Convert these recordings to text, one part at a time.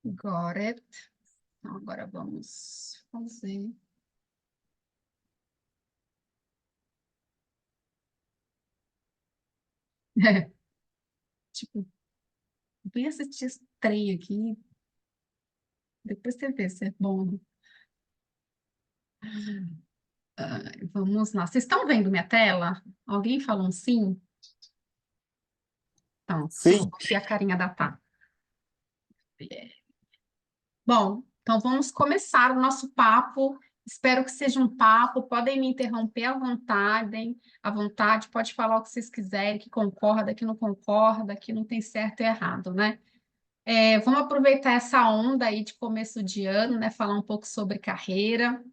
Got it. Então, agora vamos fazer. Tipo, vem assistir esse trem aqui, depois você vê se é bom. Vamos lá. Vocês estão vendo minha tela? Alguém falou um sim? Então, Sim, aqui a carinha da Tá. Bom, então vamos começar o nosso papo. Espero que seja um papo. Podem me interromper à vontade, hein? À vontade, pode falar o que vocês quiserem, que concorda, que não concorda, que não tem certo e errado, né? Vamos aproveitar essa onda aí de começo de ano, né? Falar um pouco sobre carreira.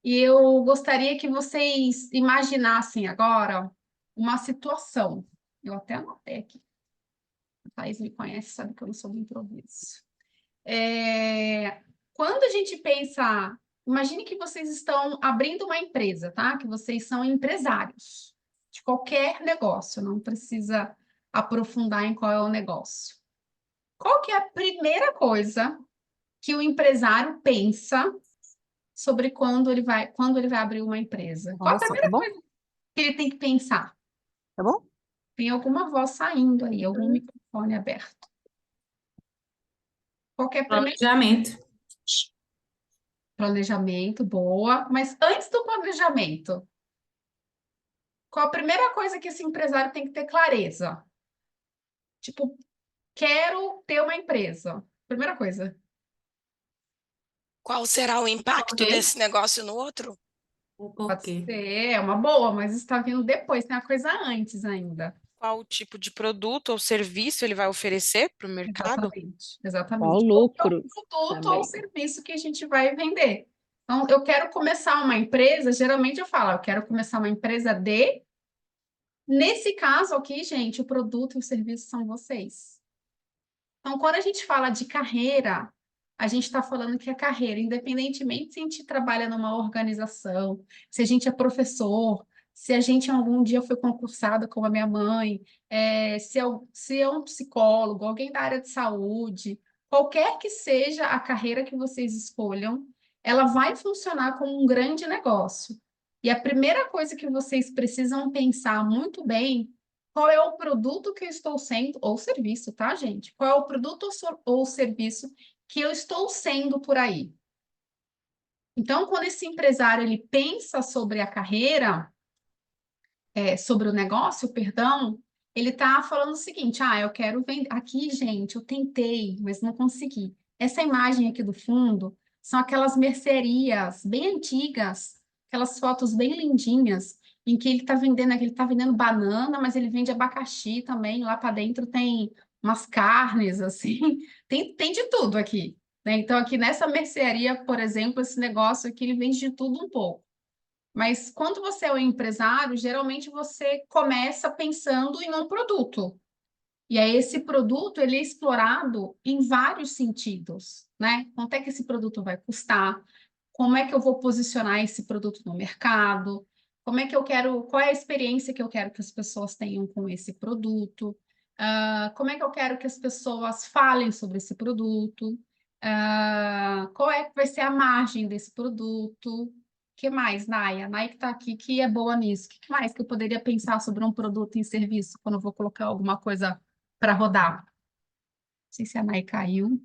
E eu gostaria que vocês imaginassem agora uma situação. Eu até anotei aqui. A Thaís me conhece, sabe que eu não sou do improviso. Quando a gente pensa, imagine que vocês estão abrindo uma empresa, tá? Que vocês são empresários de qualquer negócio, não precisa aprofundar em qual é o negócio. Qual que é a primeira coisa que o empresário pensa sobre quando ele vai abrir uma empresa? Qual a nossa, tá primeira bom? coisa que ele tem que pensar? Tá bom? Tem alguma voz saindo aí, algum microfone aberto. Qual que é a primeira Planejamento. planejamento, boa, mas antes do planejamento, qual a primeira coisa que esse empresário tem que ter clareza? Tipo, quero ter uma empresa. Primeira coisa. Qual será o impacto Ok? desse negócio no outro? O Pode porquê. ser, é uma boa, mas está vindo depois, tem a coisa antes ainda. Qual tipo de produto ou serviço ele vai oferecer para o mercado? Exatamente, Qual o exatamente. Qual que é o lucro produto ou também? serviço que a gente vai vender? Então, eu quero começar uma empresa, geralmente eu falo, eu quero começar uma empresa de... Nesse caso aqui, gente, o produto e o serviço são vocês. Então, quando a gente fala de carreira, a gente está falando que a carreira, independentemente se a gente trabalha numa organização, se a gente é professor, se a gente algum dia foi concursado como a minha mãe, se é um psicólogo, alguém da área de saúde, qualquer que seja a carreira que vocês escolham, ela vai funcionar como um grande negócio. E a primeira coisa que vocês precisam pensar muito bem qual é o produto que eu estou sendo, ou serviço, tá, gente? Qual é o produto ou serviço que eu estou sendo por aí? Então, quando esse empresário ele pensa sobre a carreira, sobre o negócio, perdão, ele está falando o seguinte: eu quero vender. Aqui, gente, eu tentei, mas não consegui. Essa imagem aqui do fundo são aquelas mercearias bem antigas, aquelas fotos bem lindinhas, em que ele está vendendo banana, mas ele vende abacaxi também. Lá para dentro tem umas carnes, assim, tem de tudo aqui, né? Então, aqui nessa mercearia, por exemplo, esse negócio aqui, ele vende de tudo um pouco. Mas quando você é um empresário, geralmente você começa pensando em um produto. E aí esse produto ele é explorado em vários sentidos, né? Quanto é que esse produto vai custar? Como é que eu vou posicionar esse produto no mercado? Como é que eu quero, qual é a experiência que eu quero que as pessoas tenham com esse produto? Como é que eu quero que as pessoas falem sobre esse produto? Qual é que vai ser a margem desse produto? Que mais, Naya? A Naya que está aqui, que é boa nisso. O que mais que eu poderia pensar sobre um produto e serviço quando eu vou colocar alguma coisa para rodar? Não sei se a Naya caiu.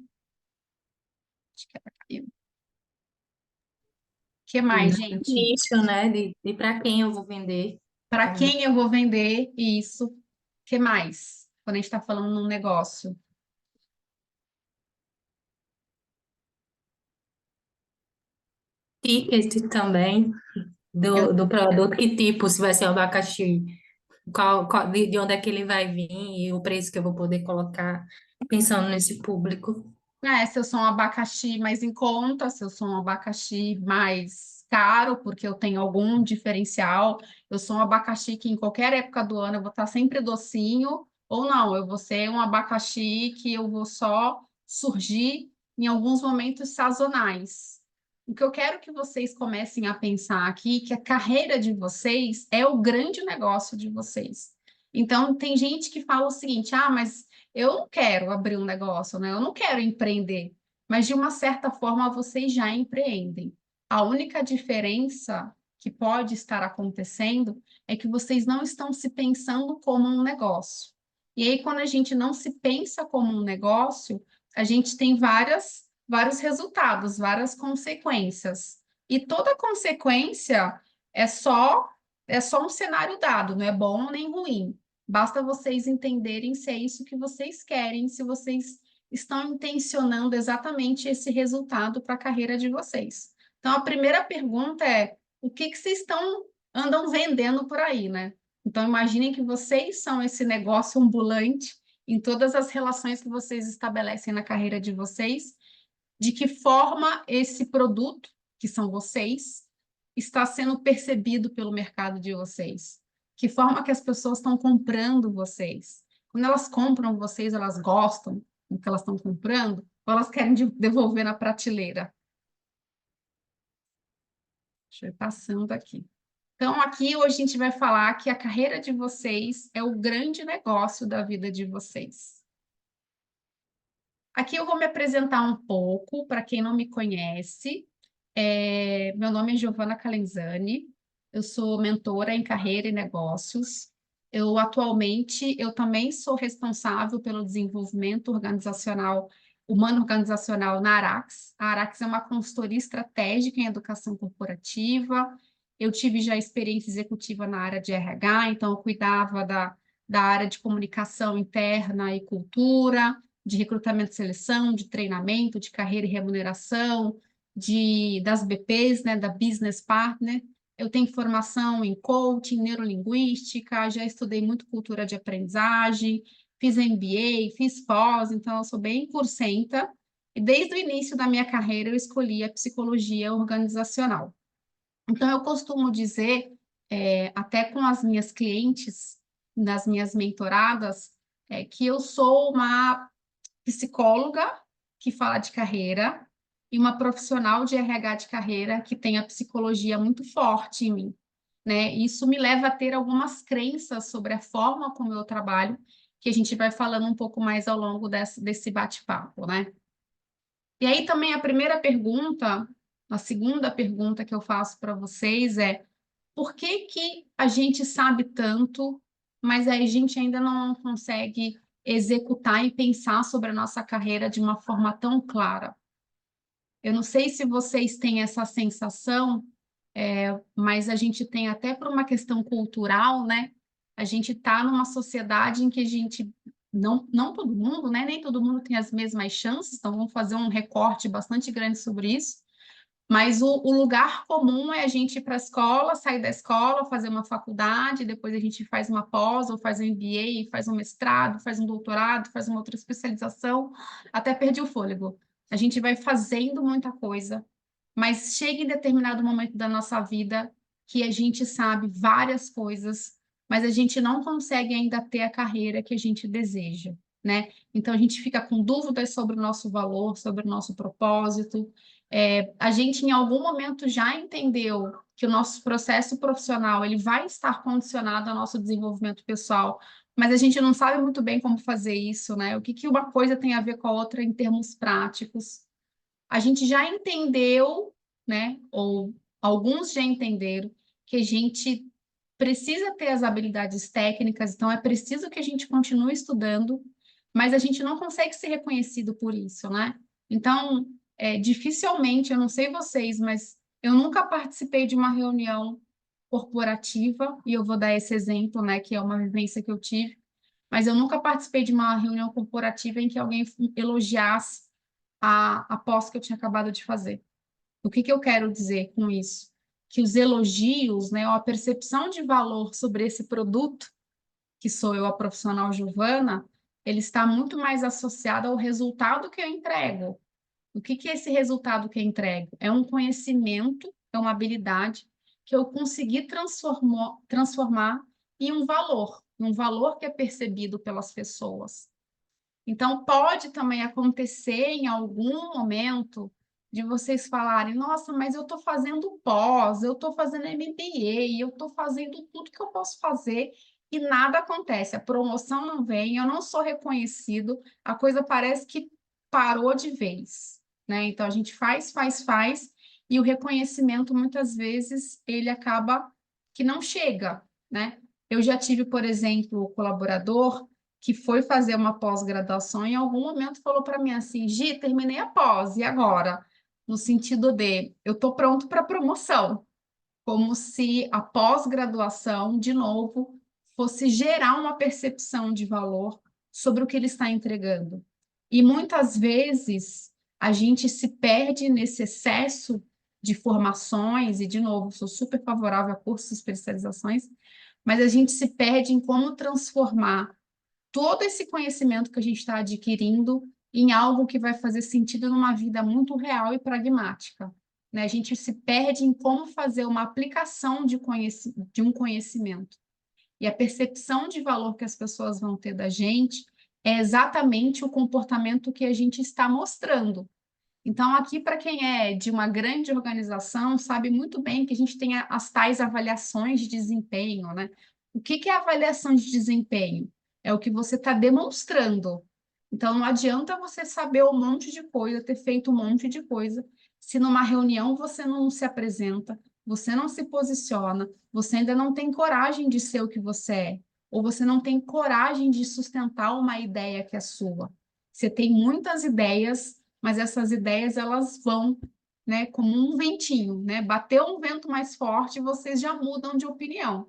Acho que ela caiu. O que mais, gente? Nicho, né? De para quem eu vou vender Para também. quem eu vou vender isso? O que mais? Quando a gente está falando num negócio. Ticket também do produto, que tipo, se vai ser o abacaxi, de onde é que ele vai vir e o preço que eu vou poder colocar, pensando nesse público. Se eu sou um abacaxi mais em conta, se eu sou um abacaxi mais caro, porque eu tenho algum diferencial, eu sou um abacaxi que em qualquer época do ano eu vou estar sempre docinho, ou não, eu vou ser um abacaxi que eu vou só surgir em alguns momentos sazonais. O que eu quero que vocês comecem a pensar aqui, que a carreira de vocês é o grande negócio de vocês. Então, tem gente que fala o seguinte: mas eu não quero abrir um negócio, né? Eu não quero empreender. mas de uma certa forma vocês já empreendem. A única diferença que pode estar acontecendo é que vocês não estão se pensando como um negócio. E aí, quando a gente não se pensa como um negócio, a gente tem vários resultados, várias consequências. E toda consequência é só um cenário dado, não é bom nem ruim. Basta vocês entenderem se é isso que vocês querem, se vocês estão intencionando exatamente esse resultado para a carreira de vocês. Então, a primeira pergunta é: o que vocês andam vendendo por aí, né? Então, imaginem que vocês são esse negócio ambulante em todas as relações que vocês estabelecem na carreira de vocês, de que forma esse produto, que são vocês, está sendo percebido pelo mercado de vocês. Que forma que as pessoas estão comprando vocês. Quando elas compram vocês, elas gostam do que elas estão comprando, ou elas querem devolver na prateleira. Deixa eu ir passando aqui. Então, aqui hoje a gente vai falar que a carreira de vocês é o grande negócio da vida de vocês. Aqui eu vou me apresentar um pouco, para quem não me conhece. Meu nome é Giovana Calenzani, eu sou mentora em carreira e negócios. Atualmente, eu também sou responsável pelo desenvolvimento organizacional, humano organizacional na Arax. A Arax é uma consultoria estratégica em educação corporativa. Eu tive já experiência executiva na área de RH, então eu cuidava da área de comunicação interna e cultura, de recrutamento e seleção, de treinamento, de carreira e remuneração, das BPs, né, da Business Partner. Eu tenho formação em coaching, neurolinguística, já estudei muito cultura de aprendizagem, fiz MBA, fiz pós, então eu sou bem cursenta. E desde o início da minha carreira eu escolhi a psicologia organizacional. Então eu costumo dizer, até com as minhas clientes, nas minhas mentoradas, que eu sou uma psicóloga que fala de carreira e uma profissional de RH de carreira que tem a psicologia muito forte em mim, né? Isso me leva a ter algumas crenças sobre a forma como eu trabalho, que a gente vai falando um pouco mais ao longo desse bate-papo, né? E aí também a segunda pergunta que eu faço para vocês é: por que que a gente sabe tanto, mas a gente ainda não consegue executar e pensar sobre a nossa carreira de uma forma tão clara? Eu não sei se vocês têm essa sensação, mas a gente tem até por uma questão cultural, né? A gente está numa sociedade em que a gente não todo mundo, né? Nem todo mundo tem as mesmas chances, então vamos fazer um recorte bastante grande sobre isso. Mas o lugar comum é a gente ir para a escola, sair da escola, fazer uma faculdade, depois a gente faz uma pós, ou faz um MBA, faz um mestrado, faz um doutorado, faz uma outra especialização, até perdi o fôlego. A gente vai fazendo muita coisa, mas chega em determinado momento da nossa vida que a gente sabe várias coisas, mas a gente não consegue ainda ter a carreira que a gente deseja, né? Então a gente fica com dúvidas sobre o nosso valor, sobre o nosso propósito. A gente em algum momento já entendeu que o nosso processo profissional ele vai estar condicionado ao nosso desenvolvimento pessoal, mas a gente não sabe muito bem como fazer isso, né? O que que uma coisa tem a ver com a outra em termos práticos. A gente já entendeu, né? Ou alguns já entenderam que a gente precisa ter as habilidades técnicas, então é preciso que a gente continue estudando, mas a gente não consegue ser reconhecido por isso, né? Então, dificilmente, eu não sei vocês, mas eu nunca participei de uma reunião corporativa, e eu vou dar esse exemplo, né, que é uma vivência que eu tive, mas eu nunca participei de uma reunião corporativa em que alguém elogiasse a pós que eu tinha acabado de fazer. O que que eu quero dizer com isso? Que os elogios, né, ou a percepção de valor sobre esse produto, que sou eu, a profissional Giovana, ele está muito mais associado ao resultado que eu entrego. O que que é esse resultado que eu entrego? É um conhecimento, é uma habilidade que eu consegui transformar em um valor que é percebido pelas pessoas. Então, pode também acontecer em algum momento de vocês falarem: nossa, mas eu estou fazendo pós, eu estou fazendo MBA, eu estou fazendo tudo que eu posso fazer e nada acontece, a promoção não vem, eu não sou reconhecido, a coisa parece que parou de vez, né? Então, a gente faz, e o reconhecimento, muitas vezes, ele acaba que não chega, né? Eu já tive, por exemplo, um colaborador que foi fazer uma pós-graduação e em algum momento falou para mim assim, Gi, terminei a pós, e agora? No sentido de, eu estou pronto para promoção, como se a pós-graduação, de novo, fosse gerar uma percepção de valor sobre o que ele está entregando. E muitas vezes a gente se perde nesse excesso de formações, e de novo, sou super favorável a cursos e especializações, mas a gente se perde em como transformar todo esse conhecimento que a gente está adquirindo em algo que vai fazer sentido numa vida muito real e pragmática, né? A gente se perde em como fazer uma aplicação de um conhecimento. E a percepção de valor que as pessoas vão ter da gente é exatamente o comportamento que a gente está mostrando. Então, aqui, para quem é de uma grande organização, sabe muito bem que a gente tem as tais avaliações de desempenho, né? O que que é avaliação de desempenho? É o que você está demonstrando. Então, não adianta você saber um monte de coisa, ter feito um monte de coisa, se numa reunião você não se apresenta, você não se posiciona, você ainda não tem coragem de ser o que você é, ou você não tem coragem de sustentar uma ideia que é sua. Você tem muitas ideias, mas essas ideias elas vão, né, como um ventinho, né? Bateu um vento mais forte, vocês já mudam de opinião.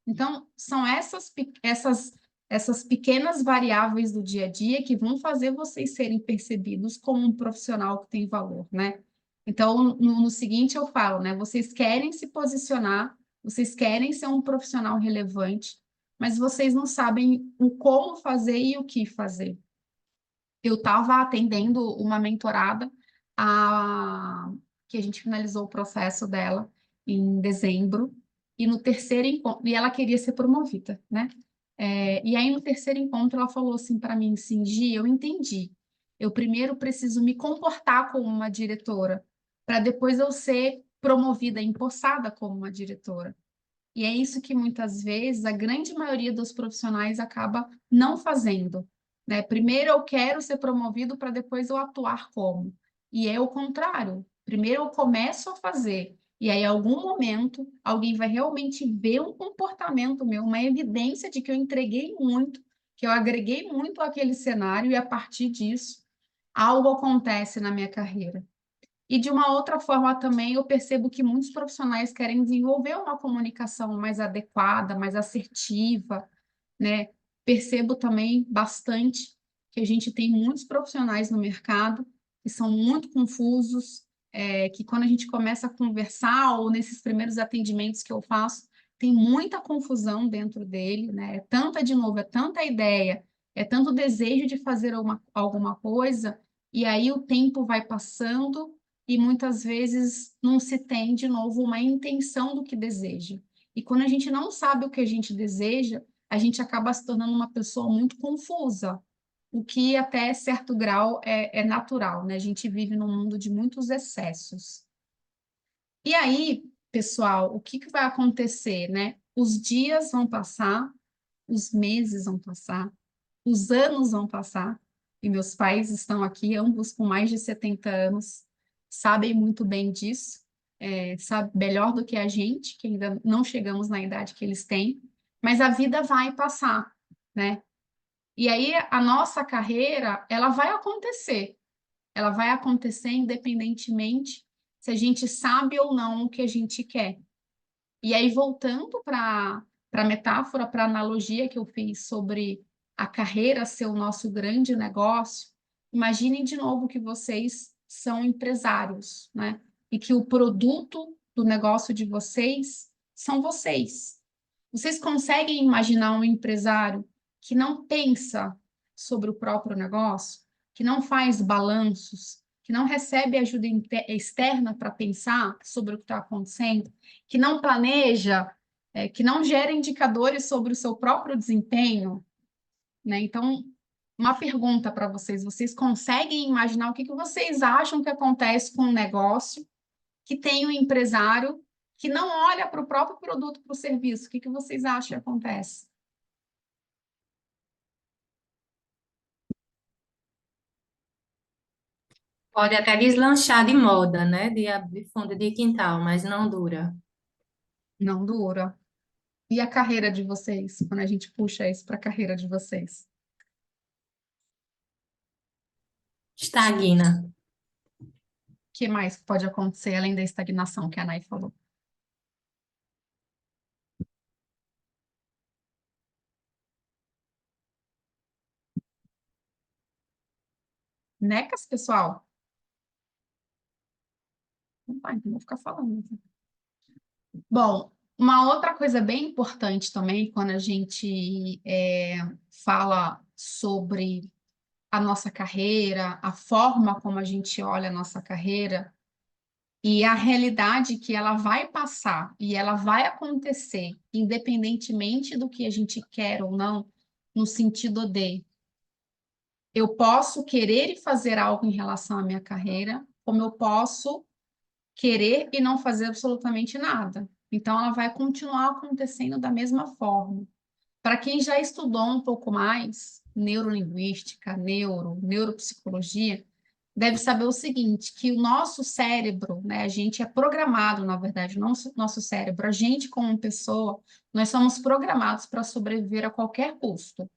Então, são essas pequenas variáveis do dia a dia que vão fazer vocês serem percebidos como um profissional que tem valor, né? Então, no seguinte eu falo, né? Vocês querem se posicionar, vocês querem ser um profissional relevante, mas vocês não sabem o como fazer e o que fazer. Eu estava atendendo uma mentorada que a gente finalizou o processo dela em dezembro, e no terceiro encontro, e ela queria ser promovida, né? E aí no terceiro encontro ela falou assim para mim, assim, Gi, eu entendi. Eu primeiro preciso me comportar como uma diretora, para depois eu ser promovida, empossada como uma diretora. E é isso que muitas vezes a grande maioria dos profissionais acaba não fazendo, né? Primeiro eu quero ser promovido para depois eu atuar como. E é o contrário. Primeiro eu começo a fazer. E aí, em algum momento, alguém vai realmente ver um comportamento meu, uma evidência de que eu entreguei muito, que eu agreguei muito àquele cenário, e a partir disso, algo acontece na minha carreira. E de uma outra forma também, eu percebo que muitos profissionais querem desenvolver uma comunicação mais adequada, mais assertiva, né? Percebo também bastante que a gente tem muitos profissionais no mercado que são muito confusos, que quando a gente começa a conversar, ou nesses primeiros atendimentos que eu faço, tem muita confusão dentro dele, né? É tanta, de novo, é tanta ideia, é tanto desejo de fazer alguma coisa, e aí o tempo vai passando e muitas vezes não se tem, de novo, uma intenção do que deseja. E quando a gente não sabe o que a gente deseja, a gente acaba se tornando uma pessoa muito confusa, o que até certo grau é natural, né? A gente vive num mundo de muitos excessos. E aí, pessoal, o que que vai acontecer, né? Os dias vão passar, os meses vão passar, os anos vão passar, e meus pais estão aqui, ambos com mais de 70 anos, sabem muito bem disso, sabe melhor do que a gente, que ainda não chegamos na idade que eles têm, mas a vida vai passar, né? E aí a nossa carreira, ela vai acontecer independentemente se a gente sabe ou não o que a gente quer. E aí, voltando para a metáfora, para a analogia que eu fiz sobre a carreira ser o nosso grande negócio, imaginem de novo que vocês são empresários, né? E que o produto do negócio de vocês são vocês. Vocês conseguem imaginar um empresário que não pensa sobre o próprio negócio, que não faz balanços, que não recebe ajuda externa para pensar sobre o que está acontecendo, que não planeja, que não gera indicadores sobre o seu próprio desempenho, né? Então, uma pergunta para vocês: vocês conseguem imaginar o que vocês acham que acontece com um negócio que tem um empresário que não olha para o próprio produto, para o serviço? O que vocês acham que acontece? Pode até deslanchar de moda, né? De fundo de quintal, mas não dura. Não dura. E a carreira de vocês, quando a gente puxa isso para a carreira de vocês? Estagna. O que mais pode acontecer além da estagnação que a Nay falou? Necas, pessoal? Não vai, não vou ficar falando. Bom, uma outra coisa bem importante também, quando a gente fala sobre a nossa carreira, a forma como a gente olha a nossa carreira e a realidade que ela vai passar e ela vai acontecer, independentemente do que a gente quer ou não, no sentido de eu posso querer e fazer algo em relação à minha carreira, como eu posso querer e não fazer absolutamente nada. Então, ela vai continuar acontecendo da mesma forma. Para quem já estudou um pouco mais neurolinguística, neuropsicologia, deve saber o seguinte, que o nosso cérebro, né, a gente é programado, na verdade, o nosso cérebro, a gente como pessoa, nós somos programados para sobreviver a qualquer custo,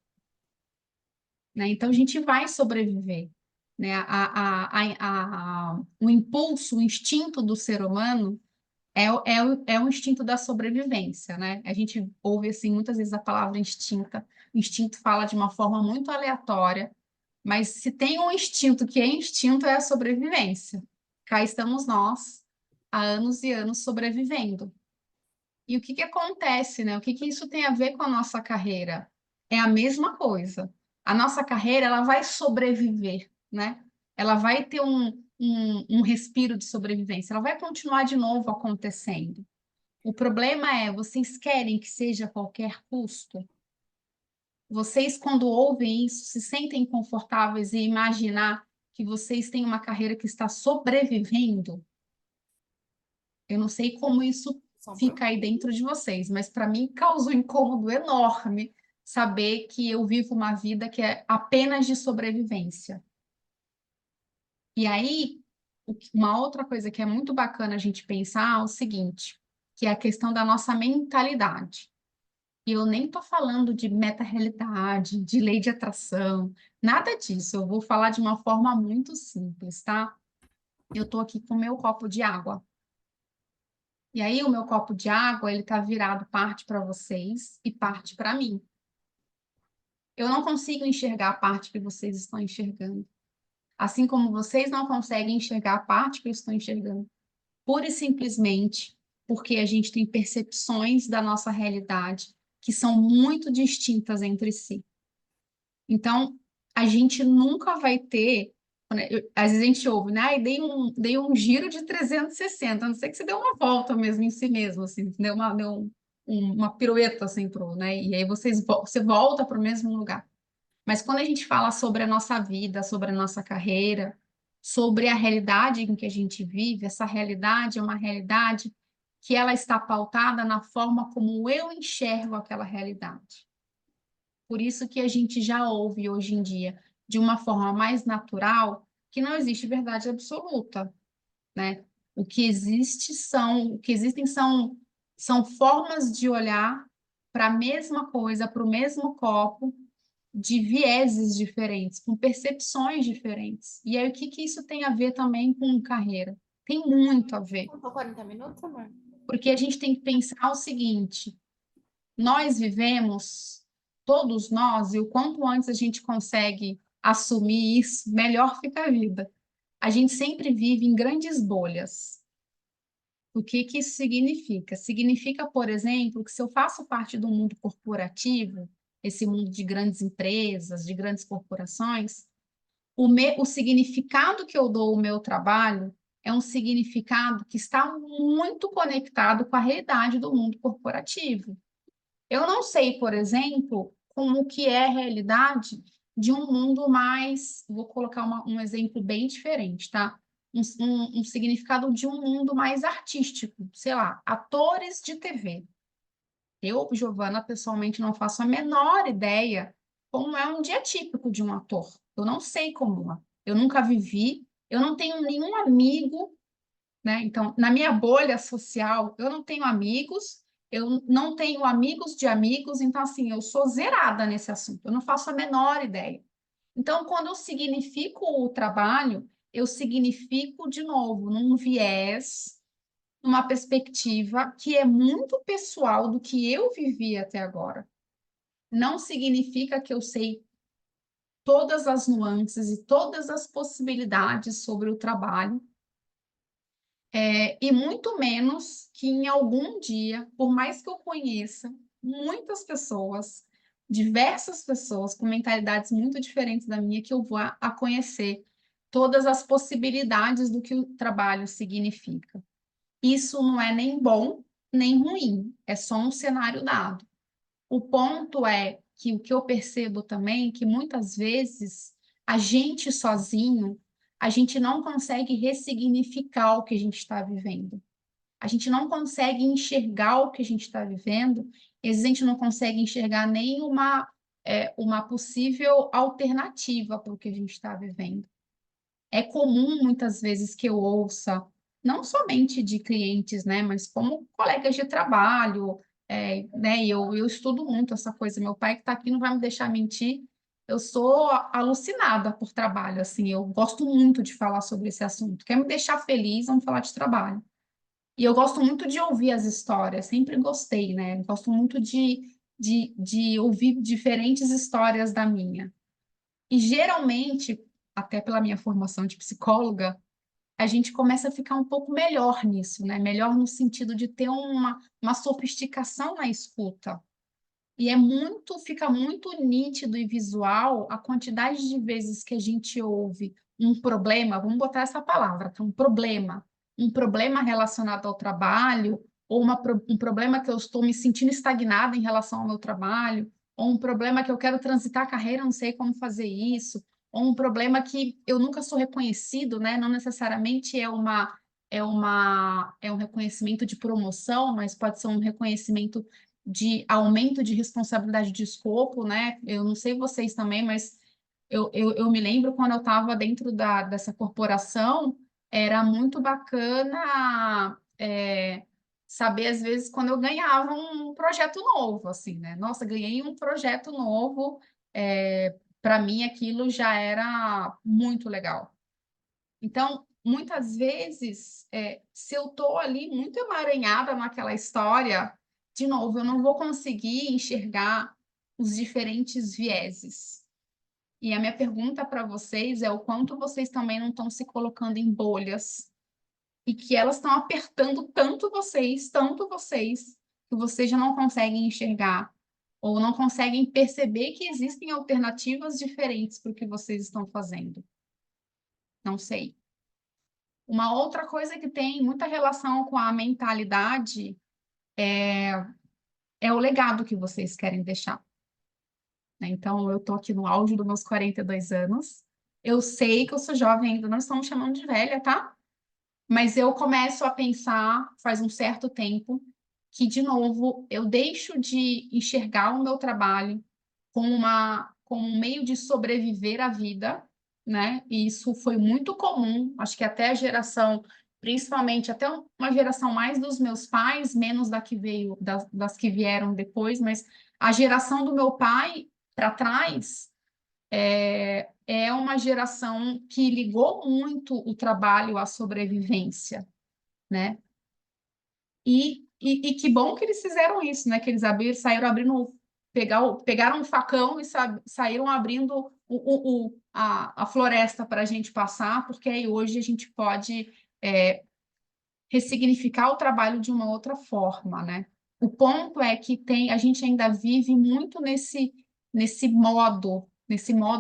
né? Então, a gente vai sobreviver, né? O impulso, o instinto do ser humano é o instinto da sobrevivência, né? A gente ouve, assim, muitas vezes a palavra instinta. O instinto fala de uma forma muito aleatória, mas se tem um instinto que é instinto, é a sobrevivência. Cá estamos nós, há anos e anos sobrevivendo. E o que que acontece, né? O que que isso tem a ver com a nossa carreira? É a mesma coisa. A nossa carreira, ela vai sobreviver, né? Ela vai ter um respiro de sobrevivência. Ela vai continuar de novo acontecendo. O problema é, vocês querem que seja a qualquer custo? Vocês, quando ouvem isso, se sentem confortáveis em imaginar que vocês têm uma carreira que está sobrevivendo? Eu não sei como isso fica aí dentro de vocês, mas para mim causa um incômodo enorme saber que eu vivo uma vida que é apenas de sobrevivência. E aí, uma outra coisa que é muito bacana a gente pensar é o seguinte, que é a questão da nossa mentalidade. E eu nem estou falando de meta-realidade, de lei de atração, nada disso. Eu vou falar de uma forma muito simples, tá? Eu estou aqui com o meu copo de água. E aí, o meu copo de água, ele está virado parte para vocês e parte para mim. Eu não consigo enxergar a parte que vocês estão enxergando. Assim como vocês não conseguem enxergar a parte que eu estou enxergando. Pura e simplesmente porque a gente tem percepções da nossa realidade que são muito distintas entre si. Então, a gente nunca vai ter. Às vezes a gente ouve, né? Ai, dei um giro de 360, a não ser que você deu uma volta mesmo em si mesmo, assim, deu uma pirueta, assim, né? E aí você volta para o mesmo lugar. Mas quando a gente fala sobre a nossa vida, sobre a nossa carreira, sobre a realidade em que a gente vive, essa realidade é uma realidade que ela está pautada na forma como eu enxergo aquela realidade. Por isso que a gente já ouve hoje em dia, de uma forma mais natural, que não existe verdade absoluta, né? O que existem são formas de olhar para a mesma coisa, para o mesmo copo, de vieses diferentes, com percepções diferentes. E aí, o que que isso tem a ver também com carreira? Tem muito a ver. Faltou 40 minutos, amor? Porque a gente tem que pensar o seguinte: nós vivemos, todos nós, e o quanto antes a gente consegue assumir isso, melhor fica a vida. A gente sempre vive em grandes bolhas. O que que isso significa? Significa, por exemplo, que se eu faço parte do mundo corporativo, esse mundo de grandes empresas, de grandes corporações, o significado que eu dou ao meu trabalho é um significado que está muito conectado com a realidade do mundo corporativo. Eu não sei, por exemplo, como que é a realidade de um mundo mais, vou colocar um exemplo bem diferente, tá? Um significado de um mundo mais artístico, sei lá, atores de TV. Eu, Giovana, pessoalmente não faço a menor ideia como é um dia típico de um ator. Eu não sei como é. Eu nunca vivi, Eu não tenho nenhum amigo, né? Então, na minha bolha social, eu não tenho amigos, eu não tenho amigos de amigos, então, assim, eu sou zerada nesse assunto, eu não faço a menor ideia. Então, quando eu significo o trabalho, eu significo, de novo, num viés, numa perspectiva que é muito pessoal do que eu vivi até agora. Não significa que eu sei todas as nuances e todas as possibilidades sobre o trabalho, e muito menos que em algum dia, por mais que eu conheça muitas pessoas, diversas pessoas com mentalidades muito diferentes da minha, que eu vou a conhecer todas as possibilidades do que o trabalho significa. Isso não é nem bom nem ruim, é só um cenário dado. O ponto é que o que eu percebo também é que muitas vezes a gente sozinho, a gente não consegue ressignificar o que a gente está vivendo. A gente não consegue enxergar o que a gente está vivendo, e às vezes a gente não consegue enxergar nem uma possível alternativa para o que a gente está vivendo. É comum, muitas vezes, que eu ouça, não somente de clientes, né, mas como colegas de trabalho, né, e eu estudo muito essa coisa. Meu pai que está aqui não vai me deixar mentir. Eu sou alucinada por trabalho, assim, eu gosto muito de falar sobre esse assunto. Quer me deixar feliz, vamos falar de trabalho. E eu gosto muito de ouvir as histórias, sempre gostei, né? Gosto muito de ouvir diferentes histórias da minha. E geralmente, até pela minha formação de psicóloga, a gente começa a ficar um pouco melhor nisso, né? Melhor no sentido de ter uma sofisticação na escuta. E fica muito nítido e visual a quantidade de vezes que a gente ouve um problema, vamos botar essa palavra, tá? Um problema relacionado ao trabalho, ou um problema que eu estou me sentindo estagnada em relação ao meu trabalho, ou um problema que eu quero transitar a carreira, não sei como fazer isso, ou um problema que eu nunca sou reconhecido, né? Não necessariamente é um reconhecimento de promoção, mas pode ser um reconhecimento de aumento de responsabilidade de escopo, né? Eu não sei vocês também, mas eu me lembro quando eu estava dentro dessa corporação, era muito bacana saber, às vezes, quando eu ganhava um projeto novo, assim, né? Nossa, ganhei um projeto novo, para mim aquilo já era muito legal. Então, muitas vezes, se eu estou ali muito emaranhada naquela história, de novo, eu não vou conseguir enxergar os diferentes vieses. E a minha pergunta para vocês é o quanto vocês também não estão se colocando em bolhas e que elas estão apertando tanto vocês, que vocês já não conseguem enxergar ou não conseguem perceber que existem alternativas diferentes para o que vocês estão fazendo. Não sei. Uma outra coisa que tem muita relação com a mentalidade é o legado que vocês querem deixar, né? Então, eu estou aqui no auge dos meus 42 anos. Eu sei que eu sou jovem ainda, não estão me chamando de velha, tá? Mas eu começo a pensar, faz um certo tempo, que, de novo, eu deixo de enxergar o meu trabalho como um meio de sobreviver à vida, né? E isso foi muito comum, acho que até a geração, principalmente até uma geração mais dos meus pais, menos da que veio, das que vieram depois, mas a geração do meu pai para trás é uma geração que ligou muito o trabalho à sobrevivência, né? E que bom que eles fizeram isso, né? Que eles saíram abrindo, pegaram um facão e saíram abrindo a floresta para a gente passar, porque aí hoje a gente pode ressignificar o trabalho de uma outra forma, né? O ponto é que a gente ainda vive muito nesse modo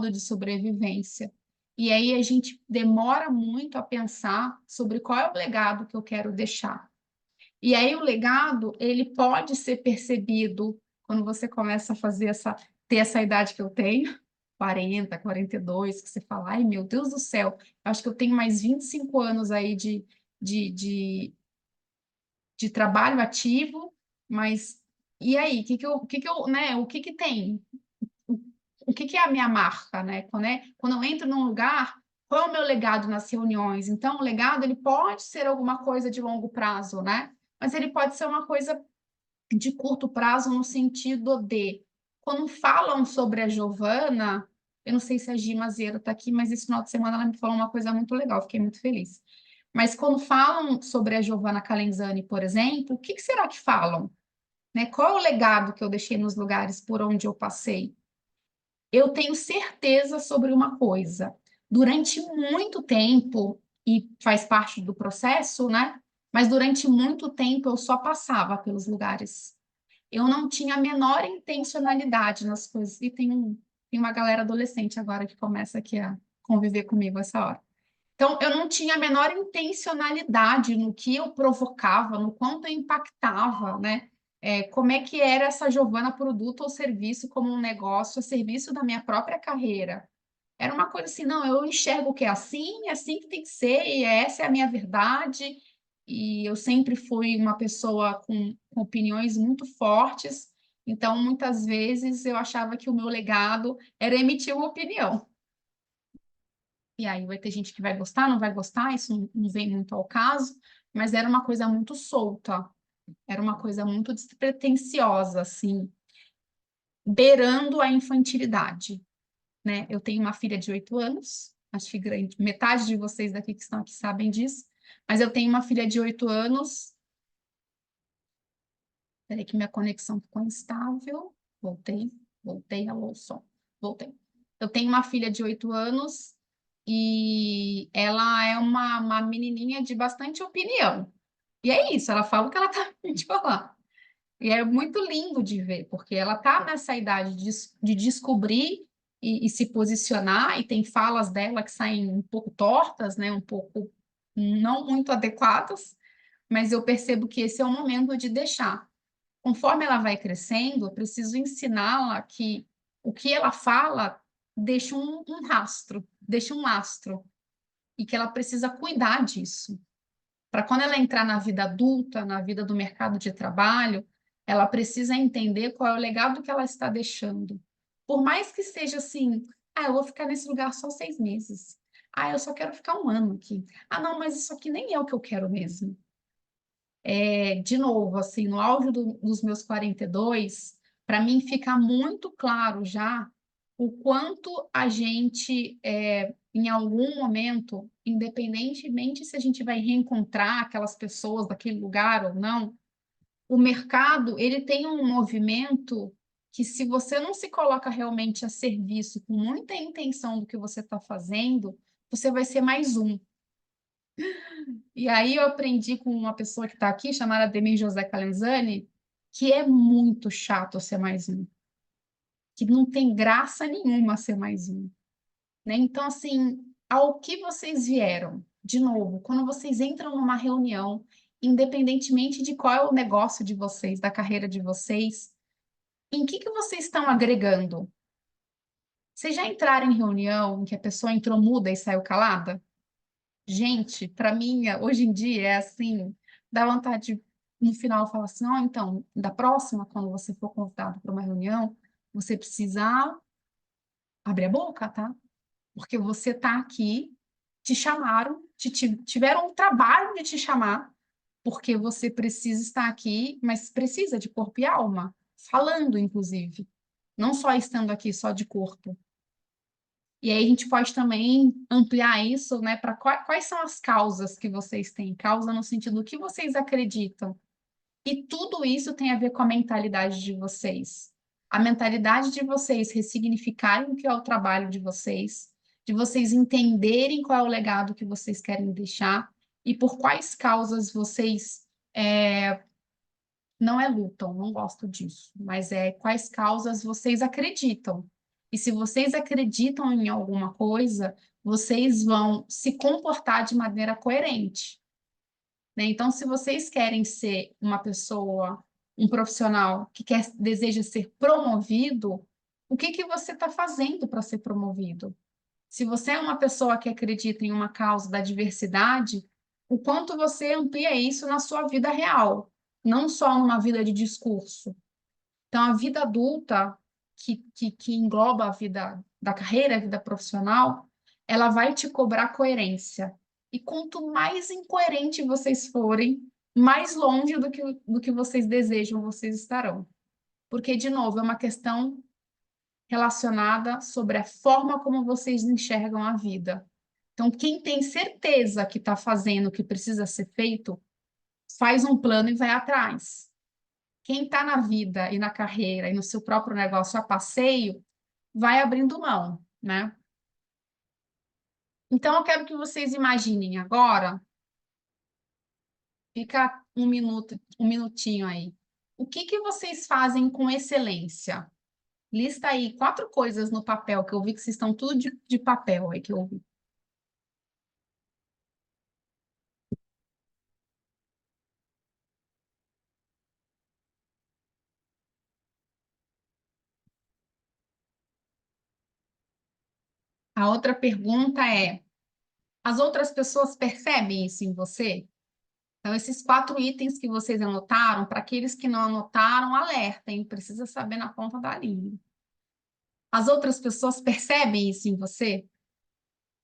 de sobrevivência. E aí a gente demora muito a pensar sobre qual é o legado que eu quero deixar. E aí o legado, ele pode ser percebido quando você começa a ter essa idade que eu tenho, 40, 42, que você fala, ai meu Deus do céu, acho que eu tenho mais 25 anos aí de, de, de trabalho ativo, mas e aí, né, o que que tem? O que que é a minha marca, né? Quando eu entro num lugar, Qual é o meu legado nas reuniões? Então, o legado, ele pode ser alguma coisa de longo prazo, né? Mas ele pode ser uma coisa de curto prazo no sentido de, quando falam sobre a Giovana, eu não sei se a Gi Mazeiro está aqui, mas esse final de semana ela me falou uma coisa muito legal, fiquei muito feliz. Mas quando falam sobre a Giovanna Calenzani, por exemplo, o que será que falam? Né? Qual é o legado que eu deixei nos lugares por onde eu passei? Eu tenho certeza sobre uma coisa. Durante muito tempo, e faz parte do processo, né? Mas durante muito tempo eu só passava pelos lugares. Eu não tinha a menor intencionalidade nas coisas. E tem uma galera adolescente agora que começa aqui a conviver comigo essa hora. Então, eu não tinha a menor intencionalidade no que eu provocava, no quanto eu impactava, né? Como é que era essa Giovana produto ou serviço como um negócio a serviço da minha própria carreira. Era uma coisa assim, não, eu enxergo que é assim que tem que ser, e essa é a minha verdade. E eu sempre fui uma pessoa com opiniões muito fortes, então muitas vezes eu achava que o meu legado era emitir uma opinião. E aí vai ter gente que vai gostar, não vai gostar, isso não vem muito ao caso, mas era uma coisa muito solta, era uma coisa muito despretensiosa, assim, beirando a infantilidade, né? Eu tenho uma filha de 8 anos, acho que grande, metade de vocês daqui que estão aqui sabem disso, mas eu tenho uma filha de 8 anos. Peraí que minha conexão ficou instável. Voltei, alô, som. Voltei. Eu tenho uma filha de 8 anos e ela é uma menininha de bastante opinião. E é isso, ela fala o que ela tá a de falar. E é muito lindo de ver, porque ela tá nessa idade de descobrir e se posicionar, e tem falas dela que saem um pouco tortas, né? Um pouco não muito adequadas, mas eu percebo que esse é o momento de deixar. Conforme ela vai crescendo, eu preciso ensiná-la que o que ela fala deixa um rastro, deixa um lastro, e que ela precisa cuidar disso. Para quando ela entrar na vida adulta, na vida do mercado de trabalho, ela precisa entender qual é o legado que ela está deixando. Por mais que seja assim, eu vou ficar nesse lugar só 6 meses. Eu só quero ficar um ano aqui. Não, mas isso aqui nem é o que eu quero mesmo. De novo, assim, no auge dos meus 42, para mim fica muito claro já o quanto a gente, em algum momento, independentemente se a gente vai reencontrar aquelas pessoas daquele lugar ou não, o mercado, ele tem um movimento que, se você não se coloca realmente a serviço com muita intenção do que você está fazendo, você vai ser mais um. E aí eu aprendi com uma pessoa que está aqui, chamada Demir José Calenzani, que é muito chato ser mais um, que não tem graça nenhuma ser mais um, né? Então, assim, ao que vocês vieram, de novo, quando vocês entram numa reunião, independentemente de qual é o negócio de vocês, da carreira de vocês, em que vocês estão agregando? Vocês já entraram em reunião em que a pessoa entrou muda e saiu calada? Gente, para mim, hoje em dia é assim, dá vontade de, no final, falar assim, então, da próxima, quando você for convidado para uma reunião, você precisa abrir a boca, tá? Porque você está aqui, te chamaram, tiveram o trabalho de te chamar, porque você precisa estar aqui, mas precisa de corpo e alma, falando, inclusive. Não só estando aqui, só de corpo. E aí a gente pode também ampliar isso, né, para quais são as causas que vocês têm? Causa no sentido do que vocês acreditam. E tudo isso tem a ver com a mentalidade de vocês. A mentalidade de vocês ressignificarem o que é o trabalho de vocês entenderem qual é o legado que vocês querem deixar e por quais causas vocês não lutam, não gosto disso, mas quais causas vocês acreditam. E se vocês acreditam em alguma coisa, vocês vão se comportar de maneira coerente, né? Então, se vocês querem ser uma pessoa, um profissional que deseja ser promovido, o que você está fazendo para ser promovido? Se você é uma pessoa que acredita em uma causa da diversidade, o quanto você amplia isso na sua vida real, não só numa vida de discurso. Então, a vida adulta, que engloba a vida da carreira, a vida profissional, ela vai te cobrar coerência. E quanto mais incoerente vocês forem, mais longe do que vocês desejam, vocês estarão. Porque, de novo, é uma questão relacionada sobre a forma como vocês enxergam a vida. Então, quem tem certeza que está fazendo o que precisa ser feito, faz um plano e vai atrás. Quem está na vida e na carreira e no seu próprio negócio a passeio, vai abrindo mão, né? Então, eu quero que vocês imaginem agora, fica um minuto, um minutinho aí. O que que vocês fazem com excelência? Lista aí 4 coisas no papel, que eu vi que vocês estão tudo de papel aí que eu vi. A outra pergunta é: as outras pessoas percebem isso em você? Então, esses 4 itens que vocês anotaram, para aqueles que não anotaram, alertem, precisa saber na ponta da língua. As outras pessoas percebem isso em você?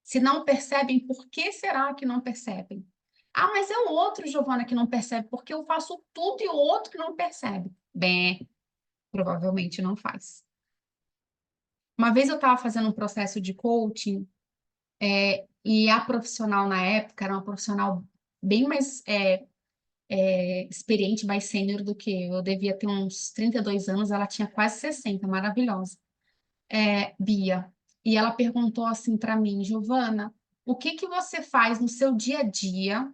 Se não percebem, por que será que não percebem? Ah, mas é o outro, Giovana, que não percebe, porque eu faço tudo e o outro que não percebe. Bem, provavelmente não faz. Uma vez eu estava fazendo um processo de coaching, e a profissional na época era uma profissional bem mais experiente, mais sênior do que eu. Eu devia ter uns 32 anos, ela tinha quase 60, maravilhosa. Bia. E ela perguntou assim para mim, Giovana, o que que você faz no seu dia a dia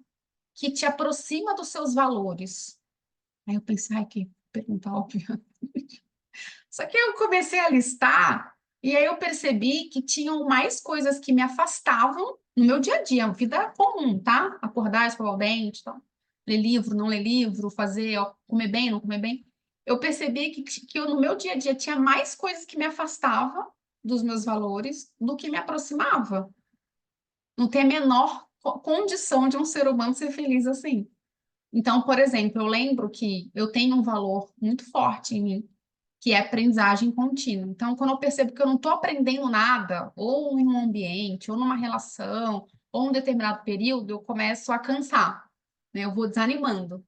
que te aproxima dos seus valores? Aí eu pensei, ai, que pergunta óbvia. Só que eu comecei a listar e aí eu percebi que tinham mais coisas que me afastavam no meu dia a dia, vida comum, tá? Acordar, escovar o dente, tal. Ler livro, não ler livro, fazer, ó, comer bem, não comer bem. Eu percebi que eu, no meu dia a dia tinha mais coisas que me afastavam dos meus valores do que me aproximava. Não tem a menor condição de um ser humano ser feliz assim. Então, por exemplo, eu lembro que eu tenho um valor muito forte em mim, que é aprendizagem contínua. Então, quando eu percebo que eu não estou aprendendo nada, ou em um ambiente, ou numa relação, ou um determinado período, eu começo a cansar, né? Eu vou desanimando.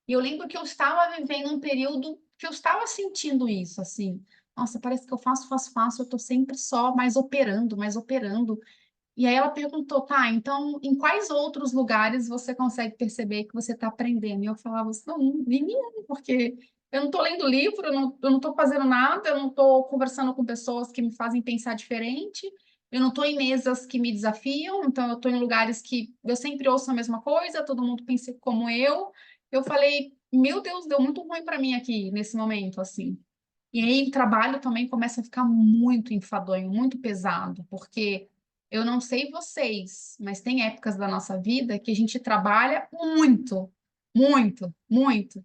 E eu lembro que eu estava vivendo um período que eu estava sentindo isso, assim. Nossa, parece que eu faço, eu estou sempre só mais operando, mais operando. E aí ela perguntou, tá, então em quais outros lugares você consegue perceber que você está aprendendo? E eu falava assim, não, em nenhum, porque eu não estou lendo livro, eu não estou fazendo nada, eu não estou conversando com pessoas que me fazem pensar diferente, eu não estou em mesas que me desafiam, então eu estou em lugares que eu sempre ouço a mesma coisa, todo mundo pensa como eu. Eu falei, meu Deus, deu muito ruim para mim aqui nesse momento, assim. E aí o trabalho também começa a ficar muito enfadonho, muito pesado, porque eu não sei vocês, mas tem épocas da nossa vida que a gente trabalha muito, muito, muito.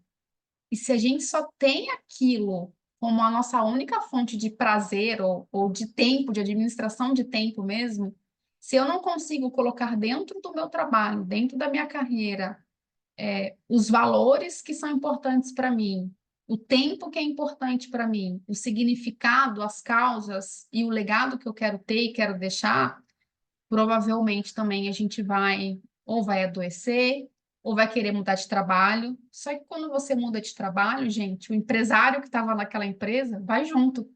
E se a gente só tem aquilo como a nossa única fonte de prazer ou de tempo, de administração de tempo mesmo, se eu não consigo colocar dentro do meu trabalho, dentro da minha carreira, os valores que são importantes para mim, o tempo que é importante para mim, o significado, as causas e o legado que eu quero ter e quero deixar, provavelmente também a gente vai adoecer ou vai querer mudar de trabalho. Só que quando você muda de trabalho, gente, o empresário que estava naquela empresa vai junto.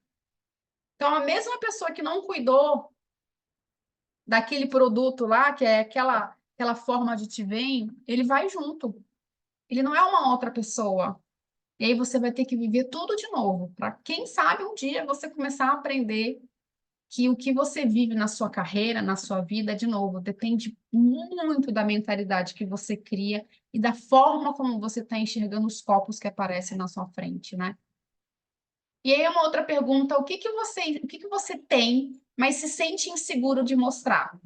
Então, a mesma pessoa que não cuidou daquele produto lá, que é aquela forma de te ver, ele vai junto. Ele não é uma outra pessoa. E aí você vai ter que viver tudo de novo, para quem sabe um dia você começar a aprender que o que você vive na sua carreira, na sua vida, de novo, depende muito da mentalidade que você cria e da forma como você está enxergando os copos que aparecem na sua frente, né? E aí uma outra pergunta, o que que você tem, mas se sente inseguro de mostrar?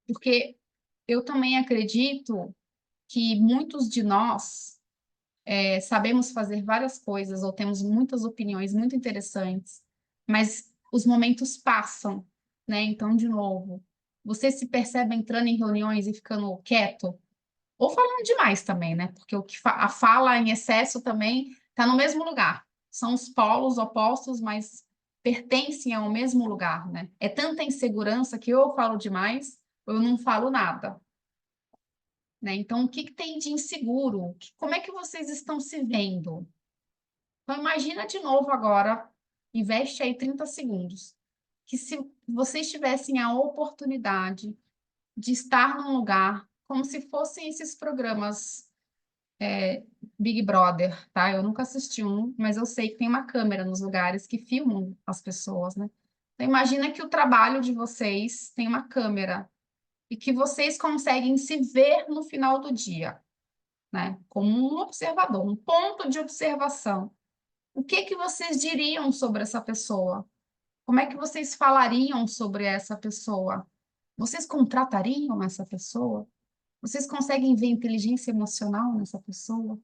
Porque eu também acredito que muitos de nós sabemos fazer várias coisas ou temos muitas opiniões muito interessantes, mas os momentos passam, né? Então, de novo, você se percebe entrando em reuniões e ficando quieto, ou falando demais também, né? Porque a fala em excesso também está no mesmo lugar. São os polos opostos, mas pertencem ao mesmo lugar, né? É tanta insegurança que ou eu falo demais ou eu não falo nada, né? Então, o que que tem de inseguro? Como é que vocês estão se vendo? Então, imagina de novo agora, investe aí 30 segundos, que se vocês tivessem a oportunidade de estar num lugar como se fossem esses programas Big Brother, tá? Eu nunca assisti um, mas eu sei que tem uma câmera nos lugares que filmam as pessoas, né? Então, imagina que o trabalho de vocês tem uma câmera e que vocês conseguem se ver no final do dia, né? Como um observador, um ponto de observação. O que que vocês diriam sobre essa pessoa? Como é que vocês falariam sobre essa pessoa? Vocês contratariam essa pessoa? Vocês conseguem ver inteligência emocional nessa pessoa?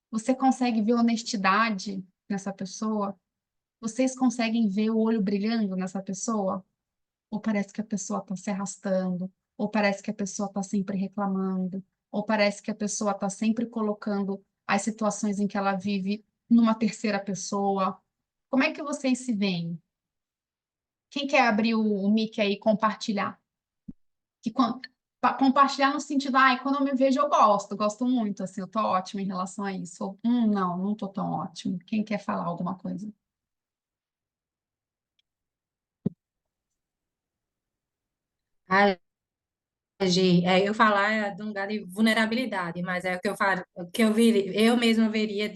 Você consegue ver honestidade nessa pessoa? Vocês conseguem ver o olho brilhando nessa pessoa? Ou parece que a pessoa está se arrastando? Ou parece que a pessoa está sempre reclamando? Ou parece que a pessoa está sempre colocando as situações em que ela vive numa terceira pessoa? Como é que vocês se veem? Quem quer abrir o mic aí e compartilhar? Compartilhar no sentido, ai, quando eu me vejo eu gosto muito, assim, eu tô ótima em relação a isso. Ou, não, não tô tão ótimo. Quem quer falar alguma coisa? Agir, eu falar de um lugar de vulnerabilidade, mas é o que eu falo, o que eu mesma diria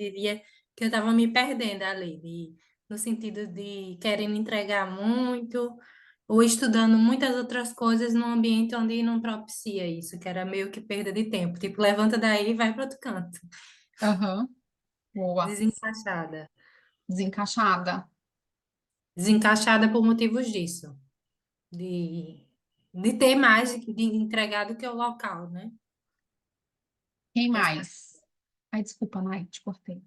que eu estava me perdendo ali, no sentido de querendo entregar muito, ou estudando muitas outras coisas num ambiente onde não propicia isso, que era meio que perda de tempo. Tipo, levanta daí e vai para outro canto. Aham, boa. Desencaixada. Desencaixada. Desencaixada por motivos disso, de, de ter mais de entregar do que o local, né? Quem Das pessoas. mais? Ai, desculpa, Nai, te cortei.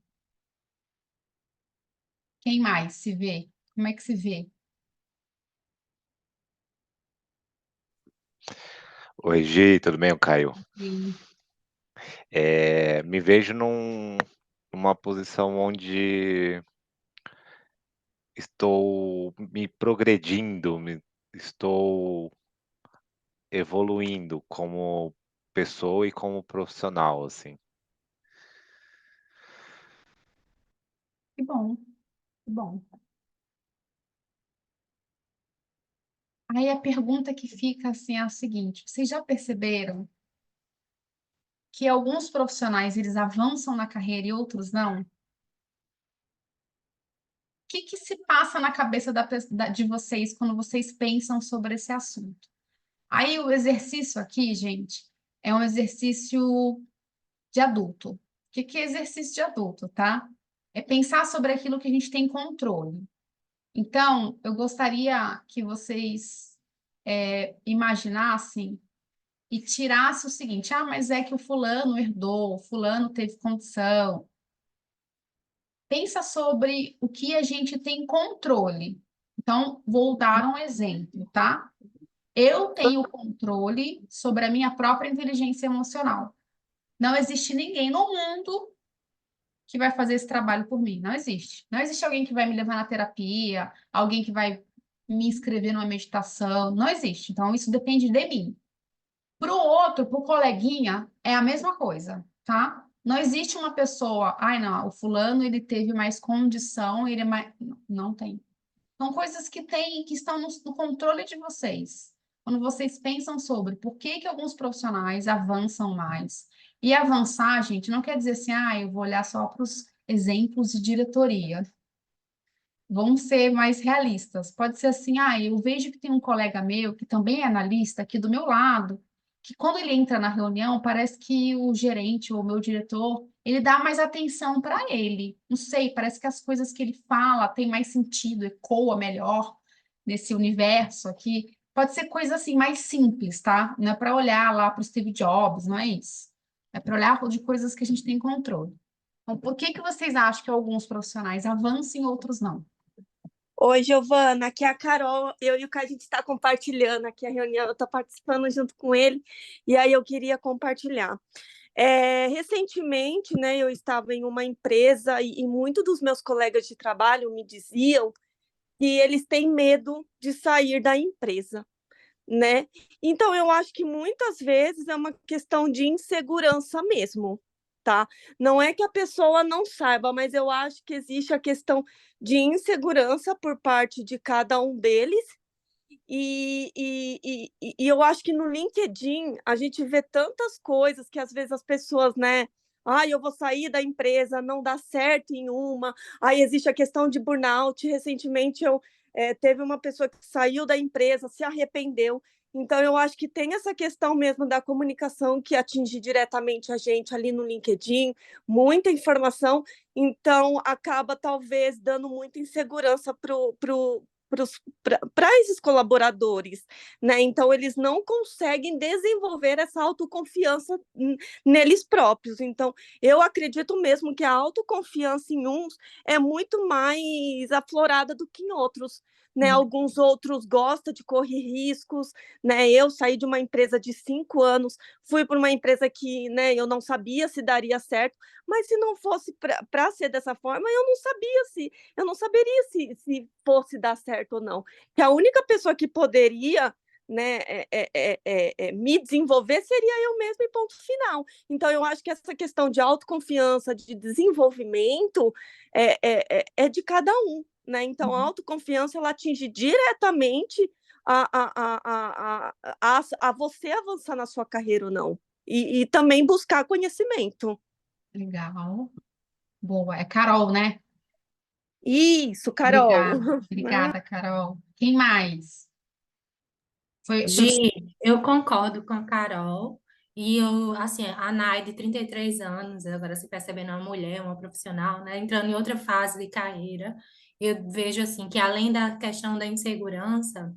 Quem mais se vê? Como é que se vê? Oi, Gi, tudo bem? O Caio. Sim. Me vejo numa posição onde estou me progredindo, estou evoluindo como pessoa e como profissional, assim. Que bom, que bom. Aí a pergunta que fica assim é a seguinte: vocês já perceberam que alguns profissionais eles avançam na carreira e outros não? O que que se passa na cabeça de vocês quando vocês pensam sobre esse assunto? Aí o exercício aqui, gente, é um exercício de adulto. O que que é exercício de adulto, tá? É pensar sobre aquilo que a gente tem controle. Então, eu gostaria que vocês imaginassem e tirassem o seguinte: ah, mas é que o fulano herdou, o fulano teve condição. Pensa sobre o que a gente tem controle. Então, vou dar um exemplo, tá? Eu tenho controle sobre a minha própria inteligência emocional. Não existe ninguém no mundo que vai fazer esse trabalho por mim. Não existe. Não existe alguém que vai me levar na terapia, alguém que vai me inscrever numa meditação. Não existe. Então, isso depende de mim. Para o outro, para o coleguinha, é a mesma coisa, tá? Não existe uma pessoa, ai, não, o fulano ele teve mais condição, ele é mais. Não, não tem. São coisas que têm, que estão no controle de vocês. Quando vocês pensam sobre por que que alguns profissionais avançam mais. E avançar, gente, não quer dizer assim, ah, eu vou olhar só para os exemplos de diretoria. Vamos ser mais realistas. Pode ser assim, ah, eu vejo que tem um colega meu que também é analista aqui do meu lado, que quando ele entra na reunião, parece que o gerente ou o meu diretor, ele dá mais atenção para ele. Não sei, parece que as coisas que ele fala têm mais sentido, ecoa melhor nesse universo aqui. Pode ser coisa assim mais simples, tá? Não é para olhar lá para o Steve Jobs, não é isso. É para olhar de coisas que a gente tem controle. Então, por que que vocês acham que alguns profissionais avançam e outros não? Oi, Giovana, aqui é a Carol. Eu e o Caio, a gente está compartilhando aqui a reunião, eu estou participando junto com ele, e aí eu queria compartilhar. Recentemente, eu estava em uma empresa e muitos dos meus colegas de trabalho me diziam que eles têm medo de sair da empresa, né? Então, eu acho que muitas vezes é uma questão de insegurança mesmo, tá? Não é que a pessoa não saiba, mas eu acho que existe a questão de insegurança por parte de cada um deles. E eu acho que no LinkedIn a gente vê tantas coisas que às vezes as pessoas, né? Ah, eu vou sair da empresa, não dá certo em uma. Aí existe a questão de burnout. Recentemente eu teve uma pessoa que saiu da empresa, se arrependeu. Então eu acho que tem essa questão mesmo da comunicação que atinge diretamente a gente ali no LinkedIn, muita informação, então acaba talvez dando muita insegurança para esses colaboradores, né? Então eles não conseguem desenvolver essa autoconfiança neles próprios. Então eu acredito mesmo que a autoconfiança em uns é muito mais aflorada do que em outros. Né, alguns outros gostam de correr riscos, né? Eu saí de uma empresa de 5 anos, fui para uma empresa que, né, eu não sabia se daria certo, mas se não fosse para ser dessa forma, eu não saberia se fosse dar certo ou não. Que a única pessoa que poderia, né, me desenvolver seria eu mesma e ponto final. Então, eu acho que essa questão de autoconfiança, de desenvolvimento, é de cada um. Né? Então, a autoconfiança ela atinge diretamente a você avançar na sua carreira ou não. E também buscar conhecimento. Legal. Boa. É Carol, né? Isso, Carol. Obrigada. Obrigada, Carol. Quem mais? Foi Gi, eu concordo com a Carol. E eu, assim, a Nai, de 33 anos, agora se percebendo uma mulher, uma profissional, né, entrando em outra fase de carreira, eu vejo, assim, que além da questão da insegurança,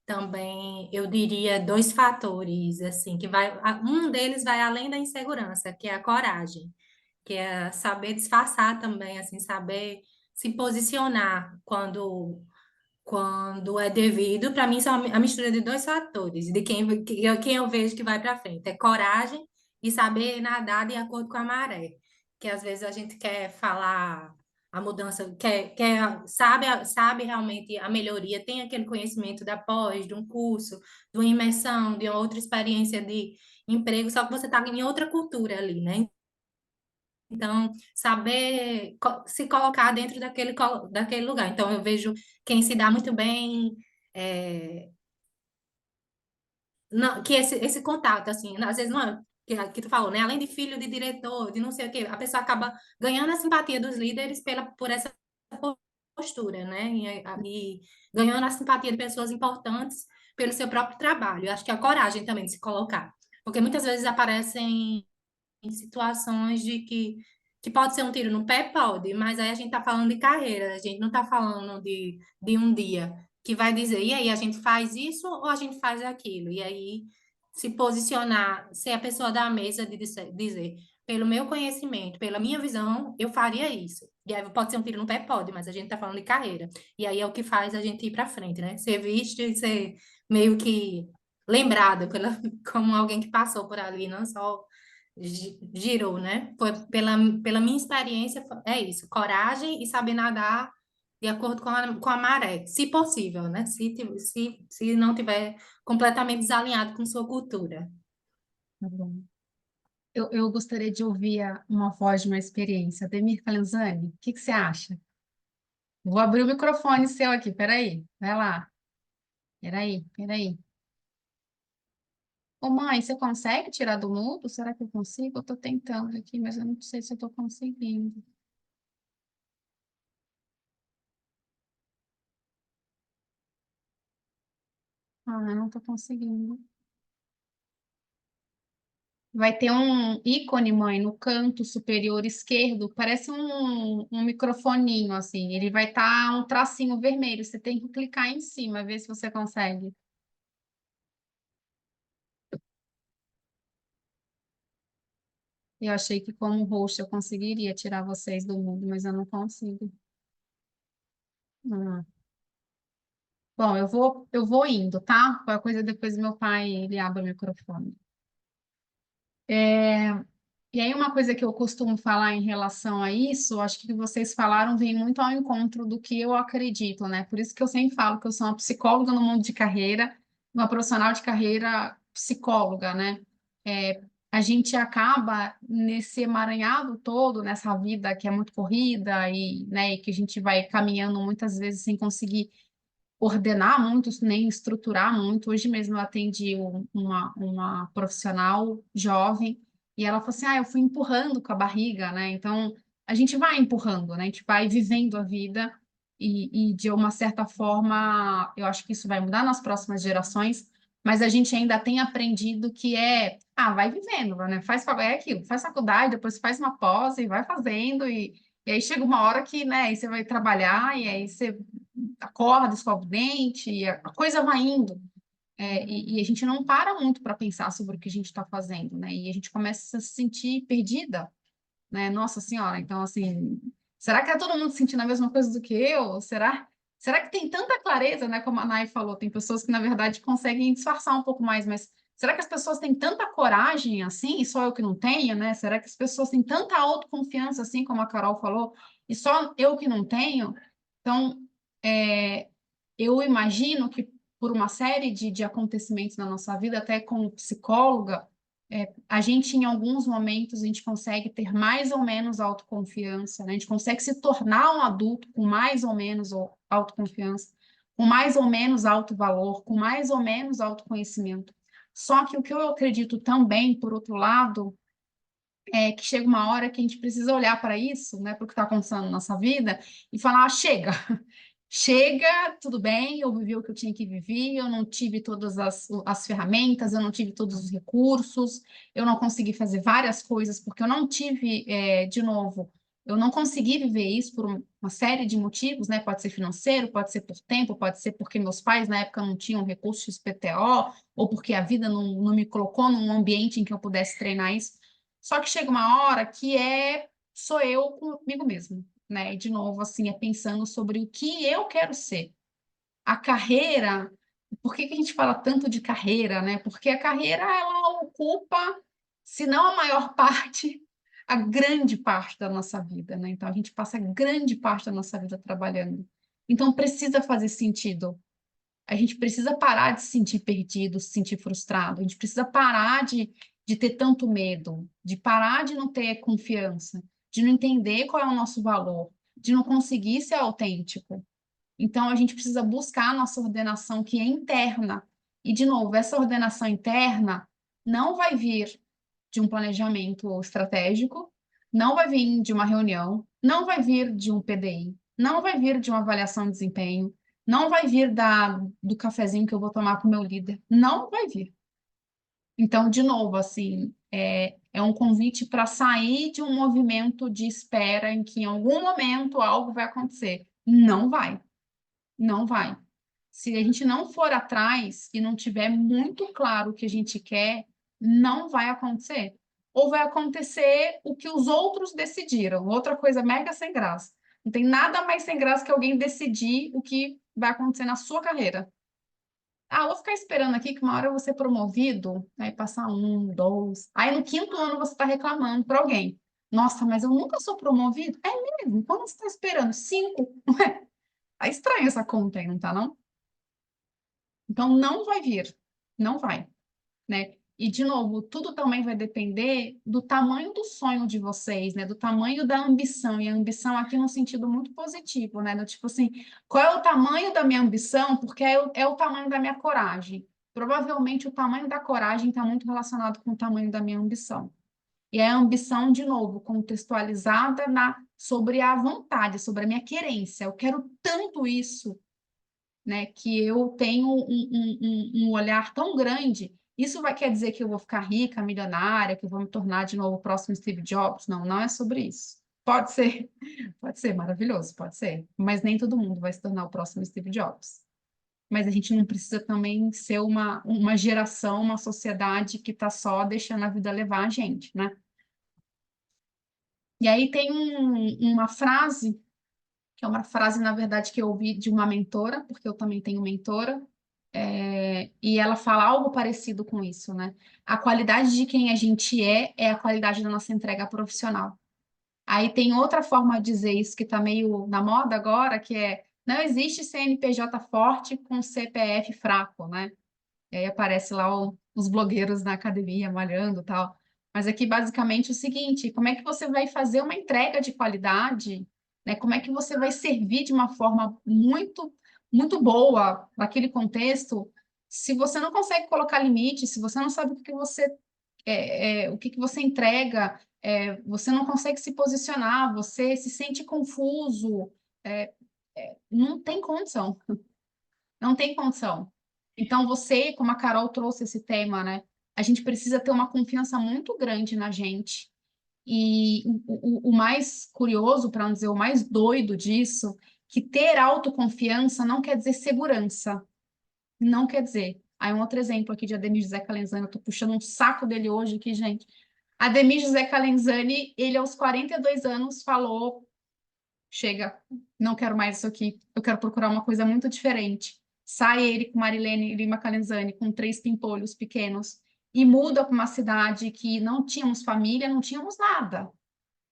também eu diria dois fatores, assim, que um deles vai além da insegurança, que é a coragem, que é saber disfarçar também, assim, saber se posicionar quando é devido. Para mim, são a mistura de dois fatores, de quem eu vejo que vai para frente. É coragem e saber nadar de acordo com a maré. Que às vezes a gente quer falar a mudança, sabe realmente a melhoria, tem aquele conhecimento da pós, de um curso, de uma imersão, de outra experiência de emprego, só que você está em outra cultura ali, né? Então, saber se colocar dentro daquele lugar. Então, eu vejo quem se dá muito bem, é, que esse contato, assim, às vezes não é que tu falou, né? Além de filho de diretor, de não sei o quê, a pessoa acaba ganhando a simpatia dos líderes por essa postura, né? E ganhando a simpatia de pessoas importantes pelo seu próprio trabalho. Eu acho que é a coragem também de se colocar. Porque muitas vezes aparecem em situações que pode ser um tiro no pé, pode, mas aí a gente está falando de carreira, a gente não está falando de um dia que vai dizer, e aí, a gente faz isso ou a gente faz aquilo? E aí se posicionar, ser a pessoa da mesa de dizer, pelo meu conhecimento, pela minha visão, eu faria isso. E aí pode ser um tiro no pé, pode, mas a gente está falando de carreira. E aí é o que faz a gente ir para frente, né? Ser visto e ser meio que lembrado como alguém que passou por ali, não só girou, né? Foi pela minha experiência, é isso, coragem e saber nadar de acordo com a maré, se possível, né? Se não tiver completamente desalinhado com sua cultura. Tá bom. Eu gostaria de ouvir uma voz de uma experiência. Ademir Calenzani, o que você acha? Vou abrir o microfone seu aqui, peraí. Vai lá. Peraí. Ô, mãe, você consegue tirar do mudo? Será que eu consigo? Eu estou tentando aqui, mas eu não sei se eu estou conseguindo. Ah, eu não estou conseguindo. Vai ter um ícone, mãe, no canto superior esquerdo, parece um microfoninho, assim. Ele vai estar um tracinho vermelho. Você tem que clicar em cima, ver se você consegue. Eu achei que como host eu conseguiria tirar vocês do mundo, mas eu não consigo. Hum. Bom, eu vou indo, tá? Qualquer coisa depois meu pai ele abre o microfone. É, E aí, uma coisa que eu costumo falar em relação a isso, acho que o que vocês falaram vem muito ao encontro do que eu acredito, né? Por isso que eu sempre falo que eu sou uma psicóloga no mundo de carreira, uma profissional de carreira psicóloga, né? A gente acaba nesse emaranhado todo, nessa vida que é muito corrida e, né, e que a gente vai caminhando muitas vezes sem conseguir ordenar muito, nem estruturar muito. Hoje mesmo eu atendi uma profissional jovem e ela falou assim: eu fui empurrando com a barriga, né? Então a gente vai empurrando, né? A gente vai vivendo a vida e de uma certa forma eu acho que isso vai mudar nas próximas gerações, mas a gente ainda tem aprendido que vai vivendo, né? É aquilo, faz faculdade, depois faz uma pós e vai fazendo e aí chega uma hora que, né, aí você vai trabalhar e aí você acorda, escova o dente, e a coisa vai indo. E a gente não para muito para pensar sobre o que a gente está fazendo, né? E a gente começa a se sentir perdida, né? Nossa Senhora, então, assim, será que tá todo mundo sentindo a mesma coisa do que eu? Será que tem tanta clareza, né? Como a Nay falou, tem pessoas que, na verdade, conseguem disfarçar um pouco mais, mas será que as pessoas têm tanta coragem assim, e só eu que não tenho, né? Será que as pessoas têm tanta autoconfiança assim, como a Carol falou, e só eu que não tenho? Então, é, eu imagino que por uma série de acontecimentos na nossa vida, até como psicóloga, a gente, em alguns momentos, a gente consegue ter mais ou menos autoconfiança, né? A gente consegue se tornar um adulto com mais ou menos autoconfiança, com mais ou menos alto valor, com mais ou menos autoconhecimento. Só que o que eu acredito também, por outro lado, é que chega uma hora que a gente precisa olhar para isso, né, para o que está acontecendo na nossa vida e falar: chega, chega, tudo bem, eu vivi o que eu tinha que viver, eu não tive todas as ferramentas, eu não tive todos os recursos, eu não consegui fazer várias coisas, porque eu não tive, de novo, eu não consegui viver isso por uma série de motivos, né? Pode ser financeiro, pode ser por tempo, pode ser porque meus pais na época não tinham recurso XPTO, ou porque a vida não me colocou num ambiente em que eu pudesse treinar isso. Só que chega uma hora que sou eu comigo mesmo, né? E de novo, assim, pensando sobre o que eu quero ser. A carreira, por que que a gente fala tanto de carreira, né? Porque a carreira, ela ocupa, se não a maior parte, a grande parte da nossa vida, né? Então, a gente passa grande parte da nossa vida trabalhando. Então, precisa fazer sentido. A gente precisa parar de se sentir perdido, se sentir frustrado. A gente precisa parar de ter tanto medo, de parar de não ter confiança, de não entender qual é o nosso valor, de não conseguir ser autêntico. Então, a gente precisa buscar a nossa ordenação que é interna. E, de novo, essa ordenação interna não vai vir de um planejamento estratégico, não vai vir de uma reunião, não vai vir de um PDI, não vai vir de uma avaliação de desempenho, não vai vir do cafezinho que eu vou tomar com o meu líder, não vai vir. Então, de novo, assim, é um convite para sair de um movimento de espera em que em algum momento algo vai acontecer. Não vai, não vai. Se a gente não for atrás e não tiver muito claro o que a gente quer, não vai acontecer. Ou vai acontecer o que os outros decidiram. Outra coisa mega sem graça. Não tem nada mais sem graça que alguém decidir o que vai acontecer na sua carreira. Eu vou ficar esperando aqui que uma hora eu vou ser promovido, aí passar 1, 2. Aí no 5º ano você está reclamando para alguém. Nossa, mas eu nunca sou promovido? É mesmo? Quando você está esperando? 5? Tá estranha essa conta aí, não tá, não? Então, não vai vir, não vai, né? E, de novo, tudo também vai depender do tamanho do sonho de vocês, né? Do tamanho da ambição, e a ambição aqui no sentido muito positivo, né? Do tipo assim, qual é o tamanho da minha ambição? Porque é o tamanho da minha coragem. Provavelmente o tamanho da coragem está muito relacionado com o tamanho da minha ambição. E a ambição, de novo, contextualizada sobre a vontade, sobre a minha querência. Eu quero tanto isso, né, que eu tenho um olhar tão grande. Isso quer dizer que eu vou ficar rica, milionária, que eu vou me tornar de novo o próximo Steve Jobs? Não, não é sobre isso. Pode ser maravilhoso, pode ser, mas nem todo mundo vai se tornar o próximo Steve Jobs. Mas a gente não precisa também ser uma geração, uma sociedade que está só deixando a vida levar a gente, né? E aí tem uma frase, que é uma frase, na verdade, que eu ouvi de uma mentora, porque eu também tenho mentora, e ela fala algo parecido com isso, né? A qualidade de quem a gente é a qualidade da nossa entrega profissional. Aí tem outra forma de dizer isso que está meio na moda agora, que é não existe CNPJ forte com CPF fraco, né? E aí aparece lá os blogueiros na academia malhando e tal. Mas aqui basicamente é o seguinte, como é que você vai fazer uma entrega de qualidade, né? Como é que você vai servir de uma forma muito boa naquele contexto, se você não consegue colocar limite, se você não sabe o que que você entrega, você não consegue se posicionar, você se sente confuso, não tem condição, não tem condição. Então, você, como a Carol trouxe esse tema, né? A gente precisa ter uma confiança muito grande na gente. E o mais curioso, para não dizer o mais doido disso, que ter autoconfiança não quer dizer segurança. Não quer dizer. Aí um outro exemplo aqui de Ademir José Calenzani, eu tô puxando um saco dele hoje aqui, gente. Ademir José Calenzani, ele aos 42 anos falou, chega, não quero mais isso aqui, eu quero procurar uma coisa muito diferente. Sai ele com Marilene Lima Calenzani, com 3 pimpolhos pequenos, e muda para uma cidade que não tínhamos família, não tínhamos nada.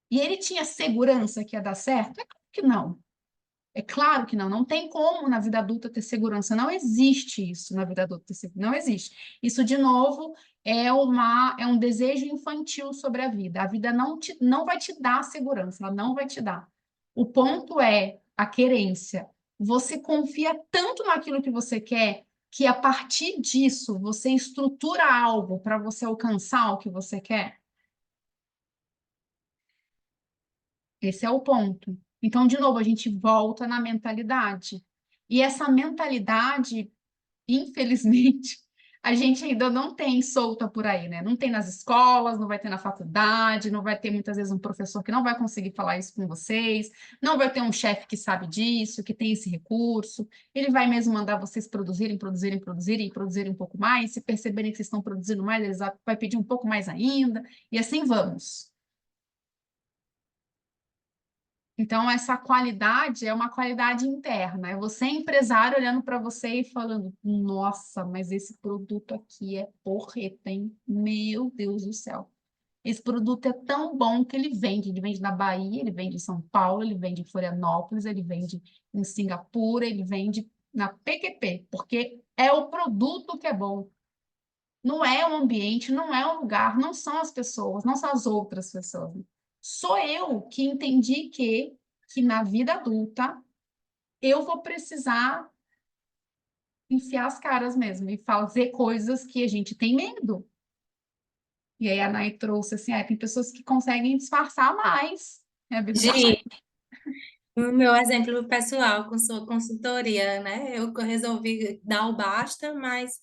E ele tinha segurança que ia dar certo? É claro que não. É claro que não, não tem como na vida adulta ter segurança, não existe isso na vida adulta, não existe. Isso, de novo, é um desejo infantil sobre a vida. A vida não vai te dar segurança, ela não vai te dar. O ponto é a querência. Você confia tanto naquilo que você quer, que a partir disso você estrutura algo para você alcançar o que você quer. Esse é o ponto. Então, de novo, a gente volta na mentalidade. E essa mentalidade, infelizmente, a gente ainda não tem solta por aí, né? Não tem nas escolas, não vai ter na faculdade, não vai ter muitas vezes um professor que não vai conseguir falar isso com vocês, não vai ter um chefe que sabe disso, que tem esse recurso. Ele vai mesmo mandar vocês produzirem um pouco mais. Se perceberem que vocês estão produzindo mais, eles vai pedir um pouco mais ainda, e assim vamos. Então, essa qualidade é uma qualidade interna. É você, empresário, olhando para você e falando: nossa, mas esse produto aqui é porreta, hein? Meu Deus do céu. Esse produto é tão bom que ele vende. Ele vende na Bahia, ele vende em São Paulo, ele vende em Florianópolis, ele vende em Singapura, ele vende na PQP, porque é o produto que é bom. Não é o ambiente, não é o lugar, não são as pessoas, não são as outras pessoas. Sou eu que entendi que na vida adulta eu vou precisar enfiar as caras mesmo e fazer coisas que a gente tem medo. E aí a Nay trouxe assim, tem pessoas que conseguem disfarçar mais. É verdade. Gi, o meu exemplo pessoal com sua consultoria, né? Eu resolvi dar o basta, mas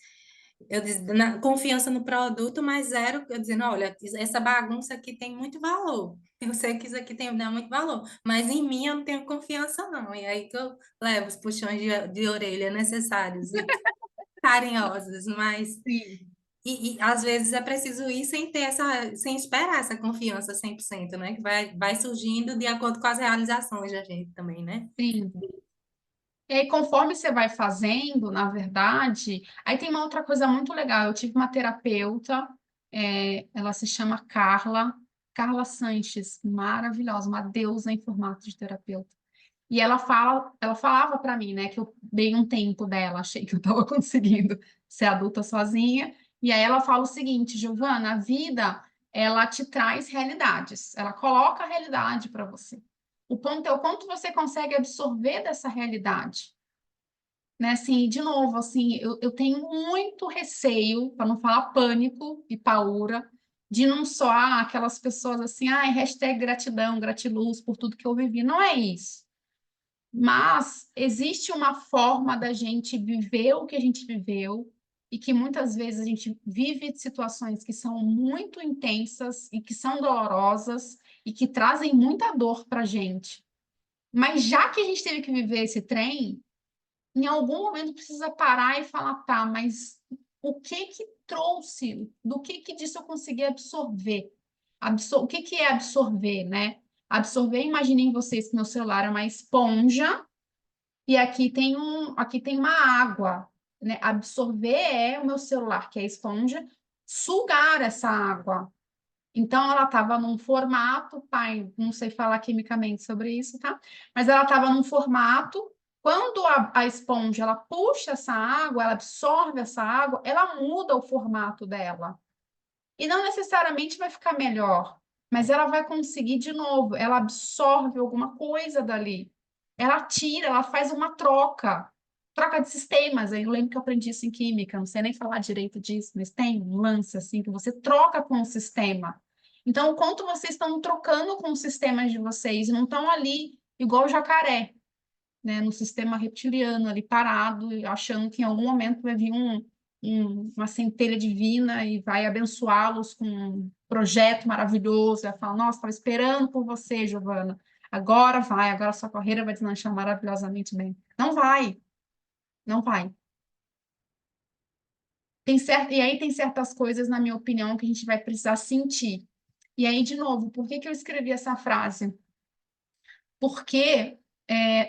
eu disse, confiança no produto, mas zero, eu dizendo, olha, essa bagunça aqui tem muito valor. Eu sei que isso aqui dá muito valor, mas em mim eu não tenho confiança, não. E aí que eu levo os puxões de orelha necessários e carinhosos, mas Sim. e às vezes é preciso ir sem ter sem esperar essa confiança 100%, né? Que vai surgindo de acordo com as realizações da gente também, né? Sim. E aí, conforme você vai fazendo, na verdade, aí tem uma outra coisa muito legal. Eu tive uma terapeuta, ela se chama Carla Sanches, maravilhosa, uma deusa em formato de terapeuta. E ela falava para mim, né, que eu dei um tempo dela, achei que eu estava conseguindo ser adulta sozinha. E aí ela fala o seguinte: Giovana, a vida, ela te traz realidades, ela coloca a realidade para você. O ponto é o quanto você consegue absorver dessa realidade, né? Assim, de novo, assim, eu tenho muito receio, para não falar pânico e paura, de não soar aquelas pessoas assim, hashtag gratidão, gratiluz por tudo que eu vivi. Não é isso. Mas existe uma forma da gente viver o que a gente viveu e que muitas vezes a gente vive situações que são muito intensas e que são dolorosas e que trazem muita dor para a gente. Mas já que a gente teve que viver esse trem, em algum momento precisa parar e falar, tá, mas o que que trouxe, do que disso eu consegui absorver? O que que é absorver, né? Absorver, imaginei vocês que meu celular é uma esponja e aqui tem uma água. né? Absorver é o meu celular, que é a esponja, sugar essa água. Então, ela estava num formato, pai, não sei falar quimicamente sobre isso, tá? Mas ela estava num formato, quando a esponja, ela puxa essa água, ela absorve essa água, ela muda o formato dela. E não necessariamente vai ficar melhor, mas ela vai conseguir de novo, ela absorve alguma coisa dali. Ela tira, ela faz uma troca de sistemas. Eu lembro que eu aprendi isso em química, não sei nem falar direito disso, mas tem um lance assim que você troca com o sistema. Então, o quanto vocês estão trocando com os sistemas de vocês, não estão ali igual o jacaré, né, no sistema reptiliano ali parado, achando que em algum momento vai vir uma centelha divina e vai abençoá-los com um projeto maravilhoso. Vai falar, nossa, estava esperando por você, Giovana. Agora vai, agora sua carreira vai deslanchar maravilhosamente bem. Não vai, não vai. E aí tem certas coisas, na minha opinião, que a gente vai precisar sentir. E aí, de novo, por que eu escrevi essa frase? Porque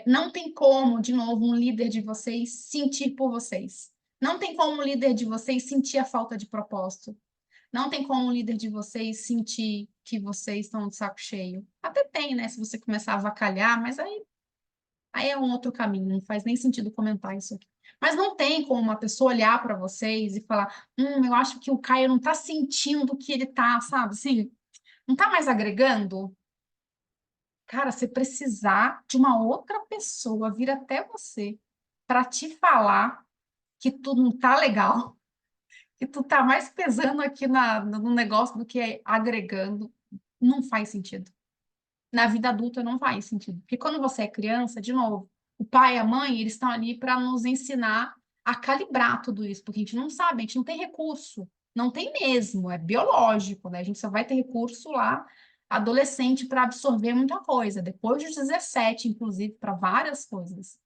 não tem como, de novo, um líder de vocês sentir por vocês. Não tem como um líder de vocês sentir a falta de propósito. Não tem como um líder de vocês sentir que vocês estão de saco cheio. Até tem, né? Se você começar a avacalhar, mas aí é um outro caminho, não faz nem sentido comentar isso aqui. Mas não tem como uma pessoa olhar para vocês e falar: eu acho que o Caio não está sentindo o que ele está, sabe? Assim, não está mais agregando. Cara, você precisar de uma outra pessoa vir até você para te falar que tu não tá legal, que tu tá mais pesando aqui no negócio do que agregando, não faz sentido. Na vida adulta não faz sentido. Porque quando você é criança, de novo, o pai e a mãe, eles estão ali para nos ensinar a calibrar tudo isso, porque a gente não sabe, a gente não tem recurso. Não tem mesmo, é biológico, né? A gente só vai ter recurso lá adolescente para absorver muita coisa, depois dos 17, inclusive, para várias coisas.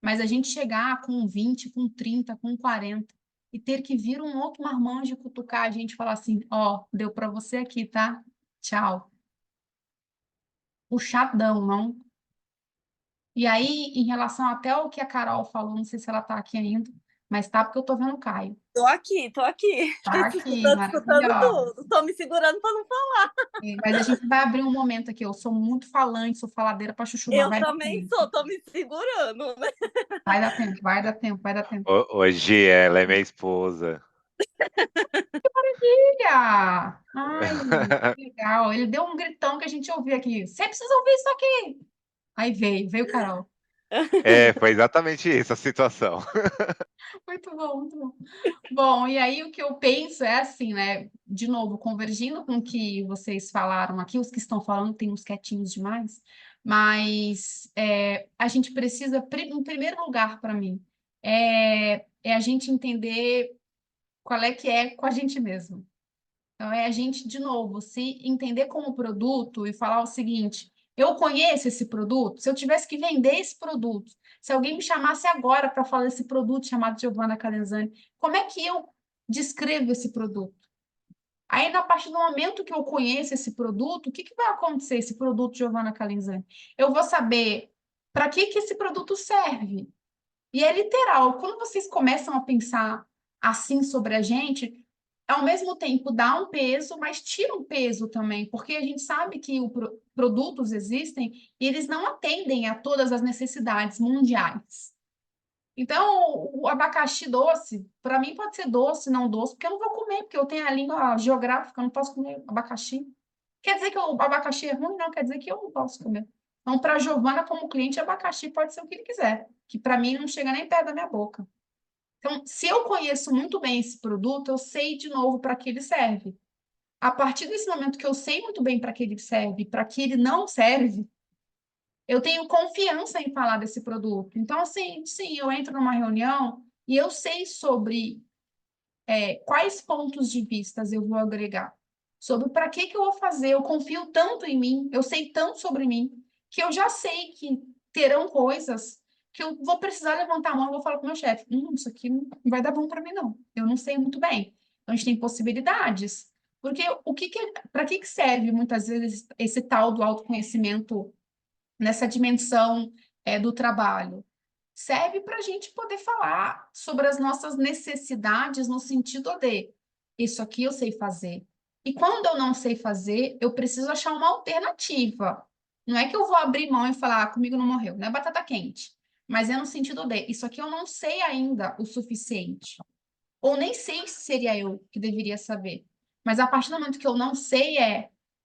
Mas a gente chegar com 20, com 30, com 40 e ter que vir um outro marmanjo cutucar a gente e falar assim: ó, deu para você aqui, tá? Tchau. Puxadão, não? E aí, em relação até ao que a Carol falou, não sei se ela está aqui ainda, mas tá porque eu tô vendo o Caio. Tô aqui, tô aqui. Tá Tô aqui, escutando maravilhosa. tudo. Tô me segurando para não falar. Mas a gente vai abrir um momento aqui. Eu sou muito falante, sou faladeira para chuchu, mas Eu vai dar também tempo. sou, tô me segurando, né? Vai dar tempo, vai dar tempo, vai dar tempo. Hoje ela é minha esposa. Filha! Ai, que legal. Ele deu um gritão que a gente ouviu aqui. Você precisa ouvir isso aqui. Aí veio Carol. Foi exatamente isso a situação. Muito bom, muito bom. Bom, e aí o que eu penso é assim, né? De novo, convergindo com o que vocês falaram aqui, os que estão falando tem uns quietinhos demais, mas a gente precisa, em primeiro lugar, para mim, é a gente entender qual é que é com a gente mesmo. Então, é a gente, de novo, se entender como produto e falar o seguinte: eu conheço esse produto, se eu tivesse que vender esse produto, se alguém me chamasse agora para falar desse produto chamado Giovanna Calenzani, como é que eu descrevo esse produto? Aí, a partir do momento que eu conheço esse produto, o que vai acontecer, esse produto Giovanna Calenzani? Eu vou saber para que esse produto serve. E é literal, quando vocês começam a pensar assim sobre a gente, ao mesmo tempo dá um peso, mas tira um peso também, porque a gente sabe que produtos existem e eles não atendem a todas as necessidades mundiais. Então, o abacaxi doce, para mim pode ser doce, não doce, porque eu não vou comer, porque eu tenho a língua geográfica, eu não posso comer abacaxi. Quer dizer que o abacaxi é ruim? Não, quer dizer que eu não posso comer. Então, para a Giovana, como cliente, abacaxi pode ser o que ele quiser, que para mim não chega nem perto da minha boca. Então, se eu conheço muito bem esse produto, eu sei de novo para que ele serve. A partir desse momento que eu sei muito bem para que ele serve, para que ele não serve, eu tenho confiança em falar desse produto. Então, assim, sim, eu entro numa reunião e eu sei sobre quais pontos de vistas eu vou agregar, sobre para que eu vou fazer. Eu confio tanto em mim, eu sei tanto sobre mim, que eu já sei que terão coisas que eu vou precisar levantar a mão e vou falar com o meu chefe: isso aqui não vai dar bom para mim, não. Eu não sei muito bem. Então, a gente tem possibilidades. Porque para que serve, muitas vezes, esse tal do autoconhecimento nessa dimensão do trabalho? serve para a gente poder falar sobre as nossas necessidades no sentido de isso aqui eu sei fazer. E quando eu não sei fazer, eu preciso achar uma alternativa. Não é que eu vou abrir mão e falar, comigo não morreu, não é batata quente. Mas é no sentido de, isso aqui eu não sei ainda o suficiente. Ou nem sei se seria eu que deveria saber. Mas a partir do momento que eu não sei,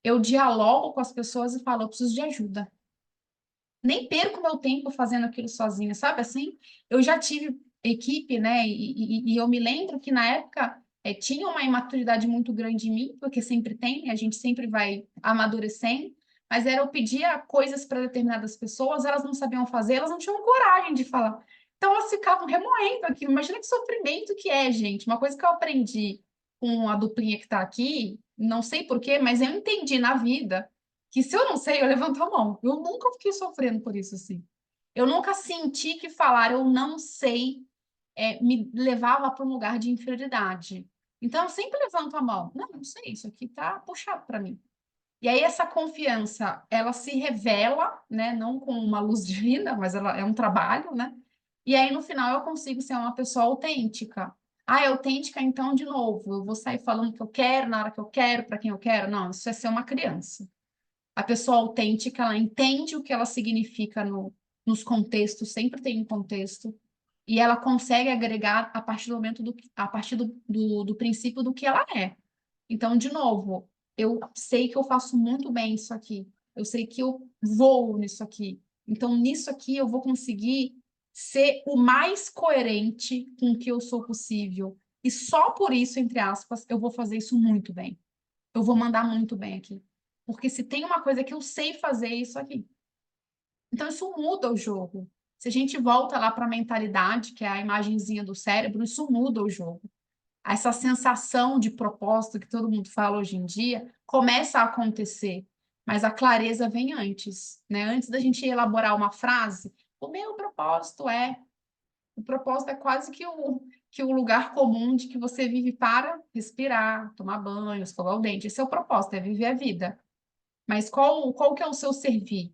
eu dialogo com as pessoas e falo, eu preciso de ajuda. Nem perco meu tempo fazendo aquilo sozinha, sabe assim? Eu já tive equipe, né? E eu me lembro que na época tinha uma imaturidade muito grande em mim, porque sempre tem, a gente sempre vai amadurecendo, mas eu pedia coisas para determinadas pessoas, elas não sabiam fazer, elas não tinham coragem de falar. Então elas ficavam remoendo aquilo. Imagina que sofrimento que é, gente. Uma coisa que eu aprendi com a duplinha que está aqui, não sei por quê, mas eu entendi na vida que se eu não sei, eu levanto a mão. Eu nunca fiquei sofrendo por isso, assim. Eu nunca senti que falar eu não sei me levava para um lugar de inferioridade. Então, eu sempre levanto a mão. Não sei, isso aqui tá puxado para mim. E aí, essa confiança, ela se revela, né? Não com uma luz divina, mas ela é um trabalho, né? E aí, no final, eu consigo ser uma pessoa autêntica. Ah, é autêntica, então, de novo, eu vou sair falando o que eu quero, na hora que eu quero, para quem eu quero. Não, isso é ser uma criança. A pessoa autêntica, ela entende o que ela significa nos contextos, sempre tem um contexto, e ela consegue agregar a partir do princípio do que ela é. Então, de novo, eu sei que eu faço muito bem isso aqui, eu sei que eu vou nisso aqui. Então, nisso aqui, eu vou conseguir ser o mais coerente com o que eu sou possível. E só por isso, entre aspas, eu vou fazer isso muito bem. Eu vou mandar muito bem aqui. Porque se tem uma coisa que eu sei fazer, é isso aqui. Então, isso muda o jogo. Se a gente volta lá para a mentalidade, que é a imagenzinha do cérebro, isso muda o jogo. Essa sensação de propósito que todo mundo fala hoje em dia começa a acontecer, mas a clareza vem antes, né? Antes da gente elaborar uma frase, o meu propósito é. O propósito é quase que o lugar comum de que você vive para respirar, tomar banho, escovar o dente. Esse é o propósito, é viver a vida. Mas qual que é o seu servir?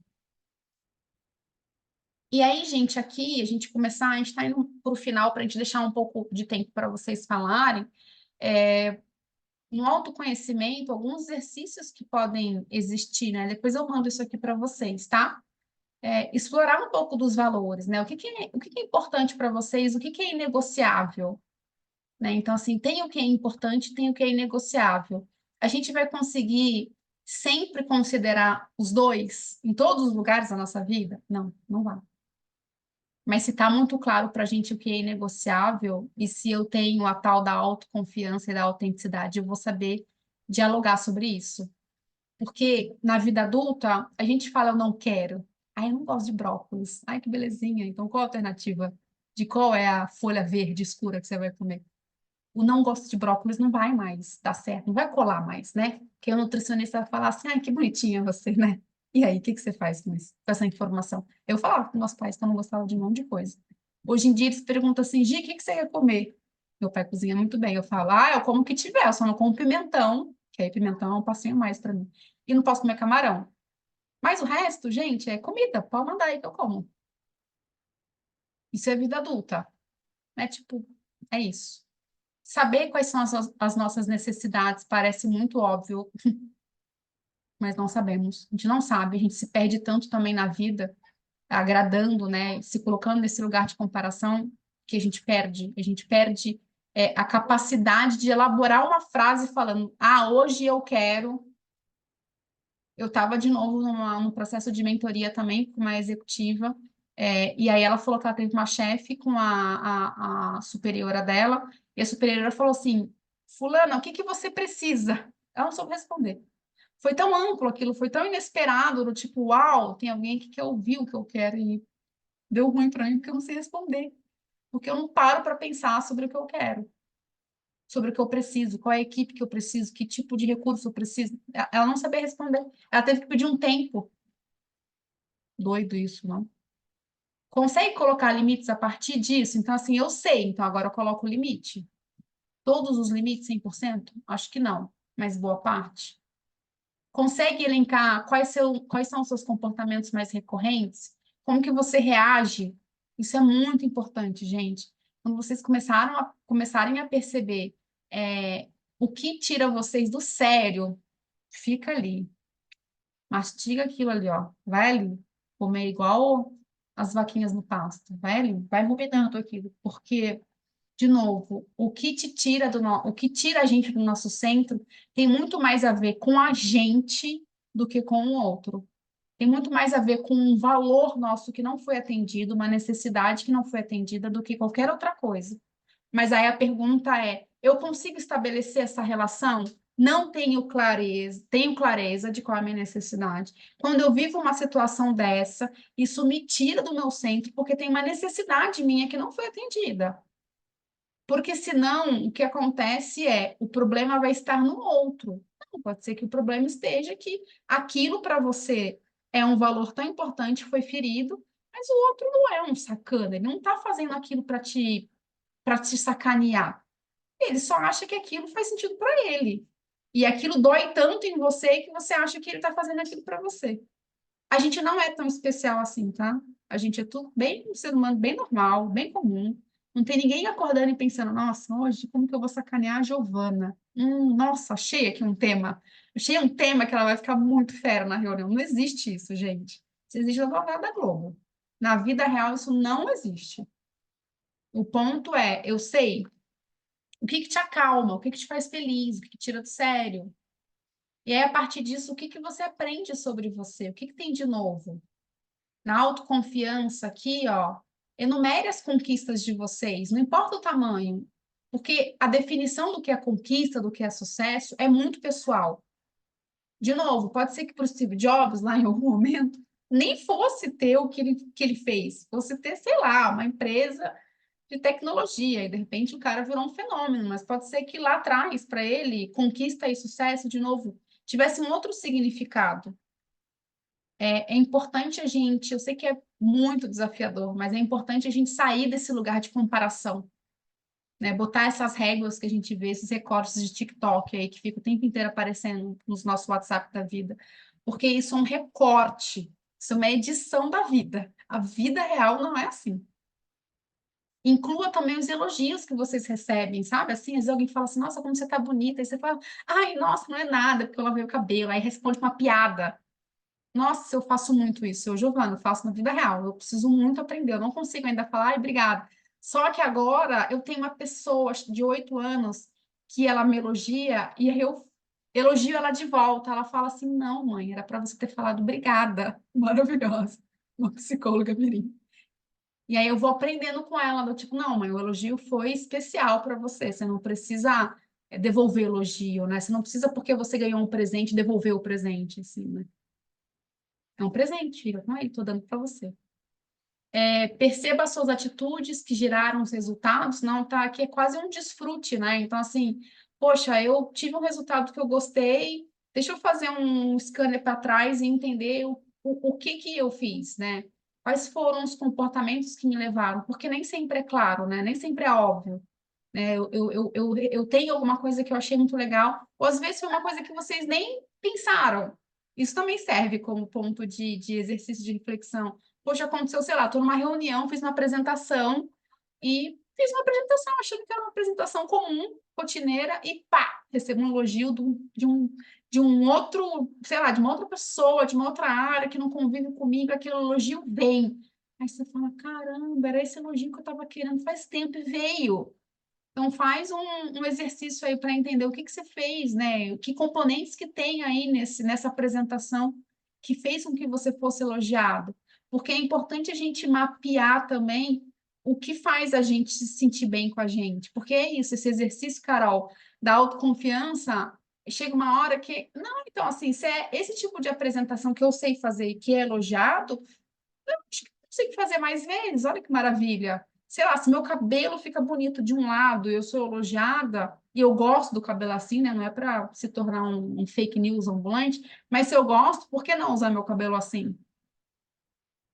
E aí, gente, aqui, a gente está indo para o final para a gente deixar um pouco de tempo para vocês falarem. No autoconhecimento, alguns exercícios que podem existir, né? Depois eu mando isso aqui para vocês, tá? Explorar um pouco dos valores, né? O que é importante para vocês, o que é inegociável, né? Então, assim, tem o que é importante, tem o que é inegociável. A gente vai conseguir sempre considerar os dois em todos os lugares da nossa vida? Não, não vai. Mas se está muito claro para a gente o que é inegociável, e se eu tenho a tal da autoconfiança e da autenticidade, eu vou saber dialogar sobre isso. Porque na vida adulta, a gente fala, eu não quero. Ai, eu não gosto de brócolis. Ai, que belezinha. Então, qual a alternativa? De qual é a folha verde escura que você vai comer? O não gosto de brócolis não vai mais dar certo, não vai colar mais, né? Porque o nutricionista vai falar assim, ai, que bonitinha você, né? E aí, o que você faz com isso, com essa informação? Eu falava com meus pais que eu não gostava de um monte de coisa. Hoje em dia, eles perguntam assim, Gi, o que você ia comer? Meu pai cozinha muito bem. Eu falo, eu como o que tiver, eu só não como pimentão, que aí pimentão é um passinho a mais para mim. E não posso comer camarão. Mas o resto, gente, é comida, pode mandar aí que eu como. Isso é vida adulta, né? Tipo, é isso. Saber quais são as nossas necessidades parece muito óbvio, mas não sabemos. A gente não sabe, a gente se perde tanto também na vida, agradando, né? Se colocando nesse lugar de comparação, que a gente perde. A gente perde a capacidade de elaborar uma frase falando, hoje eu quero. Eu estava de novo num processo de mentoria também com uma executiva, e aí ela falou que ela teve uma chefe com a superiora dela, e a superiora falou assim, fulana, o que você precisa? Ela não soube responder. Foi tão amplo aquilo, foi tão inesperado, do tipo, uau, tem alguém que quer ouvir o que eu quero, e deu ruim para mim porque eu não sei responder, porque eu não paro para pensar sobre o que eu quero, sobre o que eu preciso, qual é a equipe que eu preciso, que tipo de recurso eu preciso. Ela não sabia responder. Ela teve que pedir um tempo. Doido isso, não? Consegue colocar limites a partir disso? Então, assim, eu sei, então agora eu coloco o limite. Todos os limites 100%? Acho que não, mas boa parte. Consegue elencar quais são os seus comportamentos mais recorrentes? Como que você reage Isso é muito importante, gente. Quando vocês começarem a perceber o que tira vocês do sério, fica ali. Mastiga aquilo ali, ó. Vai ali. Comer igual as vaquinhas no pasto. Vai ali, vai ruminando aquilo. Porque, de novo, o que te tira o que tira a gente do nosso centro tem muito mais a ver com a gente do que com o outro. Tem muito mais a ver com um valor nosso que não foi atendido, uma necessidade que não foi atendida, do que qualquer outra coisa. Mas aí a pergunta é: eu consigo estabelecer essa relação? Não tenho clareza de qual é a minha necessidade. Quando eu vivo uma situação dessa, isso me tira do meu centro, porque tem uma necessidade minha que não foi atendida. Porque senão, o que acontece o problema vai estar no outro. Não, pode ser que o problema esteja que aquilo para você é um valor tão importante, foi ferido, mas o outro não é um sacana, ele não está fazendo aquilo para te sacanear. Ele só acha que aquilo faz sentido para ele. E aquilo dói tanto em você que você acha que ele está fazendo aquilo para você. A gente não é tão especial assim, tá? A gente é tudo bem um ser humano bem normal, bem comum. Não tem ninguém acordando e pensando, nossa, hoje como que eu vou sacanear a Giovana? Nossa, achei aqui um tema. Achei um tema que ela vai ficar muito fera na reunião. Não existe isso, gente. Isso existe na novela da Globo. Na vida real, isso não existe. O ponto é, eu sei o que te acalma, o que te faz feliz, o que tira do sério. E aí, a partir disso, o que você aprende sobre você? O que tem de novo? Na autoconfiança aqui, ó, enumere as conquistas de vocês, não importa o tamanho, porque a definição do que é conquista, do que é sucesso, é muito pessoal. De novo, pode ser que para o Steve Jobs, lá em algum momento, nem fosse ter o que ele fez, fosse ter, sei lá, uma empresa de tecnologia, e de repente o cara virou um fenômeno, mas pode ser que lá atrás, para ele, conquista e sucesso, de novo, tivesse um outro significado. É importante a gente, eu sei que é muito desafiador, mas é importante a gente sair desse lugar de comparação, né? Botar essas réguas que a gente vê, esses recortes de TikTok aí, que fica o tempo inteiro aparecendo nos nossos WhatsApp da vida, porque isso é um recorte, isso é uma edição da vida. A vida real não é assim. Inclua também os elogios que vocês recebem, sabe? Assim, às vezes alguém fala assim, nossa, como você tá bonita. Aí você fala, ai, nossa, não é nada, porque eu lavei o cabelo. Aí responde uma piada. Nossa, eu faço muito isso. Eu, Giovana, eu faço na vida real. Eu preciso muito aprender. Eu não consigo ainda falar, ai, obrigada. Só que agora eu tenho uma pessoa de 8 anos que ela me elogia e eu elogio ela de volta. Ela fala assim, não, mãe, era para você ter falado obrigada. Maravilhosa. Uma psicóloga mirim. E aí eu vou aprendendo com ela, do tipo, não, mãe, o elogio foi especial para você não precisa devolver elogio, né? Você não precisa, porque você ganhou um presente, devolver o presente, assim, né? É um presente, fica com ele, tô dando para você. Perceba as suas atitudes que geraram os resultados, não, tá? Aqui é quase um desfrute, né? Então, assim, poxa, eu tive um resultado que eu gostei, deixa eu fazer um scanner para trás e entender o que eu fiz, né? Quais foram os comportamentos que me levaram? Porque nem sempre é claro, né? Nem sempre é óbvio. Né? Eu tenho alguma coisa que eu achei muito legal, ou às vezes foi uma coisa que vocês nem pensaram. Isso também serve como ponto de exercício de reflexão. Poxa, aconteceu, sei lá, estou numa reunião, fiz uma apresentação achando que era uma apresentação comum, rotineira, e pá, recebo um elogio de um outro, sei lá, de uma outra pessoa, de uma outra área que não convive comigo, aquele elogio vem. Aí você fala, caramba, era esse elogio que eu estava querendo faz tempo e veio. Então, faz um exercício aí para entender o que você fez, né? Que componentes que tem aí nessa apresentação que fez com que você fosse elogiado. Porque é importante a gente mapear também o que faz a gente se sentir bem com a gente. Porque é isso, esse exercício, Carol, da autoconfiança, chega uma hora que... Não, então, assim, se é esse tipo de apresentação que eu sei fazer e que é elogiado, eu acho que eu consigo fazer mais vezes. Olha que maravilha. Sei lá, se meu cabelo fica bonito de um lado, eu sou elogiada, e eu gosto do cabelo assim, né? Não é para se tornar um fake news ambulante, mas se eu gosto, por que não usar meu cabelo assim?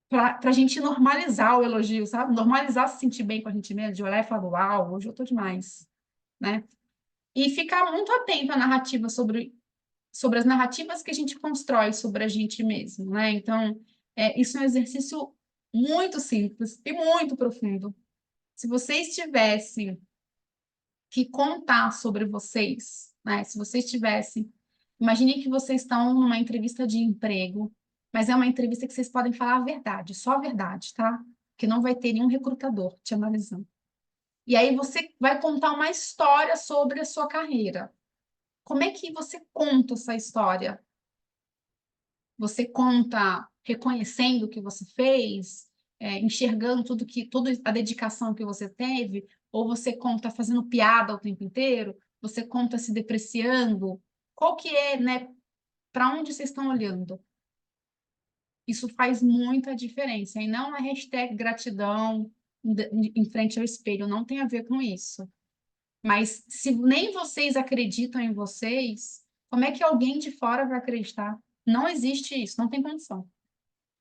Para a gente normalizar o elogio, sabe? Normalizar se sentir bem com a gente mesmo, de olhar e falar, uau, hoje eu tô demais, né? E ficar muito atento à narrativa sobre as narrativas que a gente constrói sobre a gente mesmo, né? Então, isso é um exercício muito simples e muito profundo. Se vocês tivessem que contar sobre vocês, né? Se vocês tivessem, imagine que vocês estão numa entrevista de emprego, mas é uma entrevista que vocês podem falar a verdade, só a verdade, tá? Que não vai ter nenhum recrutador te analisando. E aí você vai contar uma história sobre a sua carreira. Como é que você conta essa história? Você conta reconhecendo o que você fez, enxergando toda a dedicação que você teve, ou você conta fazendo piada o tempo inteiro? Você conta se depreciando? Qual que é, né? Para onde vocês estão olhando? Isso faz muita diferença. E não a hashtag gratidão em frente ao espelho, não tem a ver com isso. Mas se nem vocês acreditam em vocês, como é que alguém de fora vai acreditar? Não existe isso, não tem condição.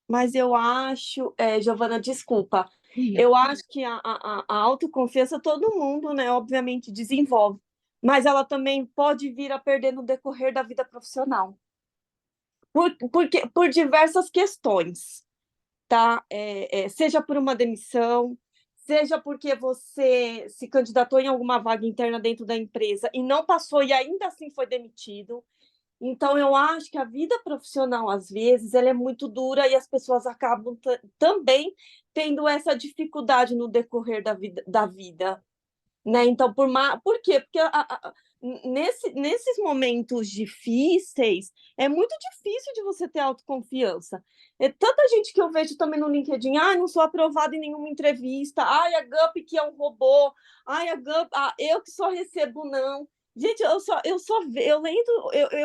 Mas eu acho, Giovana, desculpa, eu acho que a autoconfiança todo mundo, né, obviamente desenvolve, mas ela também pode vir a perder no decorrer da vida profissional. Por diversas questões, tá? Seja por uma demissão, seja porque você se candidatou em alguma vaga interna dentro da empresa e não passou e ainda assim foi demitido. Então, eu acho que a vida profissional, às vezes, ela é muito dura e as pessoas acabam também tendo essa dificuldade no decorrer da vida, né? Então, por quê? Porque nesses momentos difíceis, é muito difícil de você ter autoconfiança. É tanta gente que eu vejo também no LinkedIn, não sou aprovada em nenhuma entrevista, a Gup que é um robô, a Gup, eu que só recebo não. Gente, eu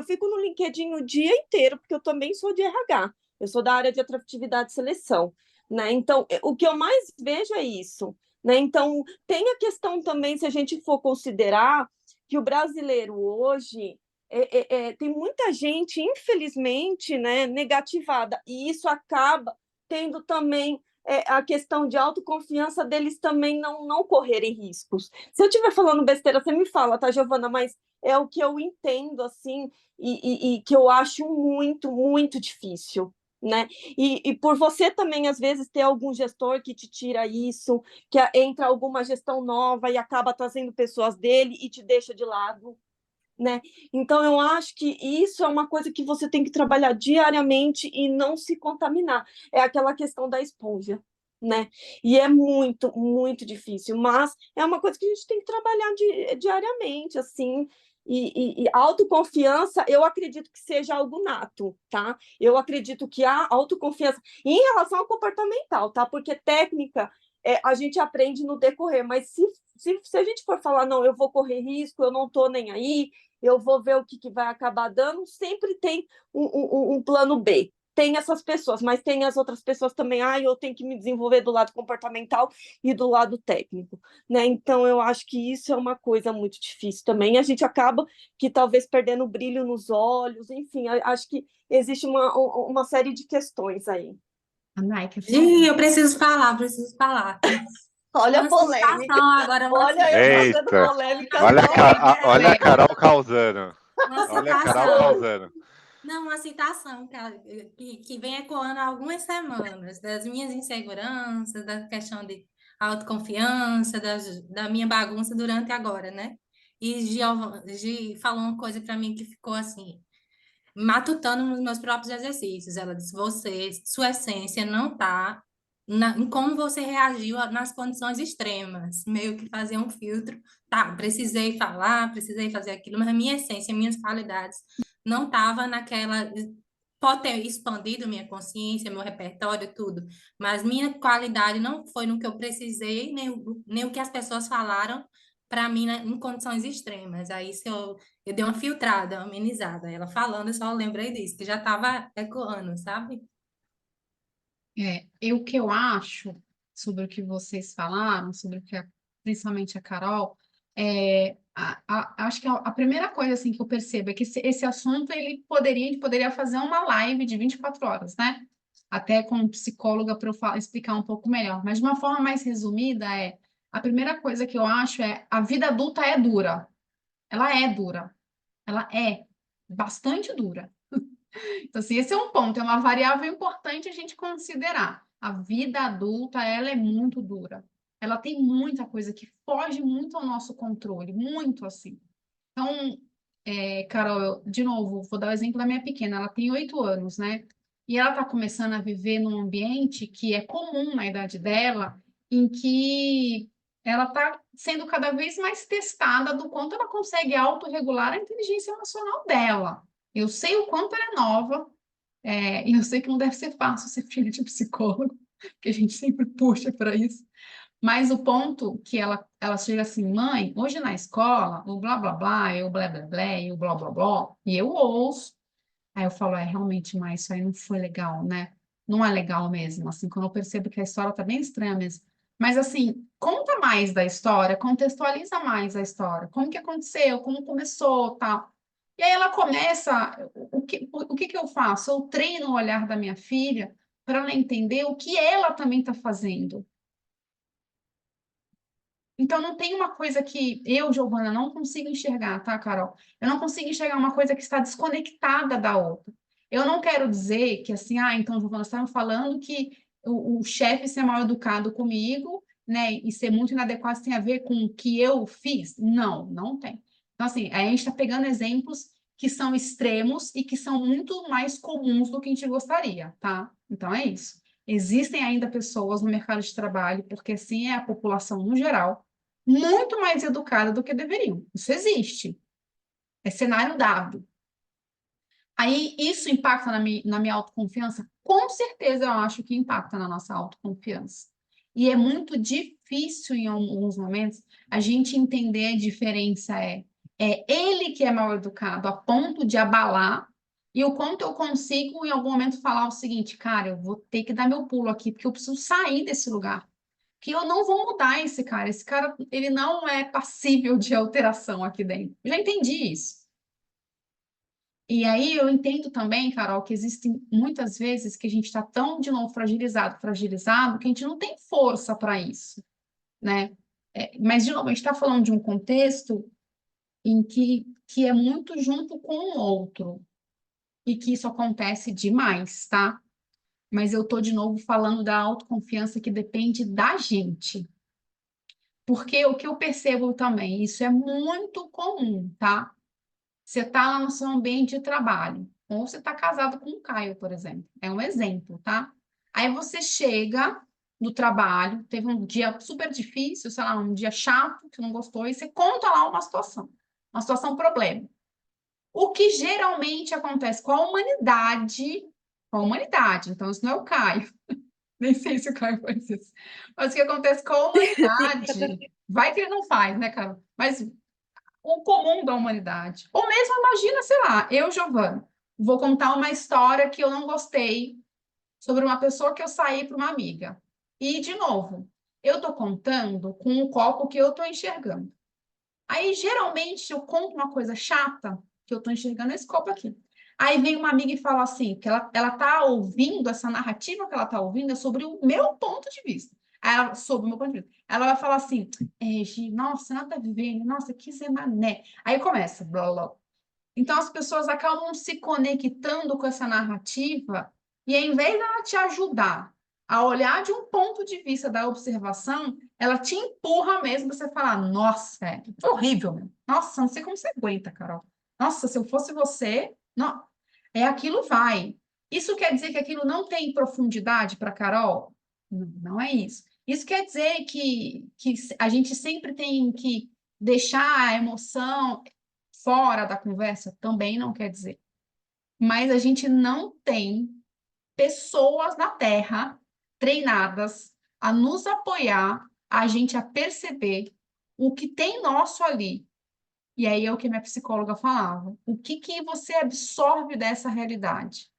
fico no LinkedIn o dia inteiro, porque eu também sou de RH, eu sou da área de atratividade e seleção, né? Então, o que eu mais vejo é isso, né? Então, tem a questão também, se a gente for considerar que o brasileiro hoje tem muita gente, infelizmente, né, negativada, e isso acaba tendo também a questão de autoconfiança deles também não correrem riscos. Se eu estiver falando besteira, você me fala, tá, Giovana? Mas é o que eu entendo, assim, e que eu acho muito, muito difícil, né? E por você também, às vezes, ter algum gestor que te tira isso, que entra alguma gestão nova e acaba trazendo pessoas dele e te deixa de lado, né? Então, eu acho que isso é uma coisa que você tem que trabalhar diariamente e não se contaminar. É aquela questão da esponja, né? E é muito, muito difícil, mas é uma coisa que a gente tem que trabalhar diariamente, assim. E autoconfiança, eu acredito que seja algo nato, tá? Eu acredito que a autoconfiança, em relação ao comportamental, tá? Porque técnica a gente aprende no decorrer, mas se a gente for falar, não, eu vou correr risco, eu não estou nem aí, eu vou ver o que vai acabar dando, sempre tem um plano B. Tem essas pessoas, mas tem as outras pessoas também, eu tenho que me desenvolver do lado comportamental e do lado técnico, né? Então, eu acho que isso é uma coisa muito difícil também, a gente acaba que talvez perdendo o brilho nos olhos, enfim, acho que existe uma série de questões aí. A Nike, Eu preciso falar. Olha a Uma polêmica. citação agora, uma Olha eu fazendo Eita, polêmica. olha a Carol causando. Uma Olha a Carol citação. causando. Não, uma citação que vem ecoando há algumas semanas, das minhas inseguranças, da questão de autoconfiança, da minha bagunça durante agora, né? E Gi falou uma coisa para mim que ficou assim, matutando nos meus próprios exercícios. Ela disse: sua essência não está em como você reagiu nas condições extremas, meio que fazer um filtro. Tá, precisei falar, precisei fazer aquilo, mas a minha essência, minhas qualidades não estava naquela. Pode ter expandido minha consciência, meu repertório, tudo, mas minha qualidade não foi no que eu precisei, nem o que as pessoas falaram para mim, né, em condições extremas. Aí, se eu dei uma filtrada, uma amenizada. Ela falando, eu só lembrei disso, que já estava ecoando, sabe? O que eu acho sobre o que vocês falaram, sobre o que principalmente a Carol, acho que a primeira coisa assim, que eu percebo é que esse assunto a gente poderia fazer uma live de 24 horas, né? Até com psicóloga para eu explicar um pouco melhor. Mas de uma forma mais resumida, a primeira coisa que eu acho a vida adulta é dura. Ela é dura. Ela é bastante dura. Então, assim, esse é um ponto, é uma variável importante a gente considerar. a vida adulta, ela é muito dura. Ela tem muita coisa que foge muito ao nosso controle, muito assim. Então, Carol, de novo, vou dar o exemplo da minha pequena, ela tem 8 anos, né? E ela está começando a viver num ambiente que é comum na idade dela, em que ela está sendo cada vez mais testada do quanto ela consegue autorregular a inteligência emocional dela. Eu sei o quanto ela é nova, e eu sei que não deve ser fácil ser filha de psicólogo, que a gente sempre puxa para isso. Mas o ponto que ela chega assim, mãe, hoje na escola, o blá blá blá, e o blá blá blá, e o blá blá blá, e eu ouço. Aí eu falo, realmente, mas isso aí não foi legal, né? Não é legal mesmo, assim, quando eu percebo que a história tá bem estranha mesmo. Mas assim, conta mais da história, contextualiza mais a história. Como que aconteceu, como começou, tal. E aí ela começa, o que que eu faço? Eu treino o olhar da minha filha para ela entender o que ela também está fazendo. Então, não tem uma coisa que eu, Giovana, não consigo enxergar, tá, Carol? Eu não consigo enxergar uma coisa que está desconectada da outra. Eu não quero dizer que, assim, então, Giovana, você está me falando que o chefe ser mal educado comigo, né, e ser muito inadequado tem a ver com o que eu fiz? Não, não tem. Então, assim, a gente está pegando exemplos que são extremos e que são muito mais comuns do que a gente gostaria, tá? Então, é isso. Existem ainda pessoas no mercado de trabalho, porque assim é a população no geral, muito mais educada do que deveriam. Isso existe. É cenário dado. Aí, isso impacta na minha autoconfiança? Com certeza, eu acho que impacta na nossa autoconfiança. E é muito difícil, em alguns momentos, a gente entender a diferença. É ele que é mal educado a ponto de abalar, e o quanto eu consigo, em algum momento, falar o seguinte, cara, eu vou ter que dar meu pulo aqui, porque eu preciso sair desse lugar. Que eu não vou mudar esse cara. Esse cara, ele não é passível de alteração aqui dentro. Eu já entendi isso. E aí eu entendo também, Carol, que existem muitas vezes que a gente está tão, de novo, fragilizado, que a gente não tem força para isso, né? Mas, de novo, a gente está falando de um contexto em que é muito junto com o outro, e que isso acontece demais, tá? Mas eu tô, de novo, falando da autoconfiança que depende da gente. Porque o que eu percebo também, isso é muito comum, tá? Você está lá no seu ambiente de trabalho, ou você está casado com o Caio, por exemplo. É um exemplo, tá? Aí você chega no trabalho, teve um dia super difícil, sei lá, um dia chato, que não gostou, e você conta lá uma situação problema. O que geralmente acontece com a humanidade, então isso não é o Caio, nem sei se o Caio faz isso, mas o que acontece com a humanidade, vai que ele não faz, né, cara? Mas o comum da humanidade. Ou mesmo, imagina, sei lá, eu, Giovana, vou contar uma história que eu não gostei sobre uma pessoa que eu saí para uma amiga. E, de novo, eu estou contando com um copo que eu estou enxergando. Aí, geralmente, eu conto uma coisa chata, que eu estou enxergando esse copo aqui. Aí vem uma amiga e fala assim, que ela está ouvindo, essa narrativa que ela está ouvindo é sobre o meu ponto de vista. Aí ela, sobre o meu ponto de vista. Ela vai falar assim, Gi, nossa, nada a ver, nossa, que Zé Mané. Aí começa, blá, blá. Então as pessoas acabam se conectando com essa narrativa e ao invés dela te ajudar a olhar de um ponto de vista da observação, ela te empurra mesmo para você falar, nossa, foi horrível, meu. Nossa, não sei como você aguenta, Carol. Nossa, se eu fosse você, não, aquilo vai. Isso quer dizer que aquilo não tem profundidade para Carol? Não, não é isso. Isso quer dizer que a gente sempre tem que deixar a emoção fora da conversa? Também não quer dizer. Mas a gente não tem pessoas na Terra treinadas a nos apoiar, a gente a perceber o que tem nosso ali. E aí é o que minha psicóloga falava. O que você absorve dessa realidade?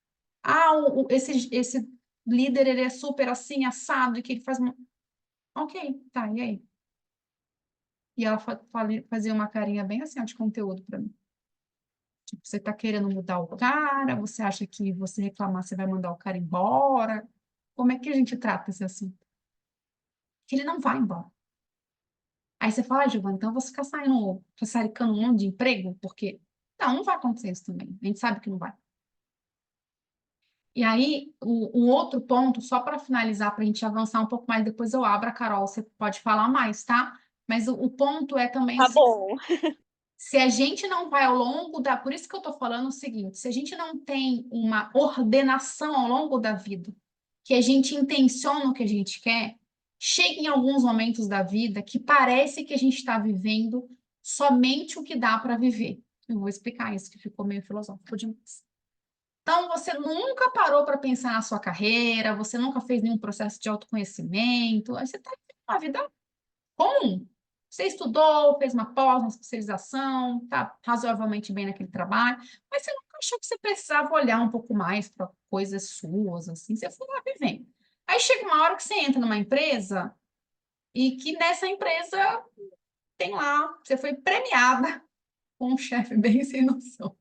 Esse líder, ele é super assim, assado, e que ele faz... Ok, tá, e aí? E ela fazia uma carinha bem assim, ó, de conteúdo para mim. Tipo, você tá querendo mudar o cara, você acha que você reclamar, você vai mandar o cara embora? Como é que a gente trata esse assunto? Que ele não vai embora. Aí você fala, Giovana, então eu vou ficar sassaricando um monte de emprego, porque... Não, não vai acontecer isso também. A gente sabe que não vai. E aí, um outro ponto, só para finalizar, para a gente avançar um pouco mais, depois eu abro a Carol, você pode falar mais, tá? Mas o ponto é também Tá bom. se a gente não vai ao longo da... Por isso que eu estou falando o seguinte, se a gente não tem uma ordenação ao longo da vida, que a gente intenciona o que a gente quer, chega em alguns momentos da vida que parece que a gente está vivendo somente o que dá para viver. Eu vou explicar isso, que ficou meio filosófico demais. Então, você nunca parou para pensar na sua carreira, você nunca fez nenhum processo de autoconhecimento, aí você está vivendo uma vida comum. Você estudou, fez uma pós, uma especialização, está razoavelmente bem naquele trabalho, mas você nunca achou que você precisava olhar um pouco mais para coisas suas, assim, você foi lá vivendo. Aí chega uma hora que você entra numa empresa e que nessa empresa tem lá, você foi premiada com um chefe bem sem noção.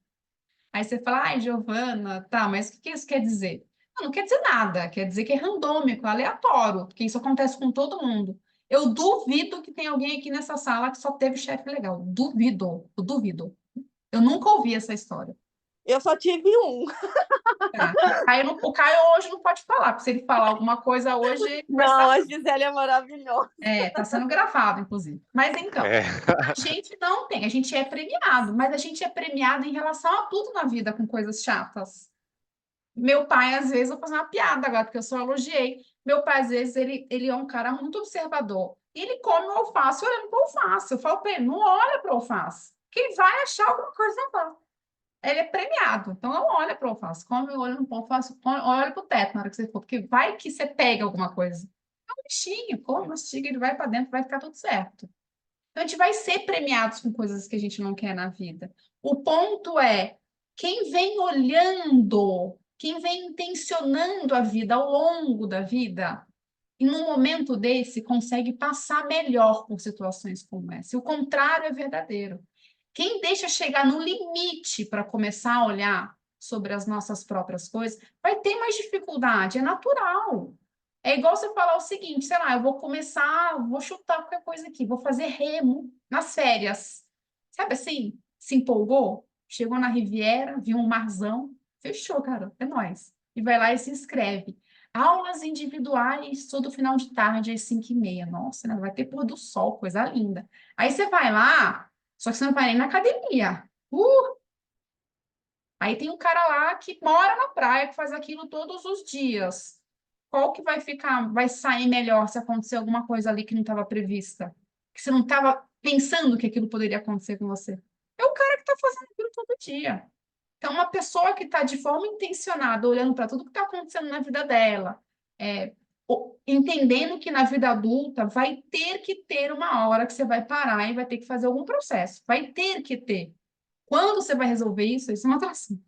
Aí você fala, ai, Giovana, tá, mas o que isso quer dizer? Não quer dizer nada, quer dizer que é randômico, aleatório, porque isso acontece com todo mundo. Eu duvido que tem alguém aqui nessa sala que só teve chefe legal. Duvido, eu duvido. Eu nunca ouvi essa história. Eu só tive um. O Caio hoje não pode falar, porque se ele falar alguma coisa hoje, Não, a Gisele é maravilhosa. tá sendo gravado, inclusive. Mas então, É. a gente não tem, a gente é premiado, mas a gente é premiado em relação a tudo na vida com coisas chatas. Meu pai, às vezes, eu vou fazer uma piada agora, porque eu só elogiei. Meu pai, às vezes, ele é um cara muito observador. E ele come o alface olhando para o alface. Eu falo para ele, não olha para o alface, que ele vai achar alguma coisa na alface. Ele é premiado, então não olha para o alface. Come o olho no alface, olha para o teto na hora que você for, porque vai que você pega alguma coisa. É um bichinho, come, mastiga, ele vai para dentro, vai ficar tudo certo. Então, a gente vai ser premiados com coisas que a gente não quer na vida. O ponto é, quem vem olhando, quem vem intencionando a vida ao longo da vida, e num momento desse consegue passar melhor por situações como essa. E o contrário é verdadeiro. Quem deixa chegar no limite para começar a olhar sobre as nossas próprias coisas, vai ter mais dificuldade, é natural. É igual você falar o seguinte, sei lá, eu vou começar, vou chutar qualquer coisa aqui, vou fazer remo nas férias. Sabe assim? Se empolgou, chegou na Riviera, viu um marzão, fechou, cara, é nóis. E vai lá e se inscreve. Aulas individuais todo final de tarde às 5h30. Nossa, né? Vai ter pôr do sol, coisa linda. Aí você vai lá, só que você não vai nem na academia. Aí tem um cara lá que mora na praia, que faz aquilo todos os dias. Qual que vai ficar, vai sair melhor se acontecer alguma coisa ali que não estava prevista? Que você não estava pensando que aquilo poderia acontecer com você? É o cara que está fazendo aquilo todo dia. Então, uma pessoa que está de forma intencionada, olhando para tudo que está acontecendo na vida dela, entendendo que na vida adulta vai ter que ter uma hora que você vai parar e vai ter que fazer algum processo. Vai ter que ter. Quando você vai resolver isso? Isso é uma atração.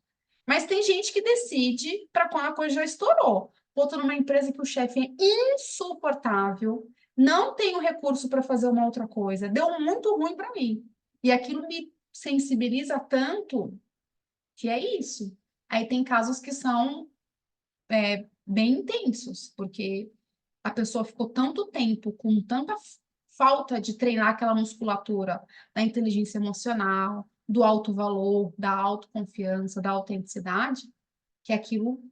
Mas tem gente que decide para quando a coisa já estourou. Botou numa empresa que o chefe é insuportável, não tenho recurso para fazer uma outra coisa, deu muito ruim para mim. E aquilo me sensibiliza tanto que é isso. Aí tem casos que são bem intensos, porque a pessoa ficou tanto tempo com tanta falta de treinar aquela musculatura da inteligência emocional, do alto valor, da autoconfiança, da autenticidade, que aquilo,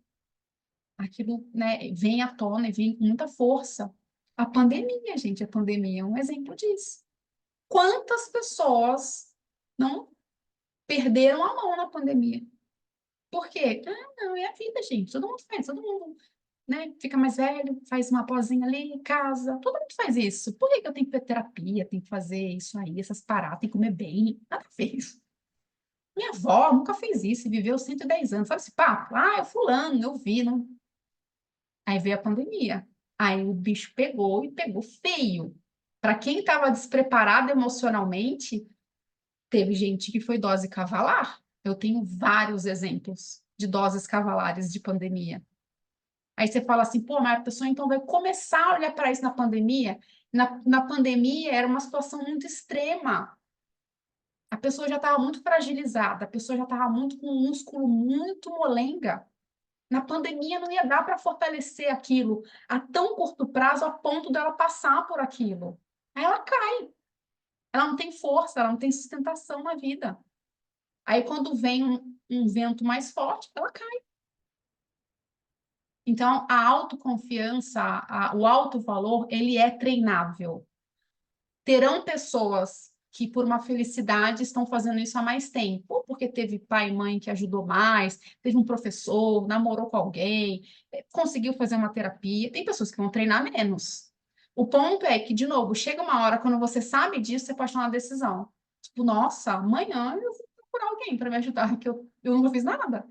né, vem à tona e vem com muita força. A pandemia, gente, a pandemia é um exemplo disso. Quantas pessoas não perderam a mão na pandemia? Por quê? Ah, não, é a vida, gente. Todo mundo faz, todo mundo, né, fica mais velho, faz uma pozinha ali, casa. Todo mundo faz isso. Por que que eu tenho que ter terapia, tenho que fazer isso aí, essas paradas, tenho que comer bem? Nada fez. Minha avó nunca fez isso e viveu 110 anos. Sabe esse papo? Ah, é fulano, eu vi, não. Aí veio a pandemia. Aí o bicho pegou e pegou feio. Para quem estava despreparado emocionalmente, teve gente que foi dose cavalar. Eu tenho vários exemplos de doses cavalares de pandemia. Aí você fala assim, pô, mas a pessoa então vai começar a olhar para isso na pandemia. Na pandemia era uma situação muito extrema. A pessoa já estava muito fragilizada, a pessoa já estava muito com um músculo muito molenga. Na pandemia não ia dar para fortalecer aquilo a tão curto prazo a ponto dela passar por aquilo. Aí ela cai. Ela não tem força, ela não tem sustentação na vida. Aí quando vem um vento mais forte, ela cai. Então, a autoconfiança, o alto valor, ele é treinável. Terão pessoas que, por uma felicidade, estão fazendo isso há mais tempo, ou porque teve pai e mãe que ajudou mais, teve um professor, namorou com alguém, conseguiu fazer uma terapia. Tem pessoas que vão treinar menos. O ponto é que, de novo, chega uma hora, quando você sabe disso, você pode tomar uma decisão. Tipo, nossa, amanhã eu vou procurar alguém para me ajudar, que eu nunca fiz nada.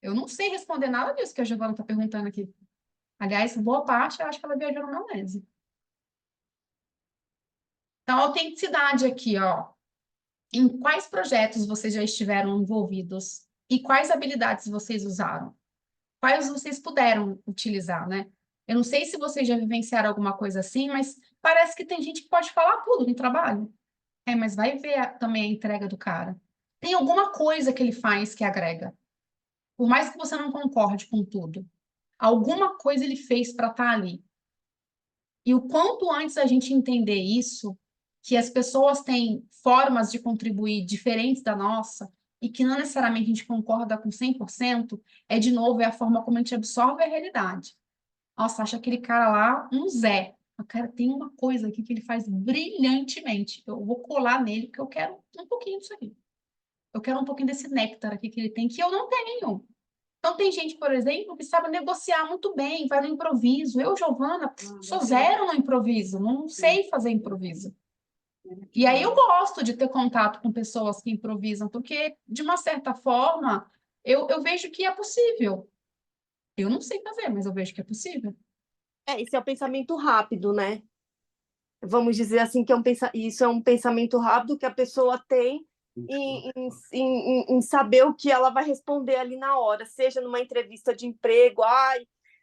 Eu não sei responder nada disso que a Giovana está perguntando aqui. Aliás, boa parte, eu acho que ela viajou na maionese. Então, a autenticidade aqui, ó. Em quais projetos vocês já estiveram envolvidos? E quais habilidades vocês usaram? Quais vocês puderam utilizar, né? Eu não sei se vocês já vivenciaram alguma coisa assim, mas parece que tem gente que pode falar tudo no trabalho. Mas vai ver também a entrega do cara. Tem alguma coisa que ele faz que agrega. Por mais que você não concorde com tudo. Alguma coisa ele fez para estar ali. E o quanto antes a gente entender isso, que as pessoas têm formas de contribuir diferentes da nossa, e que não necessariamente a gente concorda com 100%, de novo, é a forma como a gente absorve a realidade. Nossa, acha aquele cara lá um Zé. O cara tem uma coisa aqui que ele faz brilhantemente. Eu vou colar nele porque eu quero um pouquinho disso aqui. Eu quero um pouquinho desse néctar aqui que ele tem, que eu não tenho. Então, tem gente, por exemplo, que sabe negociar muito bem, vai no improviso. Eu, Giovana, sou zero no improviso, não sei fazer improviso. E aí eu gosto de ter contato com pessoas que improvisam, porque, de uma certa forma, eu vejo que é possível. Eu não sei fazer, mas eu vejo que é possível. Esse é o pensamento rápido, né? Vamos dizer assim, que isso é um pensamento rápido que a pessoa tem em saber o que ela vai responder ali na hora, seja numa entrevista de emprego,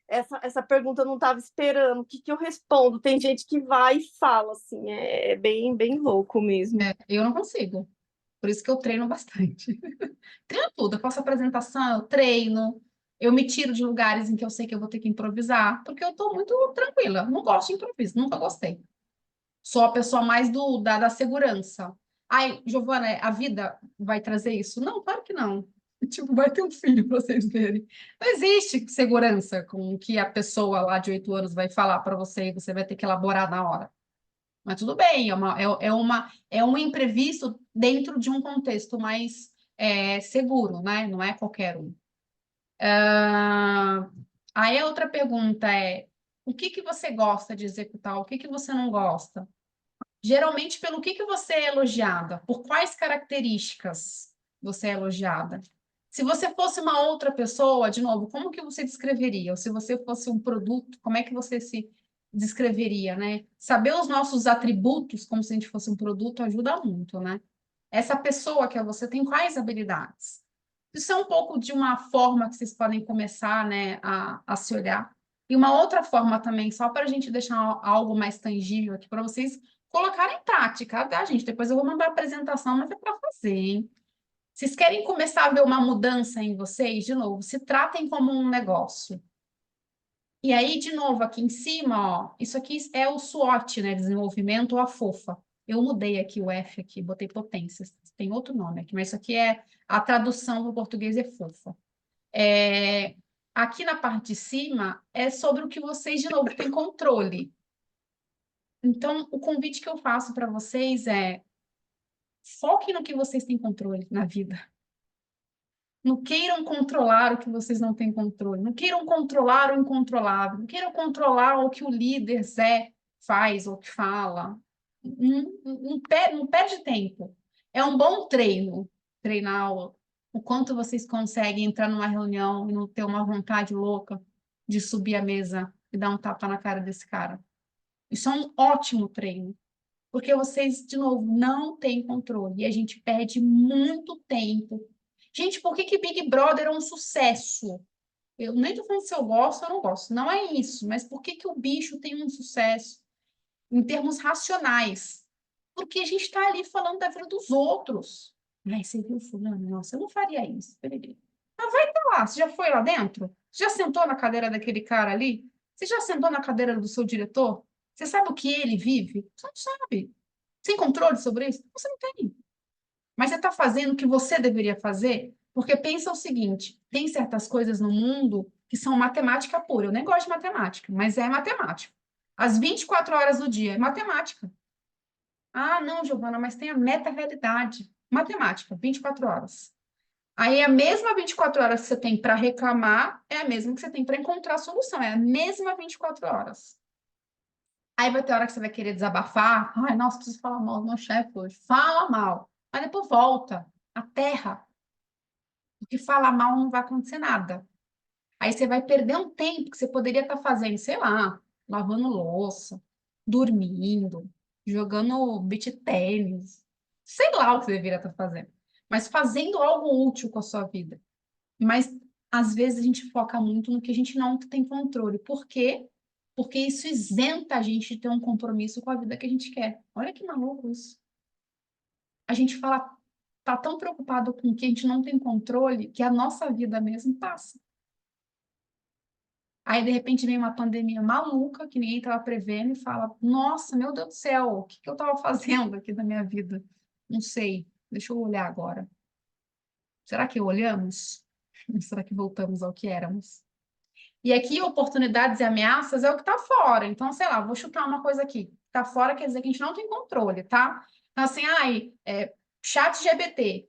essa pergunta eu não estava esperando, o que eu respondo? Tem gente que vai e fala, assim, é bem, bem louco mesmo. Eu não consigo. Por isso que eu treino bastante. Treino tudo, eu faço apresentação, eu treino, eu me tiro de lugares em que eu sei que eu vou ter que improvisar, porque eu estou muito tranquila, não gosto de improviso, nunca gostei. Sou a pessoa mais da segurança. Ai, Giovana, a vida vai trazer isso? Não, claro que não. Tipo, vai ter um filho para vocês verem. Não existe segurança com o que a pessoa lá de 8 anos vai falar para você e você vai ter que elaborar na hora. Mas tudo bem, é um imprevisto dentro de um contexto mais seguro, né? Não é qualquer um. Aí a outra pergunta é: o que você gosta de executar? O que você não gosta? Geralmente, pelo que você é elogiada? Por quais características você é elogiada? Se você fosse uma outra pessoa, de novo, como que você descreveria? Ou se você fosse um produto, como é que você se descreveria, né? Saber os nossos atributos, como se a gente fosse um produto, ajuda muito, né? Essa pessoa que é você tem quais habilidades? Isso é um pouco de uma forma que vocês podem começar, né, a se olhar. E uma outra forma também, só para a gente deixar algo mais tangível aqui para vocês colocarem em prática, tá, gente? Depois eu vou mandar a apresentação, mas é para fazer, hein? Vocês querem começar a ver uma mudança em vocês? De novo, se tratem como um negócio. E aí, de novo, aqui em cima, ó, isso aqui é o SWOT, né? Desenvolvimento ou a fofa. Eu mudei aqui o F aqui, botei potências. Tem outro nome aqui, mas isso aqui é a tradução para o português é fofa. Aqui na parte de cima é sobre o que vocês, de novo, têm controle. Então, o convite que eu faço para vocês é: foquem no que vocês têm controle na vida. Não queiram controlar o que vocês não têm controle. Não queiram controlar o incontrolável. Não queiram controlar o que o líder Zé faz ou que fala. Não perde tempo. É um bom treino, treinar o quanto vocês conseguem entrar numa reunião e não ter uma vontade louca de subir a mesa e dar um tapa na cara desse cara. Isso é um ótimo treino. Porque vocês, de novo, não têm controle. E a gente perde muito tempo. Gente, por que Big Brother é um sucesso? Eu nem tô falando se eu gosto ou não gosto. Não é isso. Mas por que o bicho tem um sucesso em termos racionais? Porque a gente está ali falando da vida dos outros. Ai, você viu fulano? Nossa, eu não faria isso. Mas vai estar lá. Você já foi lá dentro? Você já sentou na cadeira daquele cara ali? Você já sentou na cadeira do seu diretor? Você sabe o que ele vive? Você não sabe. Você tem controle sobre isso? Você não tem. Mas você está fazendo o que você deveria fazer? Porque pensa o seguinte, tem certas coisas no mundo que são matemática pura. Eu nem gosto de matemática, mas é matemática. As 24 horas do dia é matemática. Ah, não, Giovana, mas tem a meta-realidade. Matemática, 24 horas. Aí a mesma 24 horas que você tem para reclamar é a mesma que você tem para encontrar a solução. É a mesma 24 horas. Aí vai ter hora que você vai querer desabafar. Ai, nossa, preciso falar mal do meu chefe hoje. Fala mal. Mas depois volta. A terra. Porque falar mal não vai acontecer nada. Aí você vai perder um tempo que você poderia estar fazendo, sei lá, lavando louça, dormindo, jogando beach tênis, sei lá o que você deveria estar fazendo, mas fazendo algo útil com a sua vida. Mas às vezes a gente foca muito no que a gente não tem controle. Por quê? Porque isso isenta a gente de ter um compromisso com a vida que a gente quer. Olha que maluco isso. A gente fala, tá tão preocupado com o que a gente não tem controle que a nossa vida mesmo passa. Aí, de repente, vem uma pandemia maluca que ninguém estava prevendo e fala: Nossa, meu Deus do céu, o que eu estava fazendo aqui na minha vida? Não sei, deixa eu olhar agora. Será que olhamos? Será que voltamos ao que éramos? E aqui, oportunidades e ameaças é o que está fora. Então, sei lá, vou chutar uma coisa aqui. Está fora quer dizer que a gente não tem controle, tá? Então, assim, chat GPT.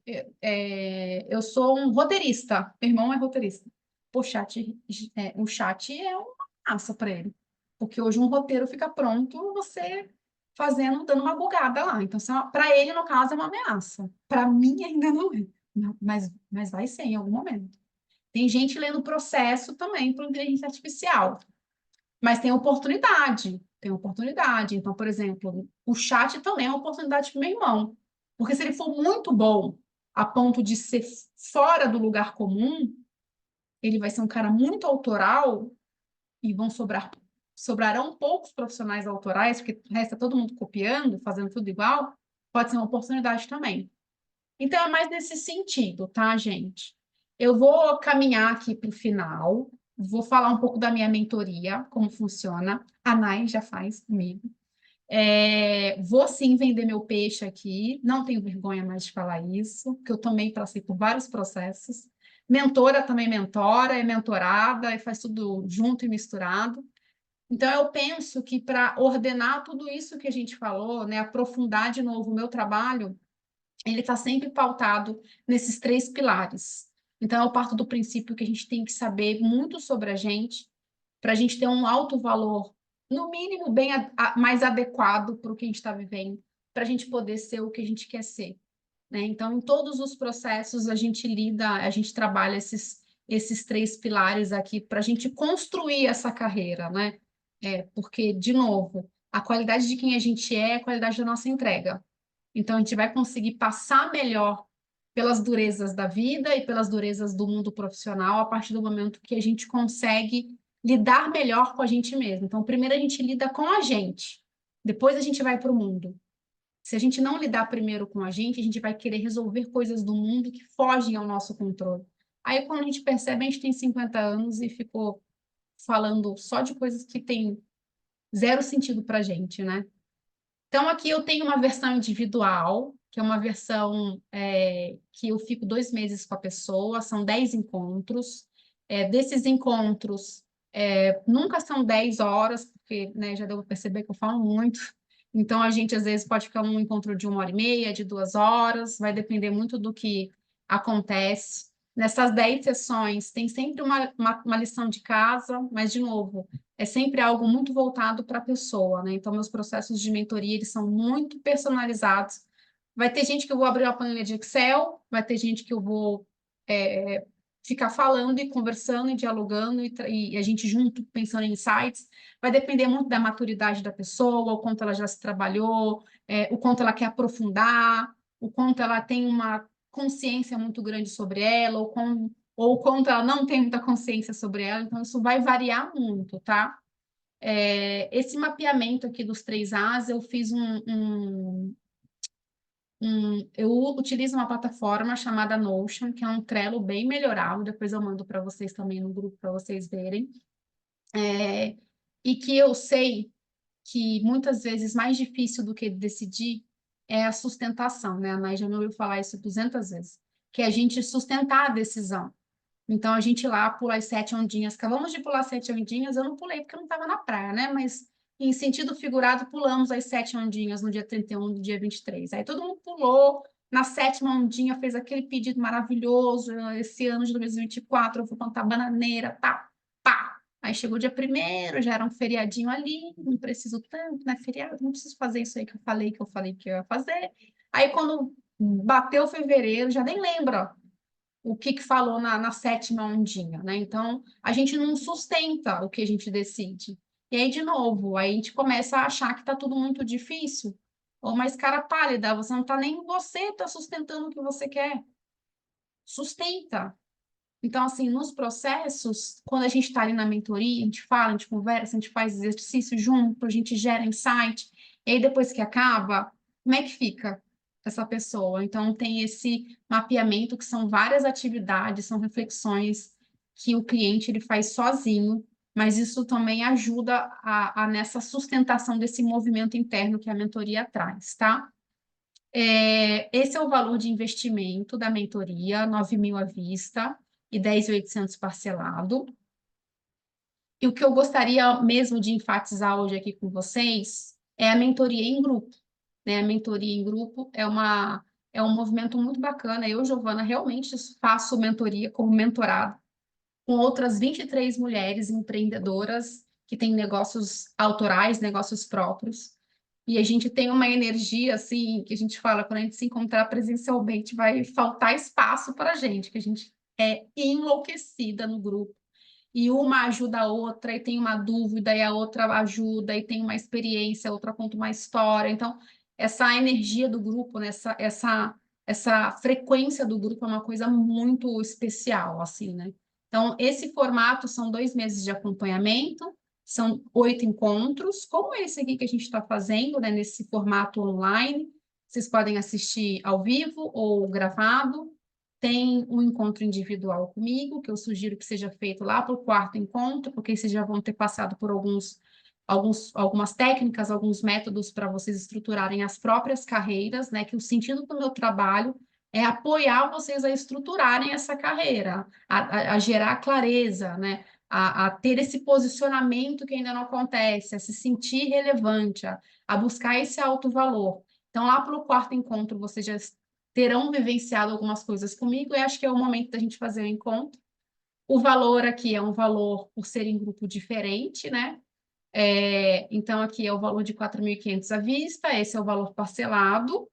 Eu sou um roteirista. Meu irmão é roteirista. O chat é uma ameaça para ele. Porque hoje um roteiro fica pronto, você dando uma bugada lá. Então, para ele, no caso, é uma ameaça. Para mim, ainda não é. Mas vai ser em algum momento. Tem gente lendo processo também para inteligência artificial. Mas tem oportunidade. Tem oportunidade. Então, por exemplo, o chat também é uma oportunidade para o meu irmão. Porque se ele for muito bom a ponto de ser fora do lugar comum, ele vai ser um cara muito autoral e sobrarão poucos profissionais autorais, porque resta todo mundo copiando, fazendo tudo igual, pode ser uma oportunidade também. Então, é mais nesse sentido, tá, gente? Eu vou caminhar aqui para o final, vou falar um pouco da minha mentoria, como funciona. A Nai já faz comigo. Vou sim vender meu peixe aqui, não tenho vergonha mais de falar isso, porque eu também passei por vários processos. Mentora também mentora, é mentorada, e faz tudo junto e misturado. Então, eu penso que para ordenar tudo isso que a gente falou, né, aprofundar de novo o meu trabalho, ele está sempre pautado nesses 3 pilares. Então, eu parto do princípio que a gente tem que saber muito sobre a gente, para a gente ter um alto valor, no mínimo, bem mais adequado para o que a gente está vivendo, para a gente poder ser o que a gente quer ser. Né? Então, em todos os processos, a gente trabalha esses 3 pilares aqui para a gente construir essa carreira, né? Porque, de novo, a qualidade de quem a gente é a qualidade da nossa entrega. Então, a gente vai conseguir passar melhor pelas durezas da vida e pelas durezas do mundo profissional a partir do momento que a gente consegue lidar melhor com a gente mesmo. Então, primeiro a gente lida com a gente, depois a gente vai para o mundo. Se a gente não lidar primeiro com a gente vai querer resolver coisas do mundo que fogem ao nosso controle. Aí, quando a gente percebe, a gente tem 50 anos e ficou falando só de coisas que têm 0 sentido para a gente, né? Então, aqui eu tenho uma versão individual, que é uma versão que eu fico 2 meses com a pessoa, são 10 encontros. Desses encontros, nunca são 10 horas, porque né, já deu para perceber que eu falo muito. Então, a gente, às vezes, pode ficar num encontro de 1h30, de 2 horas, vai depender muito do que acontece. Nessas 10 sessões, tem sempre uma lição de casa, mas, de novo, é sempre algo muito voltado para a pessoa, né? Então, meus processos de mentoria, eles são muito personalizados. Vai ter gente que eu vou abrir uma planilha de Excel, vai ter gente que eu vou ficar falando e conversando e dialogando e a gente junto pensando em insights. Vai depender muito da maturidade da pessoa, o quanto ela já se trabalhou, o quanto ela quer aprofundar, o quanto ela tem uma consciência muito grande sobre ela, ou o quanto ela não tem muita consciência sobre ela, então isso vai variar muito, tá? Esse mapeamento aqui dos 3 As, eu fiz eu utilizo uma plataforma chamada Notion, que é um Trello bem melhorado, depois eu mando para vocês também no grupo para vocês verem. E que eu sei que muitas vezes mais difícil do que decidir é a sustentação, né? A Nai já me ouviu falar isso 200 vezes, que é a gente sustentar a decisão. Então, a gente lá pula as 7 ondinhas. Acabamos de pular 7 ondinhas. Eu não pulei porque eu não estava na praia, né? Mas, em sentido figurado, pulamos as 7 ondinhas no dia 31 do dia 23. Aí todo mundo pulou. Na 7ª ondinha, fez aquele pedido maravilhoso. Esse ano de 2024, eu vou plantar bananeira, tá? Pá! Aí chegou o dia 1º, já era um feriadinho ali. Não preciso tanto, né? Feriado, não preciso fazer isso aí que eu falei que eu ia fazer. Aí, quando bateu fevereiro, já nem lembra o que falou na 7ª ondinha, né? Então, a gente não sustenta o que a gente decide. E aí, de novo, aí a gente começa a achar que tá tudo muito difícil. Ou mais cara pálida, você não tá nem você tá sustentando o que você quer. Sustenta. Então, assim, nos processos, quando a gente está ali na mentoria, a gente fala, a gente conversa, a gente faz exercício junto, a gente gera insight, e aí depois que acaba, como é que fica essa pessoa? Então, tem esse mapeamento que são várias atividades, são reflexões que o cliente ele faz sozinho, mas isso também ajuda nessa sustentação desse movimento interno que a mentoria traz, tá? Esse é o valor de investimento da mentoria, 9.000 à vista e 10.800 parcelado. E o que eu gostaria mesmo de enfatizar hoje aqui com vocês é a mentoria em grupo, né? A mentoria em grupo é um movimento muito bacana. Eu, Giovana, realmente faço mentoria como mentorada com outras 23 mulheres empreendedoras que têm negócios autorais, negócios próprios. E a gente tem uma energia, assim, que a gente fala, quando a gente se encontrar presencialmente, vai faltar espaço para a gente, que a gente é enlouquecida no grupo. E uma ajuda a outra, e tem uma dúvida, e a outra ajuda, e tem uma experiência, a outra conta uma história. Então, essa energia do grupo, né, essa frequência do grupo é uma coisa muito especial, assim, né? Então, esse formato são 2 meses de acompanhamento, são 8 encontros, como esse aqui que a gente está fazendo, né, nesse formato online. Vocês podem assistir ao vivo ou gravado. Tem um encontro individual comigo, que eu sugiro que seja feito lá para o 4º encontro, porque vocês já vão ter passado por algumas técnicas, alguns métodos para vocês estruturarem as próprias carreiras, né? Que o sentido do meu trabalho é apoiar vocês a estruturarem essa carreira, a gerar clareza, né? A ter esse posicionamento que ainda não acontece, a se sentir relevante, a buscar esse alto valor. Então, lá para o 4º encontro, vocês já terão vivenciado algumas coisas comigo, e acho que é o momento da gente fazer o encontro. O valor aqui é um valor por ser em grupo diferente, né? Então, aqui é o valor de 4.500 à vista, esse é o valor parcelado.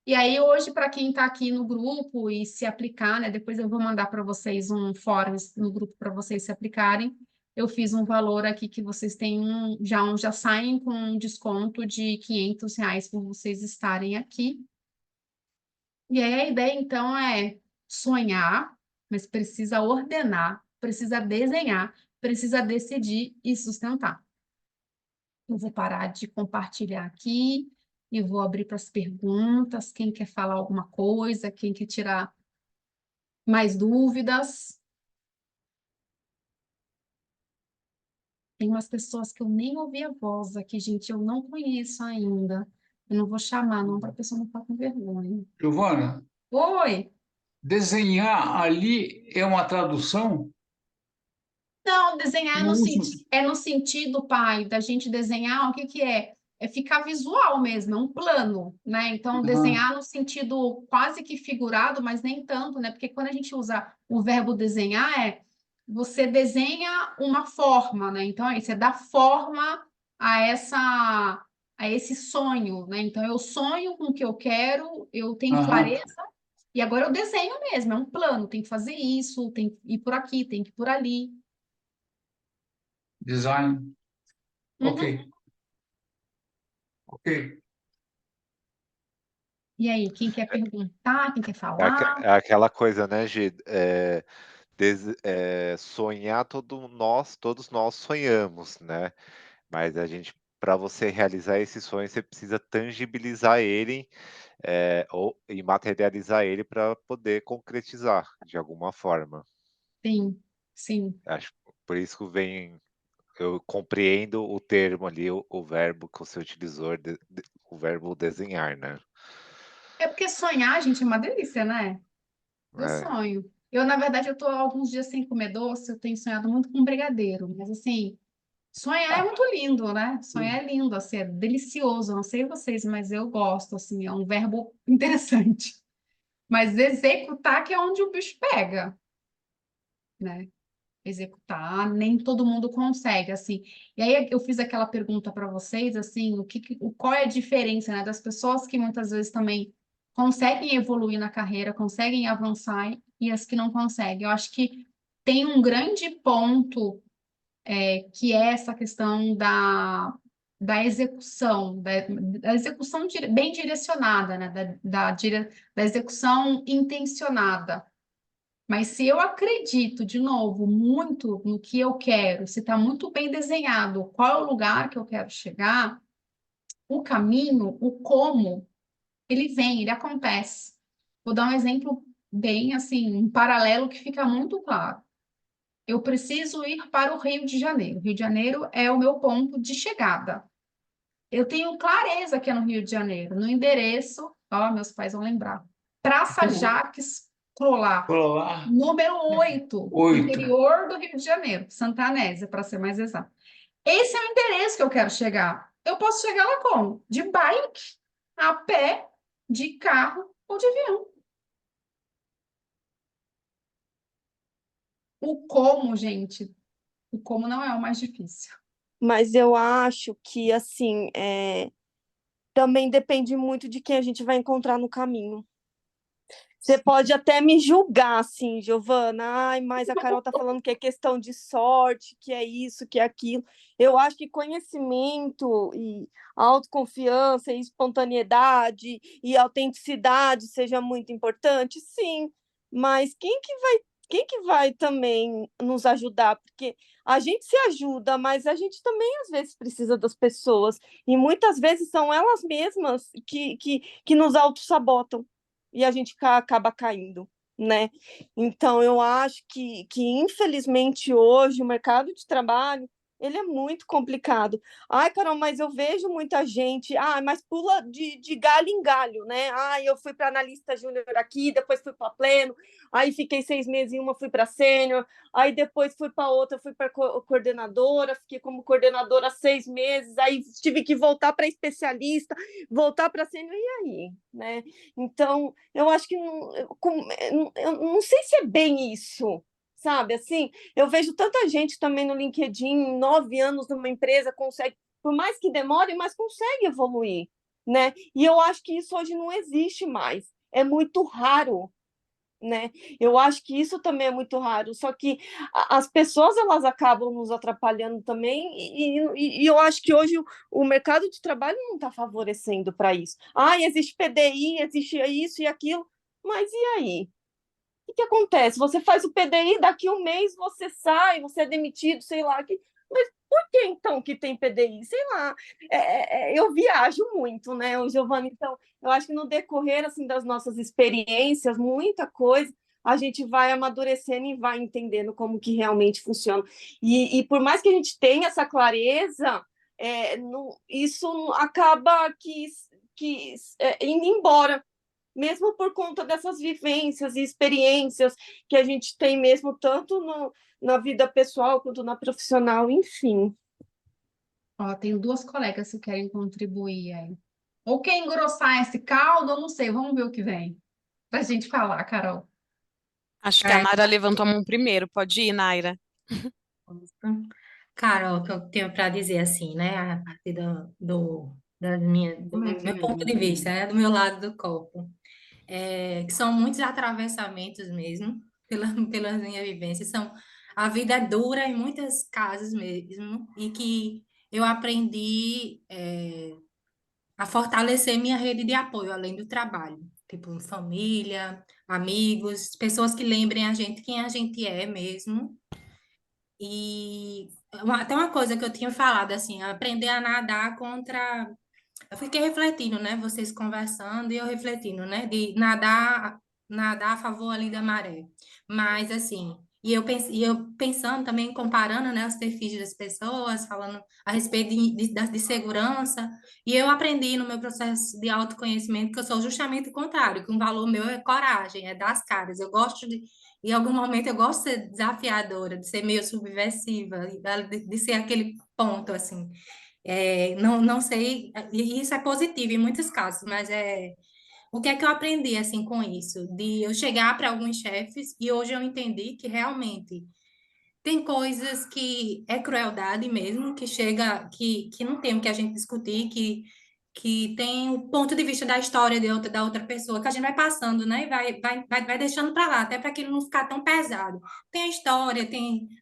E aí, hoje, para quem está aqui no grupo e se aplicar, né? Depois eu vou mandar para vocês um fórum no grupo para vocês se aplicarem. Eu fiz um valor aqui que vocês têm já saem com um desconto de R$ 500 por vocês estarem aqui. E aí a ideia, então, é sonhar, mas precisa ordenar, precisa desenhar, precisa decidir e sustentar. Eu vou parar de compartilhar aqui e vou abrir para as perguntas. Quem quer falar alguma coisa, quem quer tirar mais dúvidas. Tem umas pessoas que eu nem ouvi a voz aqui, gente, eu não conheço ainda. Eu não vou chamar, não, para a pessoa não ficar com vergonha. Giovana, Oi! desenhar ali é uma tradução? Não, desenhar Eu uso. é no sentido, pai, da gente desenhar, o que que é? É ficar visual mesmo, é um plano, né? Então, Aham. desenhar no sentido quase que figurado, mas nem tanto, né? Porque quando a gente usa o verbo desenhar, você desenha uma forma, né? Então, aí você dá forma a esse sonho, né? Então, eu sonho com o que eu quero, eu tenho Aham. clareza, e agora eu desenho mesmo, é um plano, tem que fazer isso, tem que ir por aqui, tem que ir por ali. Design. Ok. Uhum. Ok. E aí, quem quer perguntar, quem quer É falar? aquela coisa, né, Gi? Sonhar, todos nós sonhamos, né? Mas para você realizar esse sonho, você precisa tangibilizar ele, e materializar ele para poder concretizar de alguma forma. Sim, sim. Acho por isso que eu compreendo o termo ali, o verbo que você utilizou, o verbo desenhar, né? É porque sonhar, gente, é uma delícia, né? Eu É. sonho. Eu, na verdade, eu tô há alguns dias sem comer doce, eu tenho sonhado muito com brigadeiro, mas assim, sonhar é muito lindo, né? Sonhar é lindo, assim, é delicioso. Eu não sei vocês, mas eu gosto, assim, é um verbo interessante. Mas executar que é onde o bicho pega, né? Executar, nem todo mundo consegue, assim. E aí eu fiz aquela pergunta para vocês, assim, qual é a diferença, né, das pessoas que muitas vezes também conseguem evoluir na carreira, conseguem avançar e as que não conseguem. Eu acho que tem um grande ponto que é essa questão da execução, da execução bem direcionada, né, da execução intencionada. Mas se eu acredito, de novo, muito no que eu quero, se está muito bem desenhado, qual é o lugar que eu quero chegar, o caminho, o como, ele vem, ele acontece. Vou dar um exemplo bem assim, um paralelo que fica muito claro. Eu preciso ir para o Rio de Janeiro. O Rio de Janeiro é o meu ponto de chegada. Eu tenho clareza que é no Rio de Janeiro, no endereço, ó, meus pais vão lembrar. Praça Jacques Colar, Olá, número 8, 8. interior do Rio de Janeiro, Santa Anésia, para ser mais exato. Esse é o endereço que eu quero chegar. Eu posso chegar lá como? De bike, a pé, de carro ou de avião. O como, gente, o como não é o mais difícil. Mas eu acho que, assim, também depende muito de quem a gente vai encontrar no caminho. Você pode até me julgar, assim, Giovana. Ai, mas a Carol tá falando que é questão de sorte, que é isso, que é aquilo. Eu acho que conhecimento e autoconfiança e espontaneidade e autenticidade seja muito importante, sim. Mas quem que vai também nos ajudar? Porque a gente se ajuda, mas a gente também às vezes precisa das pessoas. E muitas vezes são elas mesmas que nos autossabotam e a gente acaba caindo, né? Então, eu acho que infelizmente, hoje, o mercado de trabalho, ele é muito complicado. Ai, Carol, mas eu vejo muita gente, mas pula de galho em galho, né? Eu fui para analista júnior aqui, depois fui para pleno, aí fiquei 6 meses em uma, fui para sênior, aí depois fui para outra, fui para coordenadora, fiquei como coordenadora 6 meses, aí tive que voltar para especialista, voltar para sênior, e aí, né? Então, eu acho que eu não sei se é bem isso, sabe? Assim, eu vejo tanta gente também no LinkedIn, 9 anos numa empresa, consegue, por mais que demore, mas consegue evoluir, né? E eu acho que isso hoje não existe mais. É muito raro, né? Eu acho que isso também é muito raro, só que as pessoas elas acabam nos atrapalhando também, e eu acho que hoje o mercado de trabalho não está favorecendo para isso. Existe PDI, existe isso e aquilo, mas e aí? O que acontece? Você faz o PDI, daqui um mês você sai, você é demitido, sei lá. Mas por que então que tem PDI? Sei lá. Eu viajo muito, né, o Giovanni? Então, eu acho que no decorrer assim, das nossas experiências, muita coisa, a gente vai amadurecendo e vai entendendo como que realmente funciona. E por mais que a gente tenha essa clareza, isso acaba indo embora, mesmo por conta dessas vivências e experiências que a gente tem mesmo, tanto na vida pessoal quanto na profissional, enfim. Ó, tem duas colegas que querem contribuir aí. Ou quer engrossar esse caldo, eu não sei. Vamos ver o que vem. Pra gente falar, Carol. Acho que a Naira levantou a mão primeiro. Pode ir, Naira. Carol, o que eu tenho para dizer assim, né, a partir do meu ponto de vista, né, do meu lado do copo, que são muitos atravessamentos mesmo, pelas minhas vivências, a vida é dura em muitos casos mesmo, e que eu aprendi a fortalecer minha rede de apoio, além do trabalho, tipo família, amigos, pessoas que lembrem a gente quem a gente é mesmo. E até uma coisa que eu tinha falado, assim, aprender a nadar contra. Eu fiquei refletindo, né? Vocês conversando e eu refletindo, né? De nadar a favor ali da maré. Mas, assim, e eu pensando também, comparando, né, os perfis das pessoas, falando a respeito de segurança. E eu aprendi no meu processo de autoconhecimento que eu sou justamente o contrário, que um valor meu é coragem, é dar as caras. Eu gosto em algum momento eu gosto de ser desafiadora, de ser meio subversiva, de ser aquele ponto, assim. Não sei, e isso é positivo em muitos casos, mas o que é que eu aprendi, assim, com isso? De eu chegar para alguns chefes e hoje eu entendi que realmente tem coisas que é crueldade mesmo, que chega, que não tem o que a gente discutir, que tem o ponto de vista da história da outra pessoa, que a gente vai passando, né? E vai deixando para lá, até para aquilo não ficar tão pesado. Tem a história,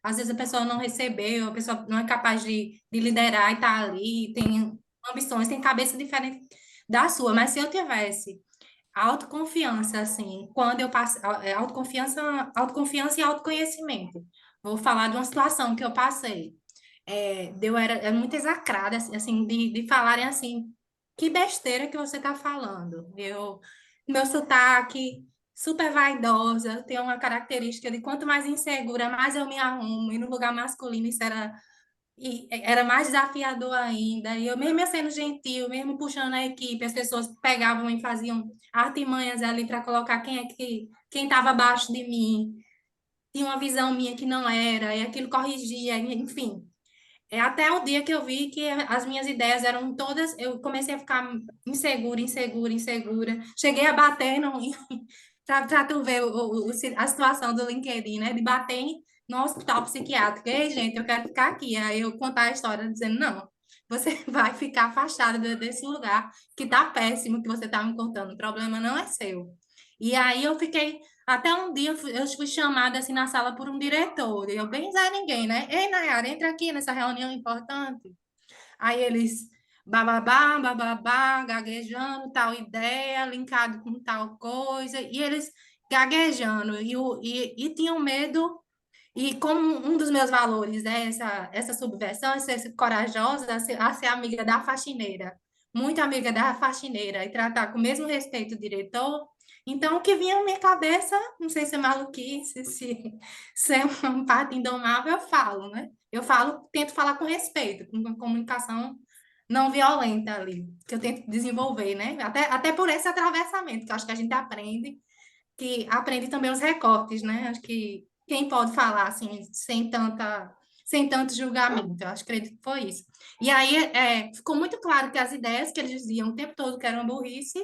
às vezes a pessoa não recebeu, a pessoa não é capaz de liderar e tá ali, tem ambições, tem cabeça diferente da sua, mas se eu tivesse autoconfiança, assim, quando eu passo, autoconfiança e autoconhecimento. Vou falar de uma situação que eu passei. Eu era muito execrada, assim, de falarem assim, que besteira que você está falando. Meu sotaque, super vaidosa, tem uma característica de quanto mais insegura, mais eu me arrumo, e no lugar masculino isso era mais desafiador ainda. E eu, mesmo sendo gentil, mesmo puxando a equipe, as pessoas pegavam e faziam artimanhas ali para colocar quem estava abaixo de mim, tinha uma visão minha que não era, e aquilo corrigia, enfim. Até o dia que eu vi que as minhas ideias eram todas, eu comecei a ficar insegura, insegura, insegura. Cheguei a bater no, para tu ver a situação do LinkedIn, né? De bater no hospital psiquiátrico. Ei, gente, eu quero ficar aqui. Aí eu contar a história dizendo, não, você vai ficar afastada desse lugar que tá péssimo que você tá me contando. O problema não é seu. E aí eu fiquei, até um dia eu fui chamada assim na sala por um diretor. E eu bem Zé Ninguém, né? Ei, Nayara, entra aqui nessa reunião importante. Aí eles bababá, bababá, gaguejando tal ideia, linkado com tal coisa, e eles gaguejando, e tinham medo, e como um dos meus valores, né, essa subversão, é ser corajosa, a ser amiga da faxineira, muito amiga da faxineira, e tratar com o mesmo respeito o diretor. Então, o que vinha na minha cabeça, não sei se é maluquice, se é uma parte indomável, eu falo, né? Eu falo, tento falar com respeito, com comunicação não violenta ali, que eu tento desenvolver, né? Até por esse atravessamento, que eu acho que a gente aprende, que aprende também os recortes, né? Acho que quem pode falar assim, sem tanto julgamento, eu acho que acredito que foi isso. E aí ficou muito claro que as ideias que eles diziam o tempo todo que eram burrice,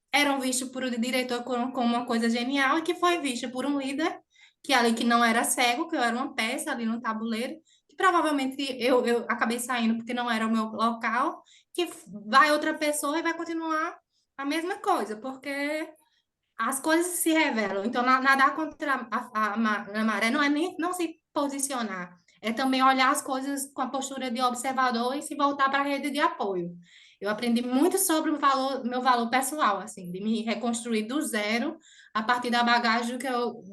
eram vistas por o diretor como uma coisa genial e que foi vista por um líder que não era cego, que eu era uma peça ali no tabuleiro, que provavelmente eu acabei saindo porque não era o meu local, que vai outra pessoa e vai continuar a mesma coisa, porque as coisas se revelam. Então, nadar contra a maré não é nem não se posicionar, é também olhar as coisas com a postura de observador e se voltar para a rede de apoio. Eu aprendi muito sobre meu valor pessoal, assim, de me reconstruir do zero a partir da bagagem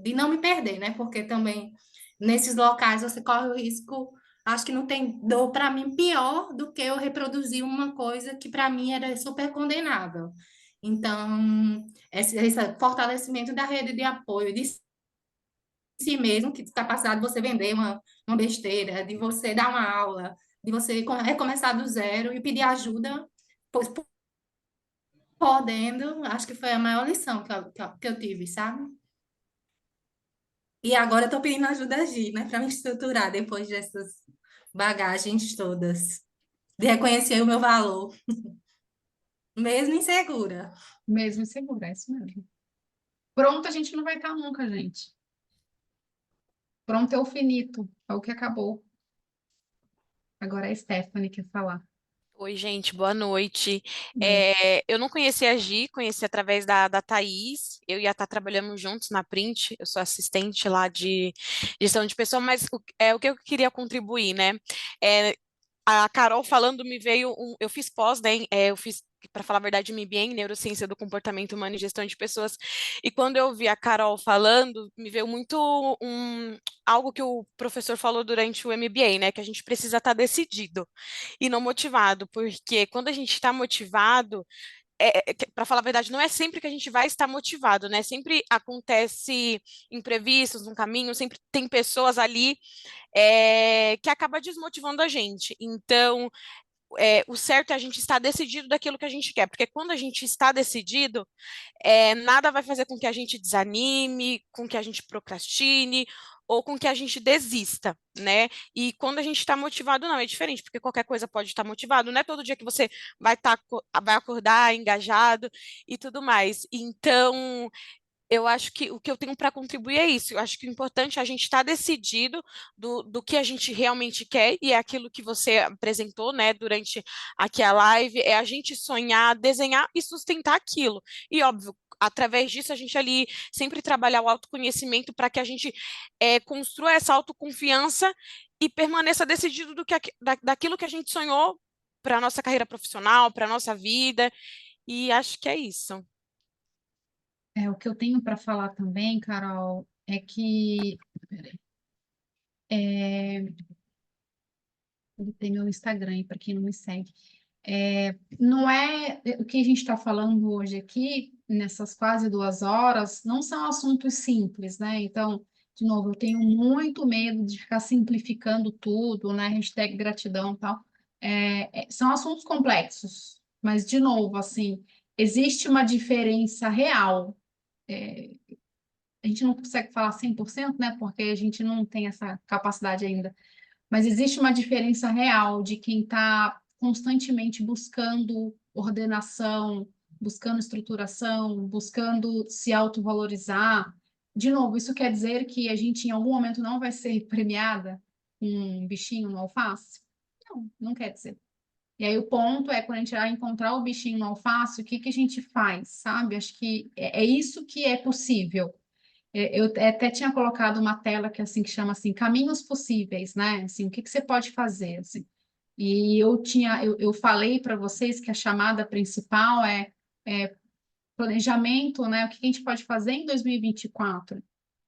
de não me perder, né? Porque também nesses locais você corre o risco, acho que não tem dor para mim pior do que eu reproduzir uma coisa que para mim era super condenável. Então, esse fortalecimento da rede de apoio de si mesmo, que capacidade de você vender uma besteira, de você dar uma aula, de você recomeçar do zero e pedir ajuda, pois podendo, acho que foi a maior lição que eu tive, sabe? E agora eu estou pedindo ajuda a Gi, né, para me estruturar depois dessas bagagens todas, de reconhecer o meu valor, mesmo insegura. Mesmo insegura, é isso mesmo. Pronto, a gente não vai estar nunca, gente. Pronto é o finito, é o que acabou. Agora a Stephanie quer falar. Oi, gente, boa noite. Oi. Eu não conhecia a Gi, conheci através da Thaís. Eu e a Tá trabalhamos juntos na Print. Eu sou assistente lá de gestão de pessoa, mas o que eu queria contribuir, né? É, a Carol falando me veio eu fiz pós, né? Eu fiz, para falar a verdade, MBA em Neurociência do Comportamento Humano e Gestão de Pessoas. E quando eu vi a Carol falando, me veio muito algo que o professor falou durante o MBA, né? Que a gente precisa estar decidido e não motivado, porque quando a gente está motivado, para falar a verdade, não é sempre que a gente vai estar motivado, né? Sempre acontece imprevistos no caminho, sempre tem pessoas ali que acaba desmotivando a gente. Então, o certo é a gente estar decidido daquilo que a gente quer, porque quando a gente está decidido, nada vai fazer com que a gente desanime, com que a gente procrastine ou com que a gente desista, né? E quando a gente está motivado, não, é diferente, porque qualquer coisa pode estar motivado, não é todo dia que você vai acordar engajado e tudo mais. Então, eu acho que o que eu tenho para contribuir é isso. Eu acho que o importante é a gente estar decidido do que a gente realmente quer, e é aquilo que você apresentou, né, durante aqui a live, é a gente sonhar, desenhar e sustentar aquilo. E, óbvio, através disso, a gente ali sempre trabalhar o autoconhecimento para que a gente construa essa autoconfiança e permaneça decidido daquilo que a gente sonhou para a nossa carreira profissional, para a nossa vida, e acho que é isso. O que eu tenho para falar também, Carol, é que peraí, ele tem meu Instagram, para quem não me segue. Não é o que a gente está falando hoje aqui, nessas quase 2 horas, não são assuntos simples, né? Então, de novo, eu tenho muito medo de ficar simplificando tudo, né? Hashtag gratidão e tal. São assuntos complexos, mas, de novo, assim, existe uma diferença real. A gente não consegue falar 100%, né? Porque a gente não tem essa capacidade ainda, mas existe uma diferença real de quem está constantemente buscando ordenação, buscando estruturação, buscando se autovalorizar. De novo, isso quer dizer que a gente em algum momento não vai ser premiada com um bichinho no alface? Não, não quer dizer. E aí o ponto é, quando a gente vai encontrar o bichinho no alface, o que que a gente faz, sabe? Acho que é isso que é possível. Eu até tinha colocado uma tela que assim que chama assim caminhos possíveis, né? Assim, o que que você pode fazer, assim. E eu falei para vocês que a chamada principal é planejamento, né? O que que a gente pode fazer em 2024?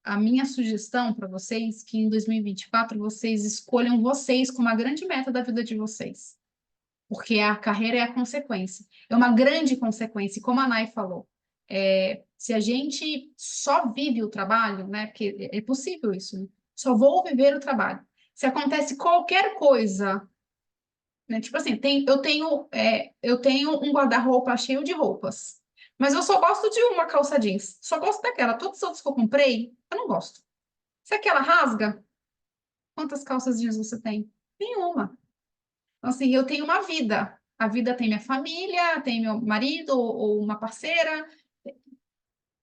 A minha sugestão para vocês é que em 2024 vocês escolham vocês como a grande meta da vida de vocês, porque a carreira é a consequência, é uma grande consequência, e como a Nai falou, se a gente só vive o trabalho, né, porque é possível isso, né? Só vou viver o trabalho. Se acontece qualquer coisa, né, tipo assim, eu tenho um guarda-roupa cheio de roupas, mas eu só gosto de uma calça jeans, só gosto daquela, todas as outras que eu comprei, eu não gosto. Se aquela rasga, quantas calças jeans você tem? Nenhuma. Então, assim, eu tenho uma vida. A vida tem minha família, tem meu marido ou uma parceira,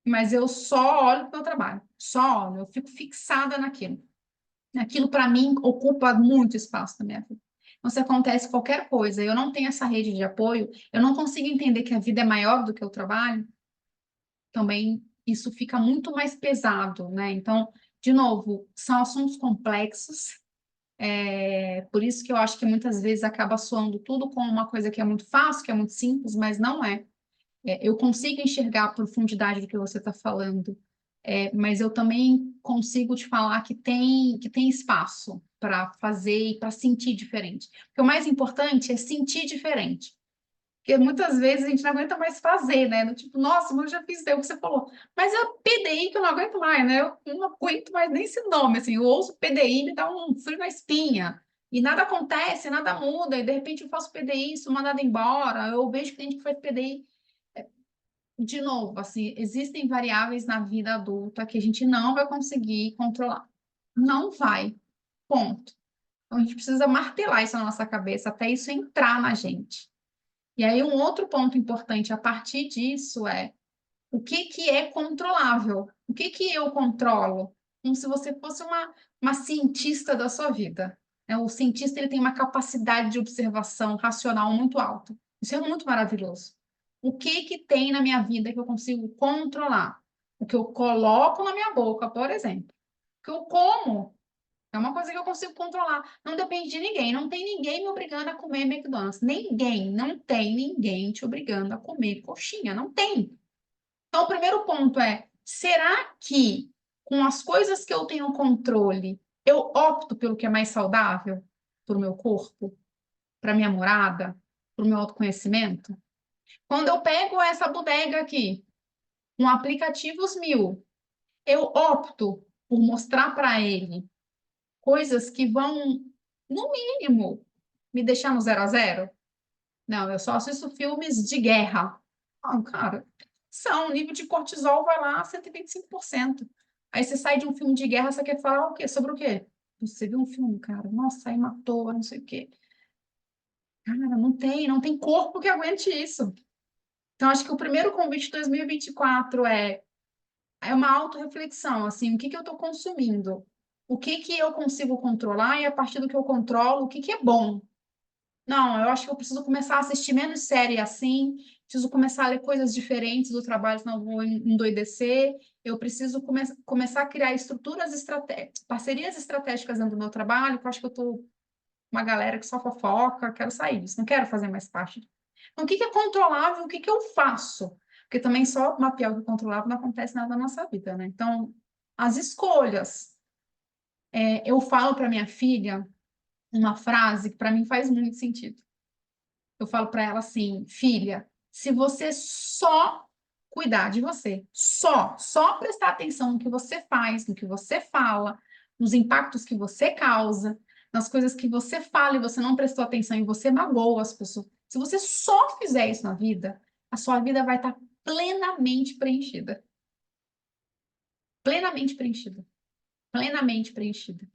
mas eu só olho para o meu trabalho. Só olho, eu fico fixada naquilo. Aquilo, para mim, ocupa muito espaço na minha vida. Então, se acontece qualquer coisa, eu não tenho essa rede de apoio, eu não consigo entender que a vida é maior do que o trabalho, também isso fica muito mais pesado, né? Então, de novo, são assuntos complexos. Por isso que eu acho que muitas vezes acaba soando tudo como uma coisa que é muito fácil, que é muito simples, mas não é. Eu consigo enxergar a profundidade do que você está falando, mas eu também consigo te falar que tem espaço para fazer e para sentir diferente. Porque o mais importante é sentir diferente. Porque muitas vezes a gente não aguenta mais fazer, né? Do tipo, nossa, mas eu já fiz o que você falou. Mas é o PDI que eu não aguento mais, né? Eu não aguento mais nem esse nome, assim. Eu ouço PDI e me dá um frio na espinha. E nada acontece, nada muda. E de repente eu faço PDI, sou mandada embora. Eu vejo cliente que faz PDI. De novo, assim, existem variáveis na vida adulta que a gente não vai conseguir controlar. Não vai. Ponto. Então a gente precisa martelar isso na nossa cabeça até isso entrar na gente. E aí, um outro ponto importante a partir disso é o que que é controlável? O que que eu controlo? Como se você fosse uma cientista da sua vida, né? O cientista ele tem uma capacidade de observação racional muito alta. Isso é muito maravilhoso. O que que tem na minha vida que eu consigo controlar? O que eu coloco na minha boca, por exemplo. O que eu como é uma coisa que eu consigo controlar. Não depende de ninguém. Não tem ninguém me obrigando a comer McDonald's. Ninguém. Não tem ninguém te obrigando a comer coxinha. Não tem. Então, o primeiro ponto é: será que com as coisas que eu tenho controle, eu opto pelo que é mais saudável para o meu corpo, para minha morada, para o meu autoconhecimento? Quando eu pego essa bodega aqui, com aplicativos 1000, eu opto por mostrar para ele coisas que vão, no mínimo, me deixar no 0 a 0? Não, eu só assisto filmes de guerra. Não, cara, o nível de cortisol vai lá a 125%. Aí você sai de um filme de guerra, você quer falar o quê? Sobre o quê? Você viu um filme, cara, nossa, aí matou, não sei o quê. Cara, não tem corpo que aguente isso. Então, acho que o primeiro convite de 2024 é uma autorreflexão, assim, o que que eu estou consumindo? O que que eu consigo controlar e a partir do que eu controlo, o que que é bom? Não, eu acho que eu preciso começar a assistir menos série assim, preciso começar a ler coisas diferentes do trabalho, senão eu vou endoidecer. Eu preciso começar a criar estruturas estratégicas, parcerias estratégicas dentro do meu trabalho, que eu acho que eu tô uma galera que só fofoca, quero sair disso, não quero fazer mais parte. Então, o que que é controlável, o que que eu faço? Porque também só mapear o que é controlável não acontece nada na nossa vida, né? Então, as escolhas. Eu falo para minha filha uma frase que para mim faz muito sentido. Eu falo para ela assim, filha, se você só cuidar de você, só prestar atenção no que você faz, no que você fala, nos impactos que você causa, nas coisas que você fala e você não prestou atenção e você magoa as pessoas. Se você só fizer isso na vida, a sua vida vai estar plenamente preenchida. Plenamente preenchida. Plenamente preenchida.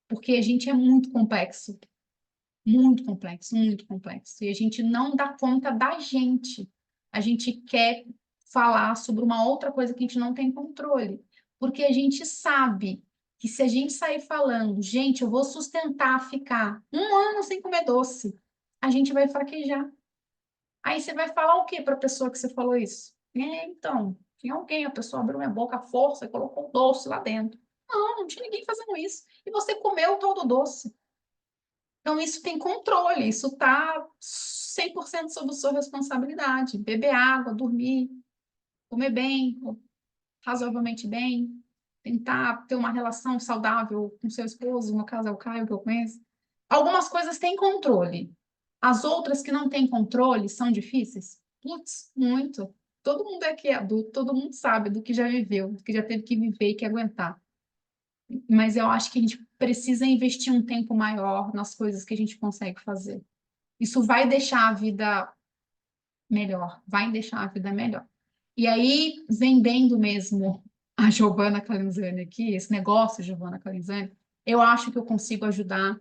Porque a gente é muito complexo. Muito complexo, muito complexo. E a gente não dá conta da gente. A gente quer falar sobre uma outra coisa que a gente não tem controle. Porque a gente sabe que se a gente sair falando, gente, eu vou sustentar ficar 1 ano sem comer doce, a gente vai fraquejar. Aí você vai falar o quê para a pessoa que você falou isso? Então, tinha alguém, a pessoa abriu minha boca à força e colocou doce lá dentro. Não tinha ninguém fazendo isso. E você comeu todo o doce. Então, isso tem controle, isso está 100% sob sua responsabilidade. Beber água, dormir, comer bem, razoavelmente bem, tentar ter uma relação saudável com seu esposo, no caso é o Caio que eu conheço. Algumas coisas têm controle. As outras que não têm controle são difíceis? Putz, muito. Todo mundo aqui é adulto, todo mundo sabe do que já viveu, do que já teve que viver e que aguentar. Mas eu acho que a gente precisa investir um tempo maior nas coisas que a gente consegue fazer. Isso vai deixar a vida melhor, vai deixar a vida melhor. E aí, vendendo mesmo a Giovanna Calanzani aqui, esse negócio de Giovanna Calanzani, eu acho que eu consigo ajudar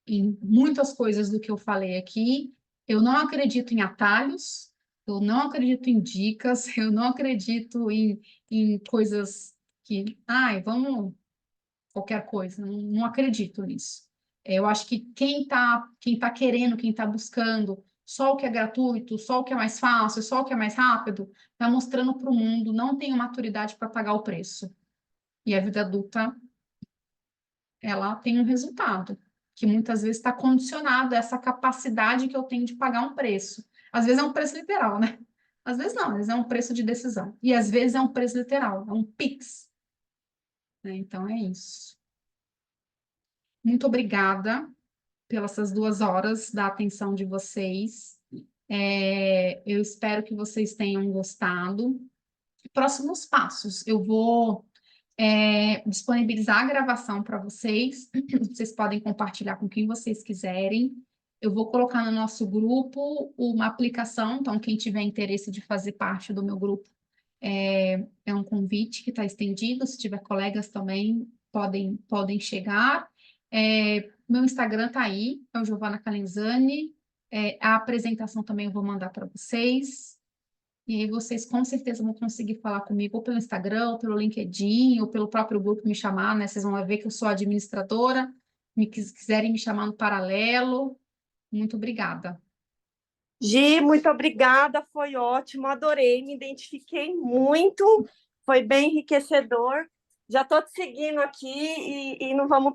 em muitas coisas do que eu falei aqui. Eu não acredito em atalhos, eu não acredito em dicas, eu não acredito em coisas que, vamos qualquer coisa, não acredito nisso. Eu acho que quem tá querendo, quem está buscando só o que é gratuito, só o que é mais fácil, só o que é mais rápido, está mostrando para o mundo, não tem maturidade para pagar o preço. E a vida adulta, ela tem um resultado, que muitas vezes está condicionado a essa capacidade que eu tenho de pagar um preço. Às vezes é um preço literal, né? Às vezes não, às vezes é um preço de decisão. E às vezes é um preço literal, é um Pix. Então é isso. Muito obrigada pelas essas 2 horas da atenção de vocês. Eu espero que vocês tenham gostado. Próximos passos, eu vou disponibilizar a gravação para vocês. Vocês podem compartilhar com quem vocês quiserem. Eu vou colocar no nosso grupo uma aplicação, então quem tiver interesse de fazer parte do meu grupo, é um convite que está estendido. Se tiver colegas também, podem chegar. Meu Instagram está aí, é o Giovanna Calanzani. A apresentação também eu vou mandar para vocês. E aí vocês com certeza vão conseguir falar comigo ou pelo Instagram, ou pelo LinkedIn, ou pelo próprio grupo me chamar, né? Vocês vão ver que eu sou administradora. Quiserem me chamar no paralelo. Muito obrigada. Gi, muito obrigada, foi ótimo, adorei, me identifiquei muito, foi bem enriquecedor. Já estou te seguindo aqui e não vamos